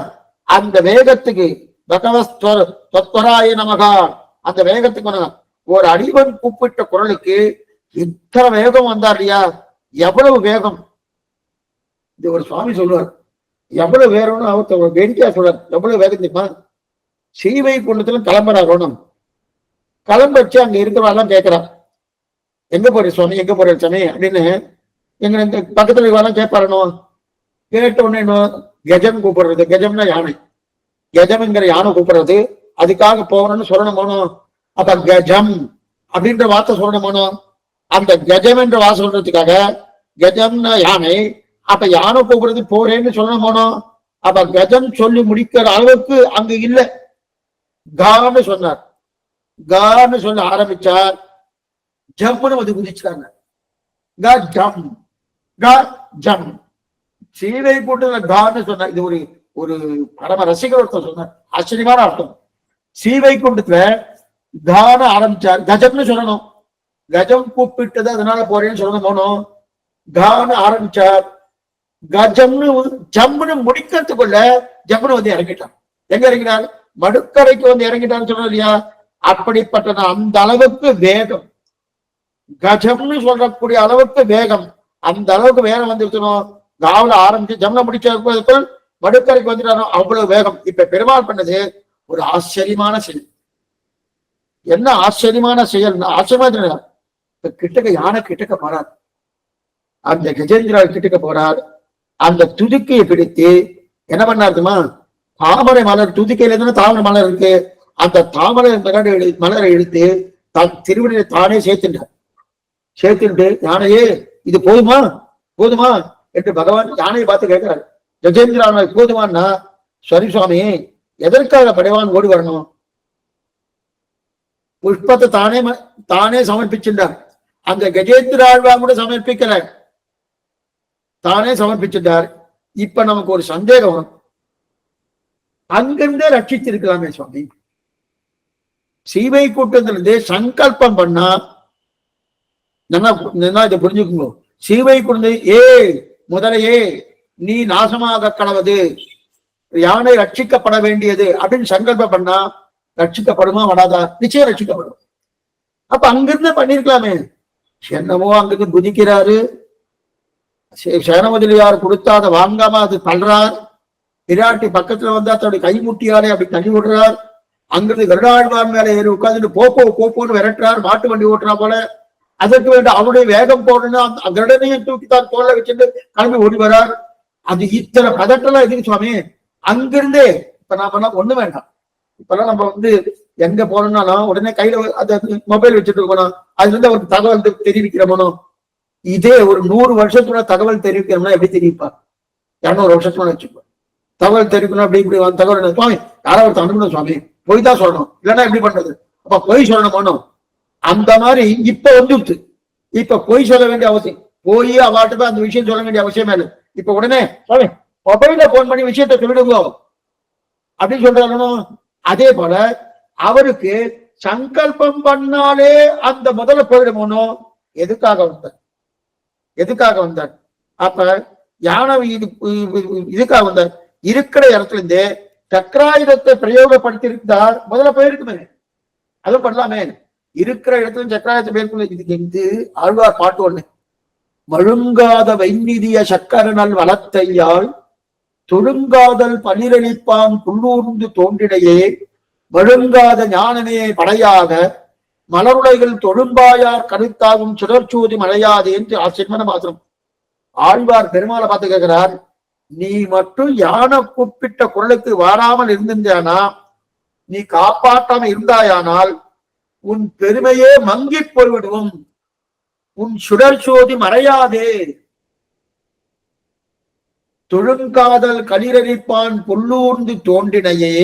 அந்த வேகத்துக்கு பகவத்வராய நமகா, அந்த வேகத்துக்கு வணக்கம். ஒரு அடிவன் கூப்பிட்ட குரலுக்கு இத்தனை வேகம் வந்தார் இல்லையா, எவ்வளவு வேகம். இது ஒரு சுவாமி சொல்லுவார், எவ்வளவு வேகம்னு அவர் வேடிக்கையா சொல்றார். எவ்வளவு வேகம் தெரியுமா, சீவை குண்டத்துல கிளம்புறாரோனும், கிளம்பச்சு அங்க இருக்கிறவெல்லாம் கேட்கிறான், எங்க போற சுவாமி, எங்க போற சுவாமி அப்படின்னு. எங்க இந்த பக்கத்துல இருக்கவெல்லாம் கேட்பாரணும். கேட்ட உடனே கஜம் கூப்பிடுறது, கஜம்னா யானை, கஜம்ங்கிற யானை கூப்பிடுறது, அதுக்காக போகணும்னு சொல்லணுமோனோ. அப்ப கஜம் அப்படின்ற வார்த்தை சொல்லணுமோனோ, அந்த கஜம் என்ற வார்த்தை சொல்றதுக்காக கஜம்னா யானை, அப்ப யானை கூப்பிடுறது போறேன்னு சொல்லணுமோனோ. அப்ப கஜம் சொல்லி முடிக்கிற அளவுக்கு அங்க இல்லை, கான்னு சொன்னார். கான்னு சொல்ல ஆரம்பிச்சார், ஜம்னு வந்து குதிச்சாங்க. சீவை போட்டு கான்னு சொன்னார். இது ஒரு பரம ரசிகர் ஒருத்தர் சொன்னார், ஆச்சரியமான அர்த்தம். சீவை குண்டத்துல கான ஆரம்பிச்சார், கஜம்னு சொல்லணும், கஜம் கூப்பிட்டது அதனால போறேன்னு சொல்லணும் போனோம். கான ஆரம்பிச்சார், கஜம்னு ஜம்னு முடிக்கிறதுக்குள்ள ஜம்னு வந்து இறங்கிட்டான். எங்க இறங்கினார், மடுக்கரைக்கு வந்து இறங்கிட்டான்னு சொன்னோம் இல்லையா. அப்படிப்பட்ட அந்த அளவுக்கு வேகம், கஜம்னு சொல்லக்கூடிய அளவுக்கு வேகம், அந்த அளவுக்கு வேகம் வந்துருக்கணும். காவல ஆரம்பிச்சு ஜம்ல முடிச்சதுக்குள் மடுக்கரைக்கு வந்துட்டாரோ, அவ்வளவு வேகம். இப்ப பெருமாள் பண்ணது ஒரு ஆச்சரியமான செயல். என்ன ஆச்சரியமான செயல்? ஆச்சரியமா கிட்டக்க யானை கிட்டக்க போறார், அந்த கஜேந்திரா கிட்டக்க போறார். அந்த துதிக்கையை பிடித்து என்ன பண்ணாருமா, தாமரை மலர் துதிக்கையில இருந்து தாமரை மலர் இருக்கு, அந்த தாமரை மலரை எடுத்து தன் திருவடியை தானே சேர்த்துட்டு யானையே இது போதுமா போதுமா என்று பகவான் யானையை பார்த்து கேட்கிறார். கஜேந்திரா போதுமான்னா, சரி சுவாமி, எதற்காக படைவான் ஓடி வரணும்? புஷ்பத்தை தானே சமர்ப்பிச்சிருந்தார். அந்த கஜேந்திர ஆழ்வான் கூட சமர்ப்பிக்கல, தானே சமர்ப்பிச்சிட்டார். இப்ப நமக்கு ஒரு சந்தேகம், அங்கிருந்தே ரட்சித்திருக்கலாமே சுவாமி. சீவை கூட்டத்திலிருந்து சங்கல்பம் பண்ணா இதை புரிஞ்சுக்குங்க. சீவை கூட்டத்தை முதலையே நீ நாசமாக கடவது, யானை ரட்சிக்கப்பட வேண்டியது அப்படின்னு சங்கல்பம் பண்ணா ரட்சிக்கப்படுமா வராதா? நிச்சயம் ரட்சிக்கப்படும். அப்ப அங்கிருந்து பண்ணிருக்கலாமே. என்னவோ அங்கிருந்து குதிக்கிறாரு, சேனமதிலியார் கொடுத்தாத வாங்காம அது தள்ளுறார். பிராட்டி பக்கத்துல வந்தா தன்னுடைய கை முட்டியாலே அப்படி தள்ளி விடுறார். அங்கிருந்து கருடாழ்வான் மேல ஏறி உட்கார்ந்துட்டு போப்போன்னு விரட்டுறார், மாட்டு வண்டி ஓட்டுறா போல. அதற்கு வேண்டாம் அவருடைய வேகம் போடணும், அந்த கருடனையும் தூக்கித்தான் தோல்ல வச்சுட்டு கிளம்பி ஓடி வரார். அது இத்தனை பதட்டெல்லாம் எதுக்கு சுவாமி? அங்கிருந்தே இப்ப நாம ஒண்ணு வேண்டாம். இப்பெல்லாம் நம்ம எங்க போனோம்னாலும் உடனே கையில அந்த மொபைல் வச்சுட்டு இருக்கணும், அதுல இருந்து அவருக்கு தகவல் தெரிவிக்கிறோமோ. இதே ஒரு 100 வருஷத்துல தகவல் தெரிவிக்கணும்னா எப்படி தெரிவிப்பா? 200 வருஷத்துல வச்சுப்போம். தகவல் தெரிவிக்கணும் அப்படி இப்படி தகவல் சுவாமி யாராவது அனுப்பணும் சுவாமி, பொய் தான் சொல்லணும், இல்லைன்னா எப்படி பண்றது? அப்ப பொய் சொல்லணும். அந்த மாதிரி இப்ப வந்துட்டு இப்ப பொய் சொல்ல வேண்டிய அவசியம், போய் அவாட்டுக்கு அந்த விஷயம் சொல்ல வேண்டிய அவசியமே இல்லை. இப்ப உடனே சுவாமி மொபைல்ல போன் பண்ணி விஷயத்த சொல்லிடுங்க அப்படின்னு சொல்றாங்க. அதே போல அவருக்கு சங்கல்பம் பண்ணாலே அந்த முதல்ல போயிடுமோனோ. எதுக்காக வந்தார்? அப்ப யானை இதுக்காக வந்தார். இருக்கிற இடத்துல இருந்து சக்கராயுதத்தை பிரயோகப்படுத்தி இருந்தார், முதல்ல போயிருக்குமே, அதுவும் பண்ணலாமே. இருக்கிற இடத்துல சக்கராயுதத்தை பேருக்கு இது ஆழ்வார் பாட்டு ஒண்ணு, மழுங்காத வைநிதிய சக்கரனல் வளத்தையால் தொழுங்காதல் பனிரளிப்பான் புல்லூர்ந்து தோன்றிடையே மழுங்காத ஞானமே படையாக மலருடைகள் தொழும்பாயார் கருத்தாகும் சுடர்ச்சூதி மழையாது என்று ஆச்சரியமான பாத்திரம். ஆழ்வார் பெருமாளை பார்த்து கேட்கிறார், நீ மட்டும் யானை கூப்பிட்ட குரலுக்கு வாராமல் இருந்திருந்தானா, நீ காப்பாற்றாம இருந்தாயானால் உன் பெருமையே மங்கி போய்விடுவோம், உன் சுடர்ச்சோதி மறையாதே. தொழுங்காதல் களிரறிப்பான் புல்லூர்ந்து தோன்றினையே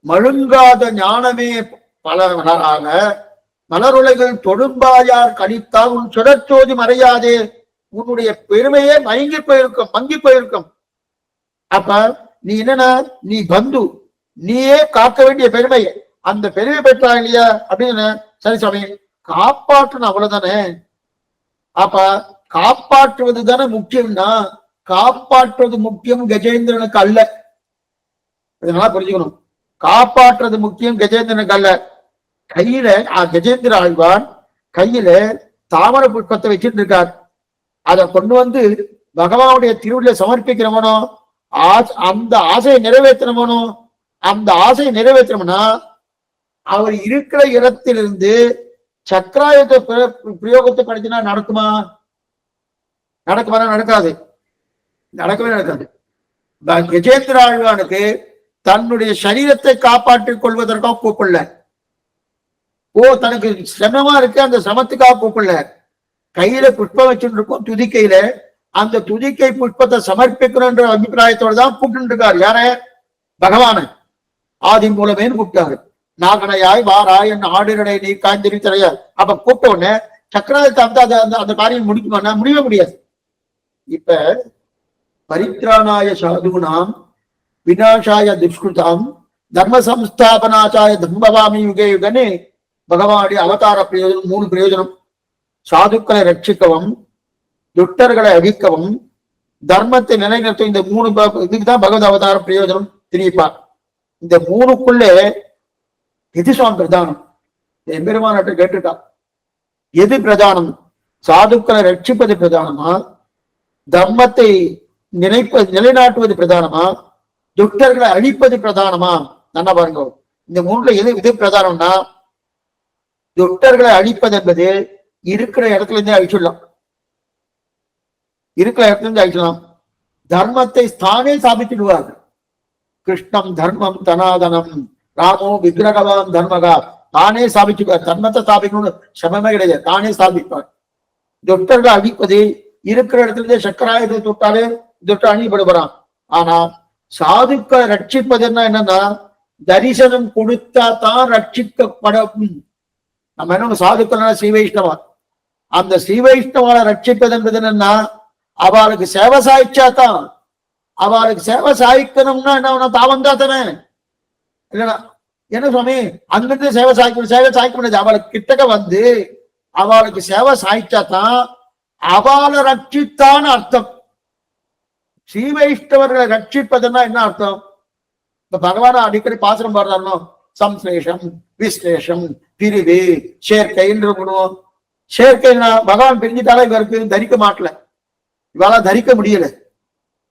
மழுங்காத ஞானமே பலராக மலருலைகள் தொழும்பாயார் கணித்தால் உன் சுடர்ச்சோதி மறையாதே, உன்னுடைய பெருமையே மங்கி போயிருக்கும். அப்ப நீ என்னன்னா, நீ பந்து, நீயே காக்க வேண்டிய பெருமை, அந்த பெருமை பெற்றா இல்லையா அப்படின்னு. சரி சுவாமி, காப்பாற்றணும் அவ்வளவுதானே. அப்ப காப்பாற்றுவது தானே முக்கியம்னா, காப்பாற்றுவது முக்கியம் கஜேந்திரனுக்கு அல்ல. இதனால புரிஞ்சுக்கணும், காப்பாற்றுறது முக்கியம் கஜேந்திரனுக்கு அல்ல. கையில கஜேந்திர ஆழ்வான் கையில தாமரை புஷ்பத்தை வச்சுட்டு இருக்கார். அதை கொண்டு பகவானுடைய திருவிழா சமர்ப்பிக்கிறவனோ, அந்த ஆசையை நிறைவேற்றணுமோ. அந்த ஆசையை நிறைவேற்றணும்னா அவர் இருக்கிற இடத்திலிருந்து சக்கராயுத பிரயோகத்தை படிச்சுனா நடக்குமா? நடக்காது. நடக்கவே நடக்காது. கஜேந்திர ஆழ்வானுக்கு தன்னுடைய சரீரத்தை காப்பாற்றிக் கொள்வதற்காக கூப்பிடல, தனக்கு சிரமமா இருக்கு அந்த சமத்துக்காக கூப்பிடல. கையில புஷ்பம் வச்சுட்டு இருக்கும், துதிக்கையில அந்த துதிக்கை புஷ்பத்தை சமர்ப்பிக்கணும்ன்ற அபிப்பிராயத்தோடு தான் கூப்பிட்டு இருக்காரு. யார? பகவான ஆதி மூலமேன்னு கூப்பிட்டாரு. நாகனையாய் வாராய் என் ஆடிரடை நீ காய்ந்திரி தரையார். அப்ப கூப்பிட்ட உடனே சக்கராயுதத்தை அந்த காரியம் முடிக்குமானா முடியவே முடியாது. இப்ப பரித்ராணாய சாதுனாம் விநாசாய துஷ்கிருதாம் தர்ம சம்ஸ்தாபனாச்சாய தம்பவாமி யுகே யுகனே பகவானுடைய அவதார பிரயோஜனம் 3 பிரயோஜனம். சாதுக்களை ரட்சிக்கவும், துட்டர்களை அழிக்கவும், தர்மத்தை நிலைநிறுத்தும். இந்த 3 இதுக்குதான் பகவத் அவதார பிரயோஜனம் தெரிவிப்பார். இந்த 3க்குள்ளே எது சுவாமி பிரதானம்? எம்பெருமான் கேட்டிருக்கா, எது பிரதானம்? சாதுக்களை ரட்சிப்பது பிரதானமா, தர்மத்தை நிலைநாட்டுவது பிரதானமா, துட்டர்களை அழிப்பது பிரதானமா நல்லா பாருங்க. இந்த மூணுல எது பிரதானம்னா, துஷ்டர்களை அழிப்பது என்பது இருக்கிற இடத்துல இருந்தே அழிச்சிடலாம். இருக்கிற இடத்துல இருந்து அழிச்சிடலாம். தர்மத்தை தானே ஸ்தாபித்துடுவார்கள். கிருஷ்ணம் தர்மம் தனாதனம் ராமோ விக்கிரகவான் தர்மகா. தானே ஸ்தாபிச்சுப்பார். தர்மத்தை ஸ்தாபிக்கணும்னு சமமே கிடையாது, தானே ஸ்தாபிப்பார். துஷ்டர்களை அழிப்பது இருக்கிற இடத்துல இருந்தே சக்கராயுதத்தை தொட்டாலே துஷ்ட அழிப்படுறான். ஆனா சாதுக்களை ரட்சிப்பதுன்னா என்னன்னா, தரிசனம் கொடுத்தா தான் ரட்சிக்கப்படும். நம்ம என்ன சாதுக்கள் ஸ்ரீ வைஷ்ணவா, அந்த ஸ்ரீ வைஷ்ணவால ரட்சிப்பது என்பது என்னன்னா, அவளுக்கு சேவை சாய்ச்சா தான். அவளுக்கு சேவை சாய்க்கணும்னா என்ன, தாவந்தா தானே இல்லைன்னா என்ன சுவாமி அங்கிருந்து சேவை சாய்க்க முடியாது. அவளுக்கு கிட்டக்க வந்து அவளுக்கு சேவை சாய்ச்சா தான் அவளை ரட்சித்தான்னு அர்த்தம். ஸ்ரீ வைஷ்ணவர்களை ரட்சிப்பதுன்னா என்ன அர்த்தம்? இப்ப பகவான அடிக்கடி பாசனம் பாடுறாருனோ, சம்ஸ்லேஷம் விஸ்லேஷம் பிரிவு சேர்க்கை என்று பண்ணுவோம். சேர்க்கைன்னா பகவான் பிரிஞ்சுட்டாலே இவருக்கு தரிக்க மாட்டல, இவாள தரிக்க முடியல.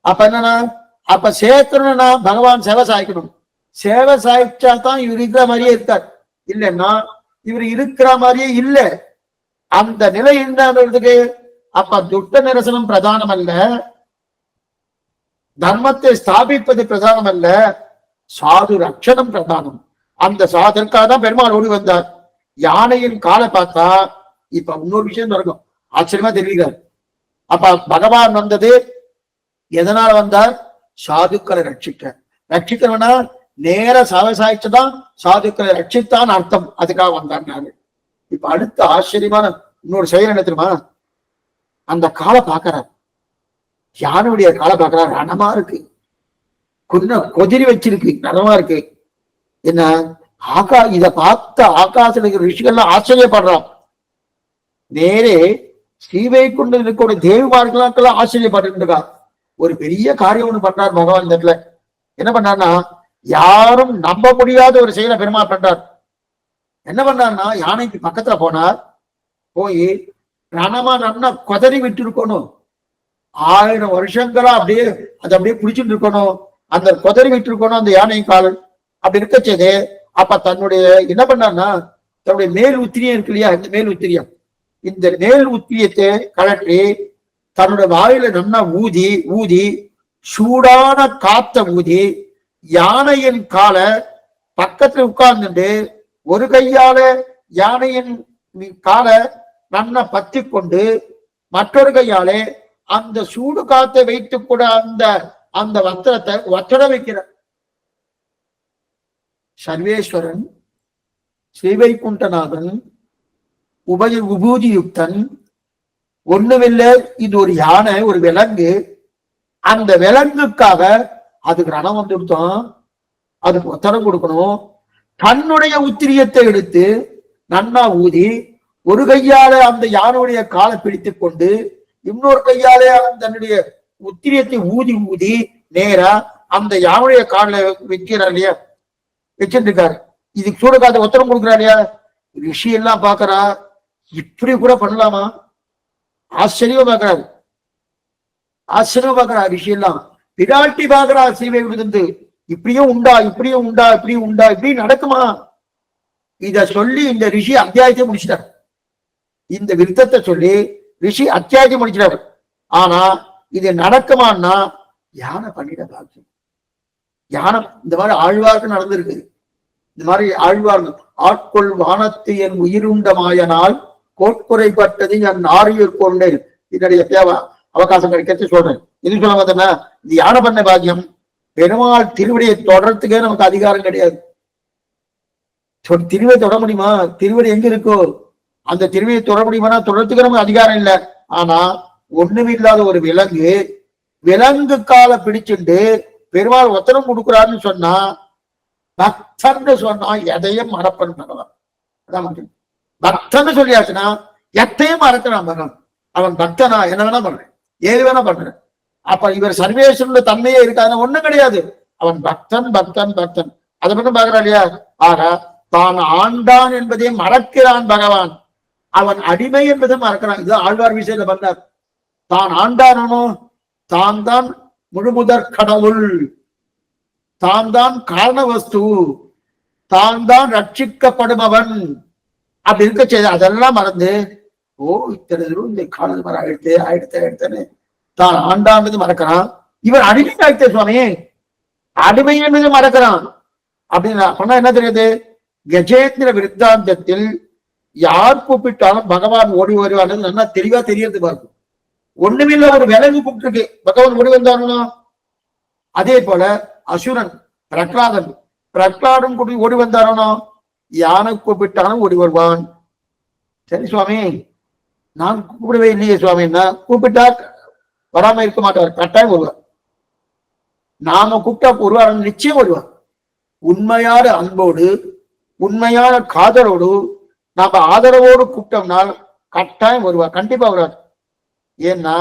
அப்ப என்னன்னா, அப்ப சேர்க்கணும்னா பகவான் சேவை சாய்க்கணும். சேவை சாய்ச்சா தான் இவர் இருக்கிற மாதிரியே இருக்கார். இல்லைன்னா இவர் இருக்கிற மாதிரியே இல்லை. அந்த நிலை என்னதுக்கு அப்ப துட்ட நிரசனம் பிரதானம் அல்ல, தர்மத்தை ஸ்தாபிப்பது பிரதானம் அல்ல, சாது ரட்சணம் பிரதானம். அந்த சாதற்காக தான் பெருமாள் ஓடி வந்தார். யானையின் காலை பார்த்தா இப்ப இன்னொரு விஷயம் தொடங்கும், ஆச்சரியமா தெரிவிக்கிறார். அப்ப பகவான் வந்தது எதனால வந்தார்? சாதுக்களை ரட்சிக்கணும்னா நேர சாய்ச்சுதான் சாதுக்களை ரட்சித்தான் அர்த்தம். அதுக்காக வந்தார். இப்ப அடுத்த ஆச்சரியமான இன்னொரு செயல் என்ன தெரியுமா? அந்த காலை பாக்குறார், யானுடைய காலை பாக்குறார், ரணமா இருக்கு, கொதிரி வச்சிருக்கு, ரணமா இருக்கு. என்ன இத பார்த்த ஆகாச ரிஷிகள்லாம் ஆச்சரியப்படுறான். நேரே ஸ்ரீவைகுண்டம் இருக்கக்கூடிய தேவிமார்களெல்லாம் ஆச்சரியப்பட்டு இருக்கா. ஒரு பெரிய காரியம் ஒண்ணு பண்றார் பகவான். இந்த இடத்துல என்ன பண்ணார்னா, யாரும் நம்ப முடியாத ஒரு செயலை பெருமாள் பண்றார். என்ன பண்றாருன்னா, யானைக்கு பக்கத்துல போனார், போய் ரணமா கொதறி விட்டு இருக்கணும். 1000 வருஷங்களா அப்படியே அதை அப்படியே பிடிச்சிட்டு இருக்கணும், அந்த கொதறி விட்டு இருக்கணும் அந்த யானை கால். அப்படி இருக்கச்சது அப்ப தன்னுடைய என்ன பண்ணார்னா, தன்னுடைய மேல் உத்திரியம் இருக்கு இல்லையா, இந்த மேல் உத்திரியம், இந்த மேல் உத்திரியத்தை கழற்றி தன்னுடைய வாயில நல்லா ஊதி ஊதி சூடான காத்த ஊதி யானையின் காலை பக்கத்துல உட்கார்ந்துட்டு ஒரு கையால யானையின் காலை நல்லா பத்தி கொண்டு மற்றொரு கையாலே அந்த சூடு காத்தை வைத்து கூட அந்த வஸ்திரத்தை ஒத்தட வைக்கிறார். சர்வேஸ்வரன் ஸ்ரீவைகுண்டநாதன் விபூதி யுக்தன் ஒண்ணுமில்லை, இது ஒரு யானை, ஒரு விலங்கு. அந்த விலங்குக்காக அதுக்கு ரணம் வந்துடுத்தோம், அதுக்கு ஒத்தடம் கொடுக்கணும். தன்னுடைய உத்திரியத்தை எடுத்து நன்னா ஊதி ஒரு கையால அந்த யானையுடைய காலை பிடித்து கொண்டு இன்னொரு கையாலே தன்னுடைய உத்திரியத்தை ஊதி ஊதி நேரா அந்த யானையுடைய காலில் வைக்கிறார் இல்லையா, வச்சுட்டு இருக்காரு. இதுக்கு சூடகாத்த ஒத்தடம் கொடுக்குறா இல்லையா. ரிஷி எல்லாம் பாக்குறா, இப்படி கூட பண்ணலாமா? ஆச்சரியமா பாக்குறாரு, ஆச்சரியமா பாக்குறா ரிஷி எல்லாம். பிராட்டி பாக்குறா சீவை விழுந்து, இப்படியும் உண்டா, இப்படியும் உண்டா, இப்படியும் உண்டா, இப்படி நடக்குமா? இத சொல்லி இந்த ரிஷி அத்தியாயத்தை முடிச்சிட்டார். இந்த விருத்தத்தை சொல்லி ரிஷி அத்தியாயத்தை முடிச்சிட்டாரு. ஆனா இது நடக்குமான்னா யானை பண்ணிட பாக்கியம். யானை இந்த மாதிரி ஆழ்வாருக்கு நடந்திருக்கு. இந்த மாதிரி ஆழ்வார்கள் ஆட்கொள் வானத்து என் உயிருண்ட மாயனால் கோட்குறைப்பட்டது என் ஆரியூர் கொண்டேன். இதனுடைய தேவை அவகாசம் கிடைக்கிறது சொல்றேன். இது சொல்ல பார்த்தோம்னா, இது யானை பண்ண பாக்கியம். பெருமாள் திருவடியை தொடர்றதுக்கே நமக்கு அதிகாரம் கிடையாது. திருவடியை தொட முடியுமா? திருவடி எங்க இருக்கோ அந்த திருவடியை தொட முடியுமா? தொடர்றதுக்கு நமக்கு அதிகாரம் இல்லை. ஆனா ஒண்ணுமில்லாத ஒரு விலங்கு காலை பிடிச்சுட்டு பெருமாள் ஒத்தனம் கொடுக்குறாருன்னு சொன்னா, பக்தன்னு சொன்னா எதையும் மறப்பன் பகவான். அதான் பக்தன்னு சொல்லியாச்சுன்னா எத்தையும் மறக்கிறான் பகவான். அவன் பக்தனா என்ன வேணா பண்றேன், ஏது வேணா பண்றேன். அப்ப இவர் சர்வேஸ்வரன் தன்மையே இருக்காது, ஒண்ணும் கிடையாது. அவன் பக்தன் பக்தன் பக்தன், அதை மட்டும் பாக்குறான் இல்லையா. ஆக தான் ஆண்டான் என்பதை மறக்கிறான் பகவான், அவன் அடிமை என்பதை மறக்கிறான். இது ஆழ்வார் விஷயத்துல பண்ணார். தான் ஆண்டானோ, தான் தான் முழுமுதற் கடவுள், தான் தான் காரண வஸ்து, தான் தான் ரட்சிக்கப்படுபவன் அப்படி இருக்க செய்த அதெல்லாம் மறந்து ஓ இத்தனை தூரம் இந்த காலது மரம் ஆயிடுத்து தான் ஆண்டாண்டது மறக்கிறான். இவர் அடிமை ஆயிடுத்த சுவாமி, அடிமை என்பது மறக்கிறான் அப்படின்னு சொன்னா என்ன தெரியுது? கஜேந்திர விருத்தாந்தத்தில் யார் கூப்பிட்டாலும் பகவான் ஓடி வருவாங்க நல்லா தெளிவா தெரியறது பாருங்க. ஒண்ணுமில்ல ஒரு விலங்கு கூப்பிட்டு பகவான் ஓடி வந்தாருன்னா, அதே போல அசுரன் பிரகலாதன் கூட்டி ஓடி வந்தாரோ, யானை கூப்பிட்டாலும் ஓடி வருவான். சரி சுவாமி நான் கூப்பிடவே இல்லையே சுவாமின்னா, கூப்பிட்டா வராம இருக்க மாட்டார், கட்டாயம் வருவார். நாம கூப்பிட்டா வருவார், நிச்சயம் வருவார். உண்மையான அன்போடு உண்மையான காதலோடு நாம ஆதரவோடு கூப்பிட்டோம்னால் கட்டாயம் வருவார், கண்டிப்பா வருவார். ஏன்னா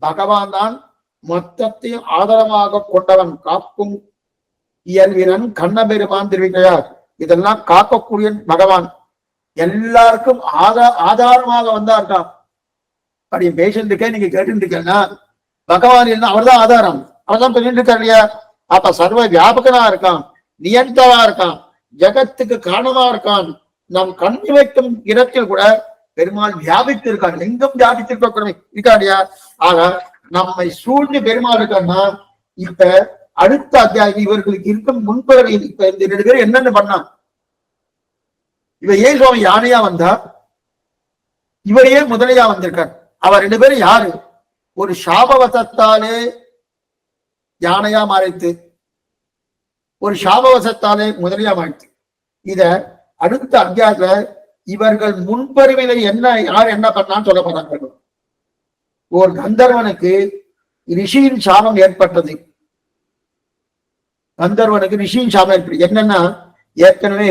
பகவான் தான் மொத்தத்தையும் ஆதாரமாக கொண்டவன், காக்கும் இயல்வீரன் கண்ணபெருமான் தெரிவிக்கிறார். இதெல்லாம் காக்கக்கூடிய பகவான் எல்லாருக்கும் ஆதாரமாக வந்தா இருக்கான். அப்படி பேசிட்டு நீங்க கேட்டு இருக்கேன்னா பகவான் என்ன அவர் தான் ஆதாரம், அவர் தான் சொல்லிட்டு இருக்காரு இல்லையா? அப்ப சர்வ வியாபகனா இருக்கான், நியந்தவா இருக்கான், ஜகத்துக்கு காரணமா இருக்கான். நம் கண்ணி வைக்கும் இடத்தில் கூட பெருமாள் வியாபித்து இருக்கான், எங்கும் வியாபித்திருக்க இருக்கா இல்லையா? ஆக நம்மை சூழ்ந்து பெருமாள் இருக்கான்னா, இப்ப அடுத்த அத்தியாயம் இவர்களுக்கு இருக்கும் முன்பகுதியில் இப்ப இந்த 2 பேரும் என்னென்ன பண்ணான்? இவ ஏன் சுவாமி யானையா வந்தா, இவரையே முதலையா வந்திருக்கார். அவர் 2 பேரும் யாரு? ஒரு சாபவசத்தாலே யானையா மாறித்து, ஒரு சாபவசத்தாலே முதலையா மாறித்து. இத அடுத்த அத்தியாயத்துல இவர்கள் முன்பருவிலை என்ன யார் என்ன பண்ணான்னு சொல்ல போறாங்க. ஒரு கந்தர்வனுக்கு ரிஷியின் சாபம் ஏற்பட்டது. கந்தர்வனுக்கு ரிஷியின் சாபம் ஏற்பட்டது என்னன்னா, ஏற்கனவே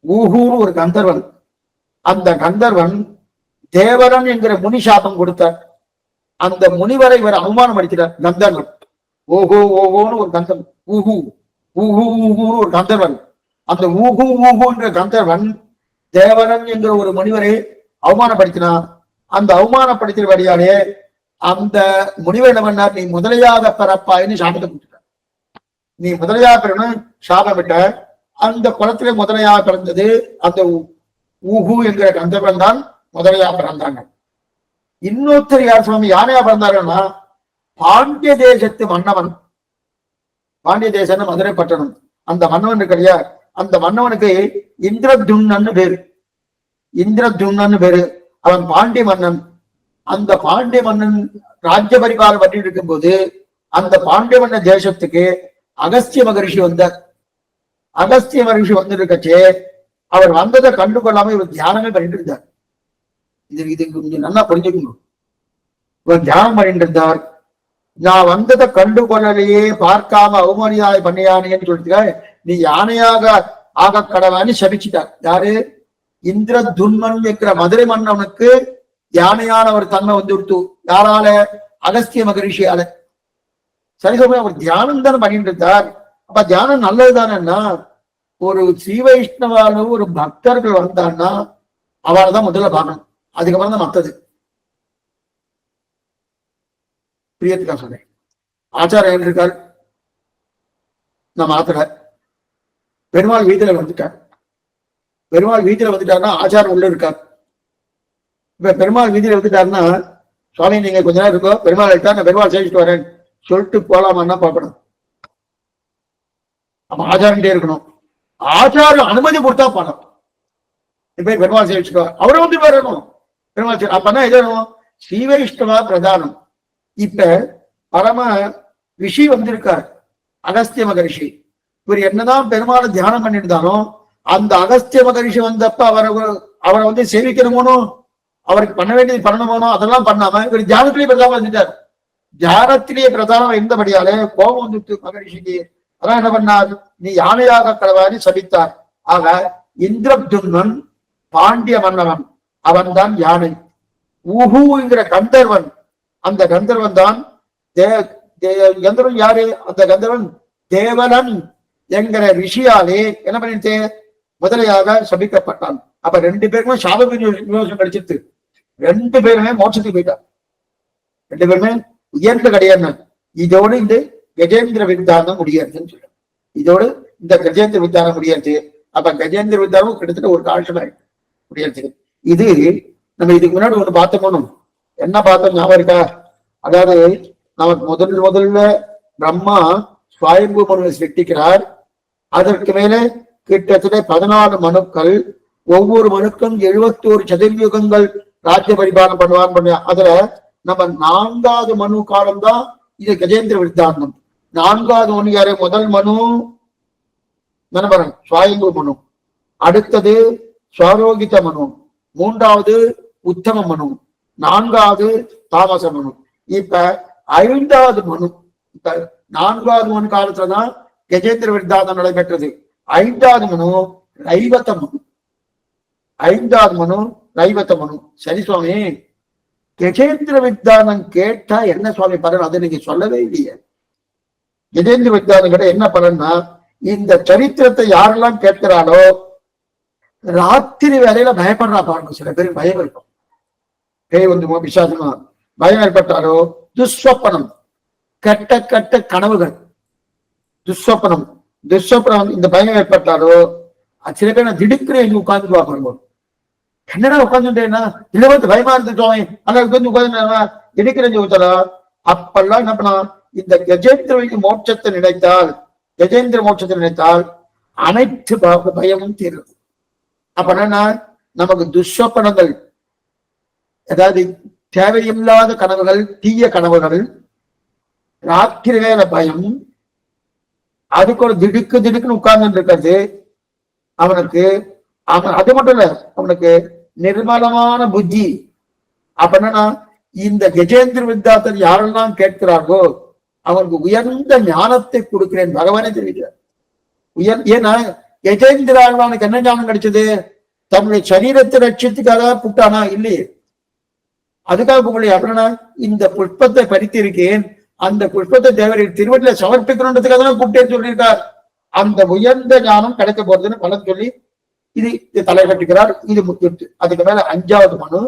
ஊகூர் ஒரு கந்தர்வன், அந்த கந்தர்வன் தேவரன் என்கிற முனி சாபம் கொடுத்தார். அந்த முனிவரை இவர் அவமானம் அடிக்கிறார். கந்தர்வன் ஓஹோ ஓஹோன்னு ஒரு கந்தர்வன், ஊஹூ ஊஹூ ஊஹூன்னு ஒரு கந்தர்வன். அந்த ஊஹூ ஊஹூ என்ற கந்தர்வன் தேவரன் என்கிற ஒரு முனிவரை அவமானப்படுத்தினார். அந்த அவமானப்படுத்தினபடியாலே அந்த முனிவர் என்ன பண்ணார்? நீ முதலையாக பிறப்பாயின்னு சாபத்தை கொடுத்துட்டார். நீ முதலையாக பிறன்னு சாபம் விட்ட. அந்த குளத்திலே முதலையாக பிறந்தது அந்த ஊஹூ என்கிற கந்தர்வன் தான் முதலையா பிறந்தாங்க. இன்னொருத்தர் யார் சுவாமி யானையா பிறந்தாருன்னா, பாண்டிய தேசத்து மன்னவன். பாண்டிய தேசம் மதுரை பட்டணம். அந்த மன்னவன் கிடையா, அந்த மன்னவனுக்கு இந்திரதும்னன்னு பேரு. இந்திரதும்னன்னு பேரு. அவன் பாண்டிய மன்னன். அந்த பாண்டிய மன்னன் ராஜ்ய பரிபாலம் பண்ணி இருக்கும் போது அந்த பாண்டிய மன்ன தேசத்துக்கு அகஸ்திய மகரிஷி வந்தார். அகஸ்திய மகரிஷி வந்துருக்கச்சே அவர் வந்ததை கண்டுகொள்ளாம இவர் தியானமே பண்ணிட்டு இருந்தார். இது கொஞ்சம் நல்லா புரிஞ்சுக்கணும். இவர் தியானம் பண்ணிட்டு இருந்தார். நான் வந்ததை கண்டுகொள்ளலையே, பார்க்காம அவமரியாதை பண்ணியானேன்னு சொல்லிட்டு நீ யானையாக ஆக கடவான்னு சபிச்சிட்டார். யாரு? இந்திரதுன்மன் என்கிற மதுரை மன்னவனுக்கு யானையான ஒரு தன்மை வந்து கொடுத்து. யாரால? அகஸ்திய மகரிஷியால. சரி சொல்ல அவர் தியானம் தானே பண்ணிட்டு இருந்தார். அப்ப தியானம் நல்லதுதானேன்னா, ஒரு ஸ்ரீ வைஷ்ணவான ஒரு பக்தர்கள் வந்தான்னா அவரை தான் முதல்ல பார்க்கணும், அதுக்கப்புறம் தான் மத்தது. பிரியத்துக்கா சொன்னேன். ஆச்சாரம் இருக்கார், நான் மாத்திர பெருமாள் வீதியில வந்துட்டார். பெருமாள் வீதியில வந்துட்டாருன்னா ஆச்சாரம் உள்ள இருக்கார். இப்ப பெருமாள் வீதியில வந்துட்டாருன்னா, சுவாமி நீங்க கொஞ்ச நேரம் இருக்கோ, பெருமாள் எடுத்தா நான் பெருமாள் சேவிச்சுட்டு வரேன் சொல்லிட்டு போலாமான்னா பார்க்கணும். அப்ப ஆச்சாரண்டே இருக்கணும். ஆச்சாரம் அனுமதி கொடுத்தா பணம். இப்ப பெருமாள் சேவிச்சுக்கோ, அவரை வந்து வரணும் பெருமாள். அப்பதான் எதணும்? ஸ்ரீ வைஷ்ணவா பிரதானம். இப்ப பரம ரிஷி வந்திருக்கார், அகஸ்திய மகரிஷி. இவர் என்னதான் பெருமாளை தியானம் பண்ணியிருந்தாலும் அந்த அகஸ்திய மகரிஷி வந்தப்ப அவரை வந்து சேவிக்கணுமோனோ, அவருக்கு பண்ண வேண்டியது பண்ணணுமோனோ, அதெல்லாம் பண்ணாம இவர் தியானத்திலேயே பிரதானம் வந்துட்டார். தியானத்திலேயே பிரதானம் இருந்தபடியாலே கோபம் வந்துட்டு மகரிஷிக்கு. அதான் என்ன பண்ணார்? நீ யானையாக கடவாரி சபித்தார். ஆக இந்திரதுன்மன் பாண்டிய மன்னவன், அவன் தான் யானை. ஊஹூங்கிற கந்தர்வன், அந்த கந்தர்வன் தான் கந்தர்வன் யாரு? அந்த கந்தர்வன் தேவனன் என்கிற ரிஷியாலே என்ன பண்ணிட்டு முதலையாக சபிக்கப்பட்டான். அப்ப 2 பேருக்குமே சாப விமோசனம் கிடைச்சிட்டு 2 பேருமே மோட்சத்துக்கு போயிட்டார். 2 பேருமே உயர்ந்த கிடையாது. இதோடு இந்த கஜேந்திர விருத்தாந்தம் முடியாதுன்னு சொல்றாங்க. இதோடு இந்த கஜேந்திர வித்தானம் முடியாது. அப்ப கஜேந்திர வித்தானம் கிட்டத்தட்ட ஒரு காலத்துல முடியாது. இது நம்ம இதுக்கு முன்னாடி ஒண்ணு பார்த்தோம். என்ன பார்த்தோம் ஞாபகம் இருக்கா? அதாவது நமக்கு முதல்ல பிரம்மா சுவாயம்பு மனுவை சிருஷ்டிக்கிறார். அதற்கு மேலே கிட்டத்தட்ட 14 மனுக்கள், ஒவ்வொரு மனுக்கும் 71 சதுர்யுகங்கள் ராஜ்ய பரிபாலனம் பண்ணுவான்னு அதுல நம்ம 4வது மனு காலம் தான் இது கஜேந்திர வித்தாந்தம். 4வது மனு யாரு? முதல் மனு மனபரன் சுவாயம்பு மனு, அடுத்தது ஸ்வரோகித மனு, 3வது உத்தம மனு, 4வது தாமச மனு. இப்ப 5வது மனு, இப்ப 4வது மனு காலத்துலதான் கஜேந்திர வித்தாந்தம் நடைபெற்றது. 5வது மனு ரைவத்த மனு. 5வது மனு ரைவத்த மனு. சரி சுவாமி, கஜேந்திர வித்தானம் கேட்டா என்ன சுவாமி பலன்? அதை நீங்க சொல்லவே இல்லையே. கஜேந்திர வித்தானம் கேட்ட என்ன பலன்னா, இந்த சரித்திரத்தை யாரெல்லாம் கேட்கிறாளோ ராத்திரி வேலையில பயப்படுறா பாருங்க. சில பேருக்கு பயம் இருக்கும். பேய் வந்து விசாசமா பயம் ஏற்பட்டாலோ, துஸ்வப்பனம், கெட்ட கனவுகள், துஸ்வப்பனம் இந்த பயம் ஏற்பட்டாலோ சில பேர் நான் திடுக்கிறேன் உட்கார்ந்து பாருங்க. என்னடா உட்காந்துட்டேன்னா இல்ல வந்து பயமா இருந்துட்டோம் அங்க உட்காந்து திடுக்கிறேன் ஊத்தலா. அப்பெல்லாம் என்ன பண்ணா, இந்த கஜேந்திர மோட்சத்தை நினைத்தால் அனைத்து பயமும் தீரும். அப்ப என்னன்னா, நமக்கு துஷ்வப்பனங்கள், அதாவது தேவையில்லாத கனவுகள், தீய கனவுகள், ராத்திரி வேலை பயம், அதுக்கு ஒரு திடுக்குன்னு உட்கார்ந்து இருக்கிறது அவனுக்கு. அது மட்டும் இல்ல, அவனுக்கு நிர்மலமான புத்தி. அப்ப என்னன்னா, இந்த கஜேந்திர வித்தாத்தன் யாரெல்லாம் கேட்கிறார்களோ அவனுக்கு உயர்ந்த ஞானத்தை கொடுக்கிறேன் பகவானே தெரிவிக்கிறார். ஏன்னா கஜேந்திராவுக்கு என்ன ஞானம் கிடைச்சது? தன்னுடைய சரீரத்தை ரட்சித்துக்காக புட்டானா? இல்லையே. அதுக்காக உங்களுடைய அப்படின்னா இந்த புஷ்பத்தை பறித்திருக்கேன், அந்த புஷ்பத்தை தேவரின் திருவள்ளில சமர்ப்பிக்கணுன்றதுக்காக தான் கூப்பிட்டேன்னு சொல்லியிருக்கார். அந்த உயர்ந்த ஞானம் கிடைக்க போறதுன்னு பலன் சொல்லி இது தலை கட்டுகிறார். இது முக்கியம். அதுக்கு மேல 5வது மனு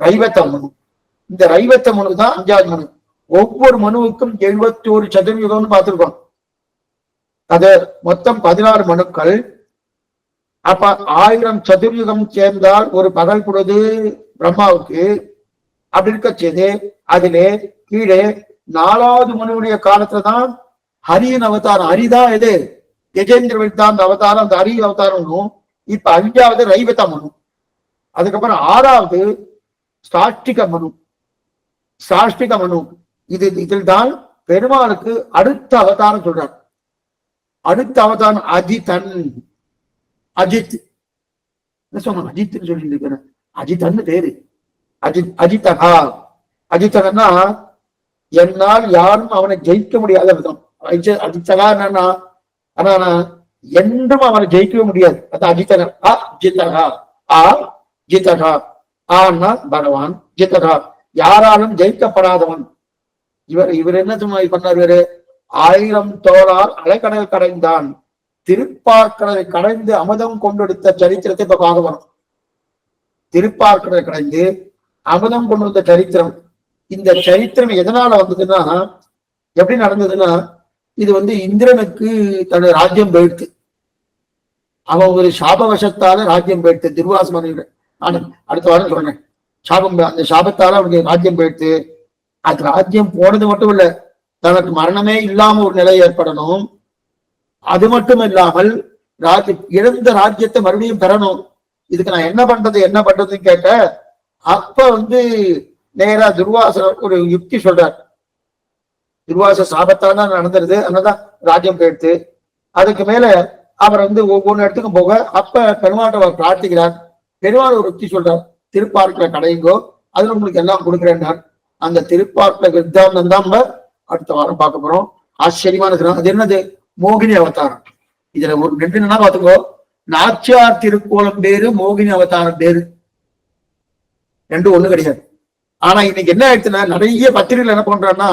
ரைவத்த மனு. இந்த ரைவத்த மனு தான் 5வது மனு. ஒவ்வொரு மனுவுக்கும் 71 சதுர்யுகம்னு பார்த்திருக்கோம். அது மொத்தம் 16 மனுக்கள். அப்ப 1000 சதுர்யுகம் சேர்ந்தால் ஒரு பகல் பொழுது பிரம்மாவுக்கு. அப்படி இருக்க செய்து அதிலே கீழே 4வது மனுவுடைய காலத்துலதான் ஹரியின் அவதாரம். ஹரிதான் எது? கஜேந்திர வித்தாந்த அவதாரம். அந்த ஹரி அவதாரம். இப்ப 5வது ரைவத மனு. அதுக்கப்புறம் 6வது சாஷ்டிக மனு. இதில் தான் பெருமாளுக்கு அடுத்த அவதாரம் சொல்றார். அடுத்த அவதாரம் அஜித் சொன்ன அஜித்னு சொல்லி இருக்கிறேன். அஜித்தன்னு பேரு. அஜித்தகன்னா என்னால் யாரும் அவனை ஜெயிக்க முடியாத விதம். அஜித்தகா என்னன்னா, ஆனா என்றும் அவனை ஜெயிக்கவே முடியாது. அது அஜித்தகன். ஜித்தகா ஆனா பகவான். ஜித்தகா யாராலும் ஜெயிக்கப்படாதவன். இவர் என்ன சும்மா பண்ணாரு? 1000 தோளால் அலைக்கடல் கடைந்தான், திருப்பார்கடலை கடைந்து அமுதம் கொண்டெடுத்த சரித்திரத்தை இப்ப பார்க்க வரும். திருப்பார்கடலை கடைந்து அமுதம் கொண்டு வந்த சரித்திரம். இந்த சரித்திரம் எதனால வந்ததுன்னா, எப்படி நடந்ததுன்னா, இது இந்திரனுக்கு தன்னுடைய ராஜ்யம் போயிடுத்து. அவன் ஒரு சாபவசத்தால ராஜ்யம் போயிடுத்து. துர்வாச மனைவிட அடுத்த வாரம் சொல்றேன். சாபம், அந்த சாபத்தால அவனுக்கு ராஜ்யம் போயிடுத்து. அது ராஜ்யம் போனது மட்டும் இல்ல, தனக்கு மரணமே இல்லாம ஒரு நிலை ஏற்படணும். அது மட்டும் இல்லாமல் இழந்த ராஜ்யத்தை மறுபடியும் பெறணும். இதுக்கு நான் என்ன பண்றதுன்னு கேட்ட, அப்ப நேரா துர்வாசர் ஒரு யுக்தி சொல்றார். துர்வாச சாபத்தால தான் நடந்துருது, அதனாலதான் ராஜ்யம் போயிடுத்து. அதுக்கு மேல அவர் ஒவ்வொரு இடத்துக்கும் போக அப்ப பெருமாட்ட அவர் பிரார்த்திக்கிறார். பெருமாள் ஒரு யுக்தி சொல்றார், திருப்பார்க்கல கடைங்கோ, அதுல உங்களுக்கு எல்லாம் கொடுக்குறேன்னார். அந்த திருப்பார்க்கல வித்தாந்தம் தான் நம்ம அடுத்த வாரம் பார்க்க போறோம். ஆச்சரியமான அது என்னது? மோகினி அவதாரம். இதுல ஒரு 2 என்ன பார்த்துக்கோ, நாச்சியார் திருக்கோலம் பேரு, மோகினி அவதாரம் பேரு, 2 ஒண்ணு கிடையாது. ஆனா இன்னைக்கு என்ன ஆயிடுச்சுன்னா, நிறைய பத்திரிகைகள் என்ன பண்றான்னா,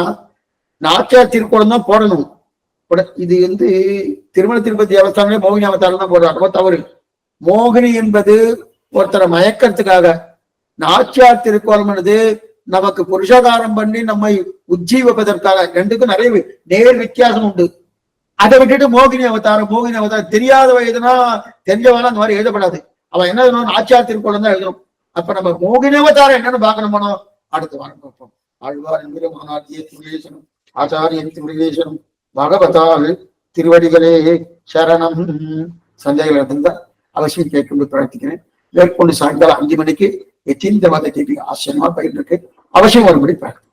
நாச்சியார் திருக்கோலம் தான் போடணும். இது திருமண திருப்பதி அவஸ்தானே மோகினி அவதாரம் தான் போடுறாங்க. தவறு. மோகினி என்பது ஒருத்தரை மயக்கிறதுக்காக, நாச்சியார் திருக்கோலம் என்பது நமக்கு புருஷகாரம் பண்ணி நம்மை உஜ்ஜீவிப்பதற்காக. 2க்கும் நிறைய நேர் வித்தியாசம் உண்டு. அதை விட்டுட்டு மோகினி அவதாரம் தெரியாத வயதுனா தெரிஞ்சவனா அந்த மாதிரி எழுதப்படாது. அவன் என்ன எழுதணும், ஆச்சார திருக்குறள் தான் எழுதணும். அப்ப நம்ம மோகினி அவதாரம் என்னன்னு பார்க்கணும். அடுத்த வாரம் பார்ப்போம். ஆழ்வார் என்கிற மாநாட்டிய திருவேசனம் ஆச்சாரிய திருவேசனம் பகவதால் திருவடிகளே சரணம். சந்தேகம் இருந்தா அவசியம் கேட்கும்போது பிரார்த்திக்கிறேன். மேற்கொண்டு சாயங்காலம் 5 மணிக்கு எத்தீந்த மத கேள்வி ஆச்சரியமா பயிர் இருக்கு, அவசியம் வரும்படி பிரார்த்தனை.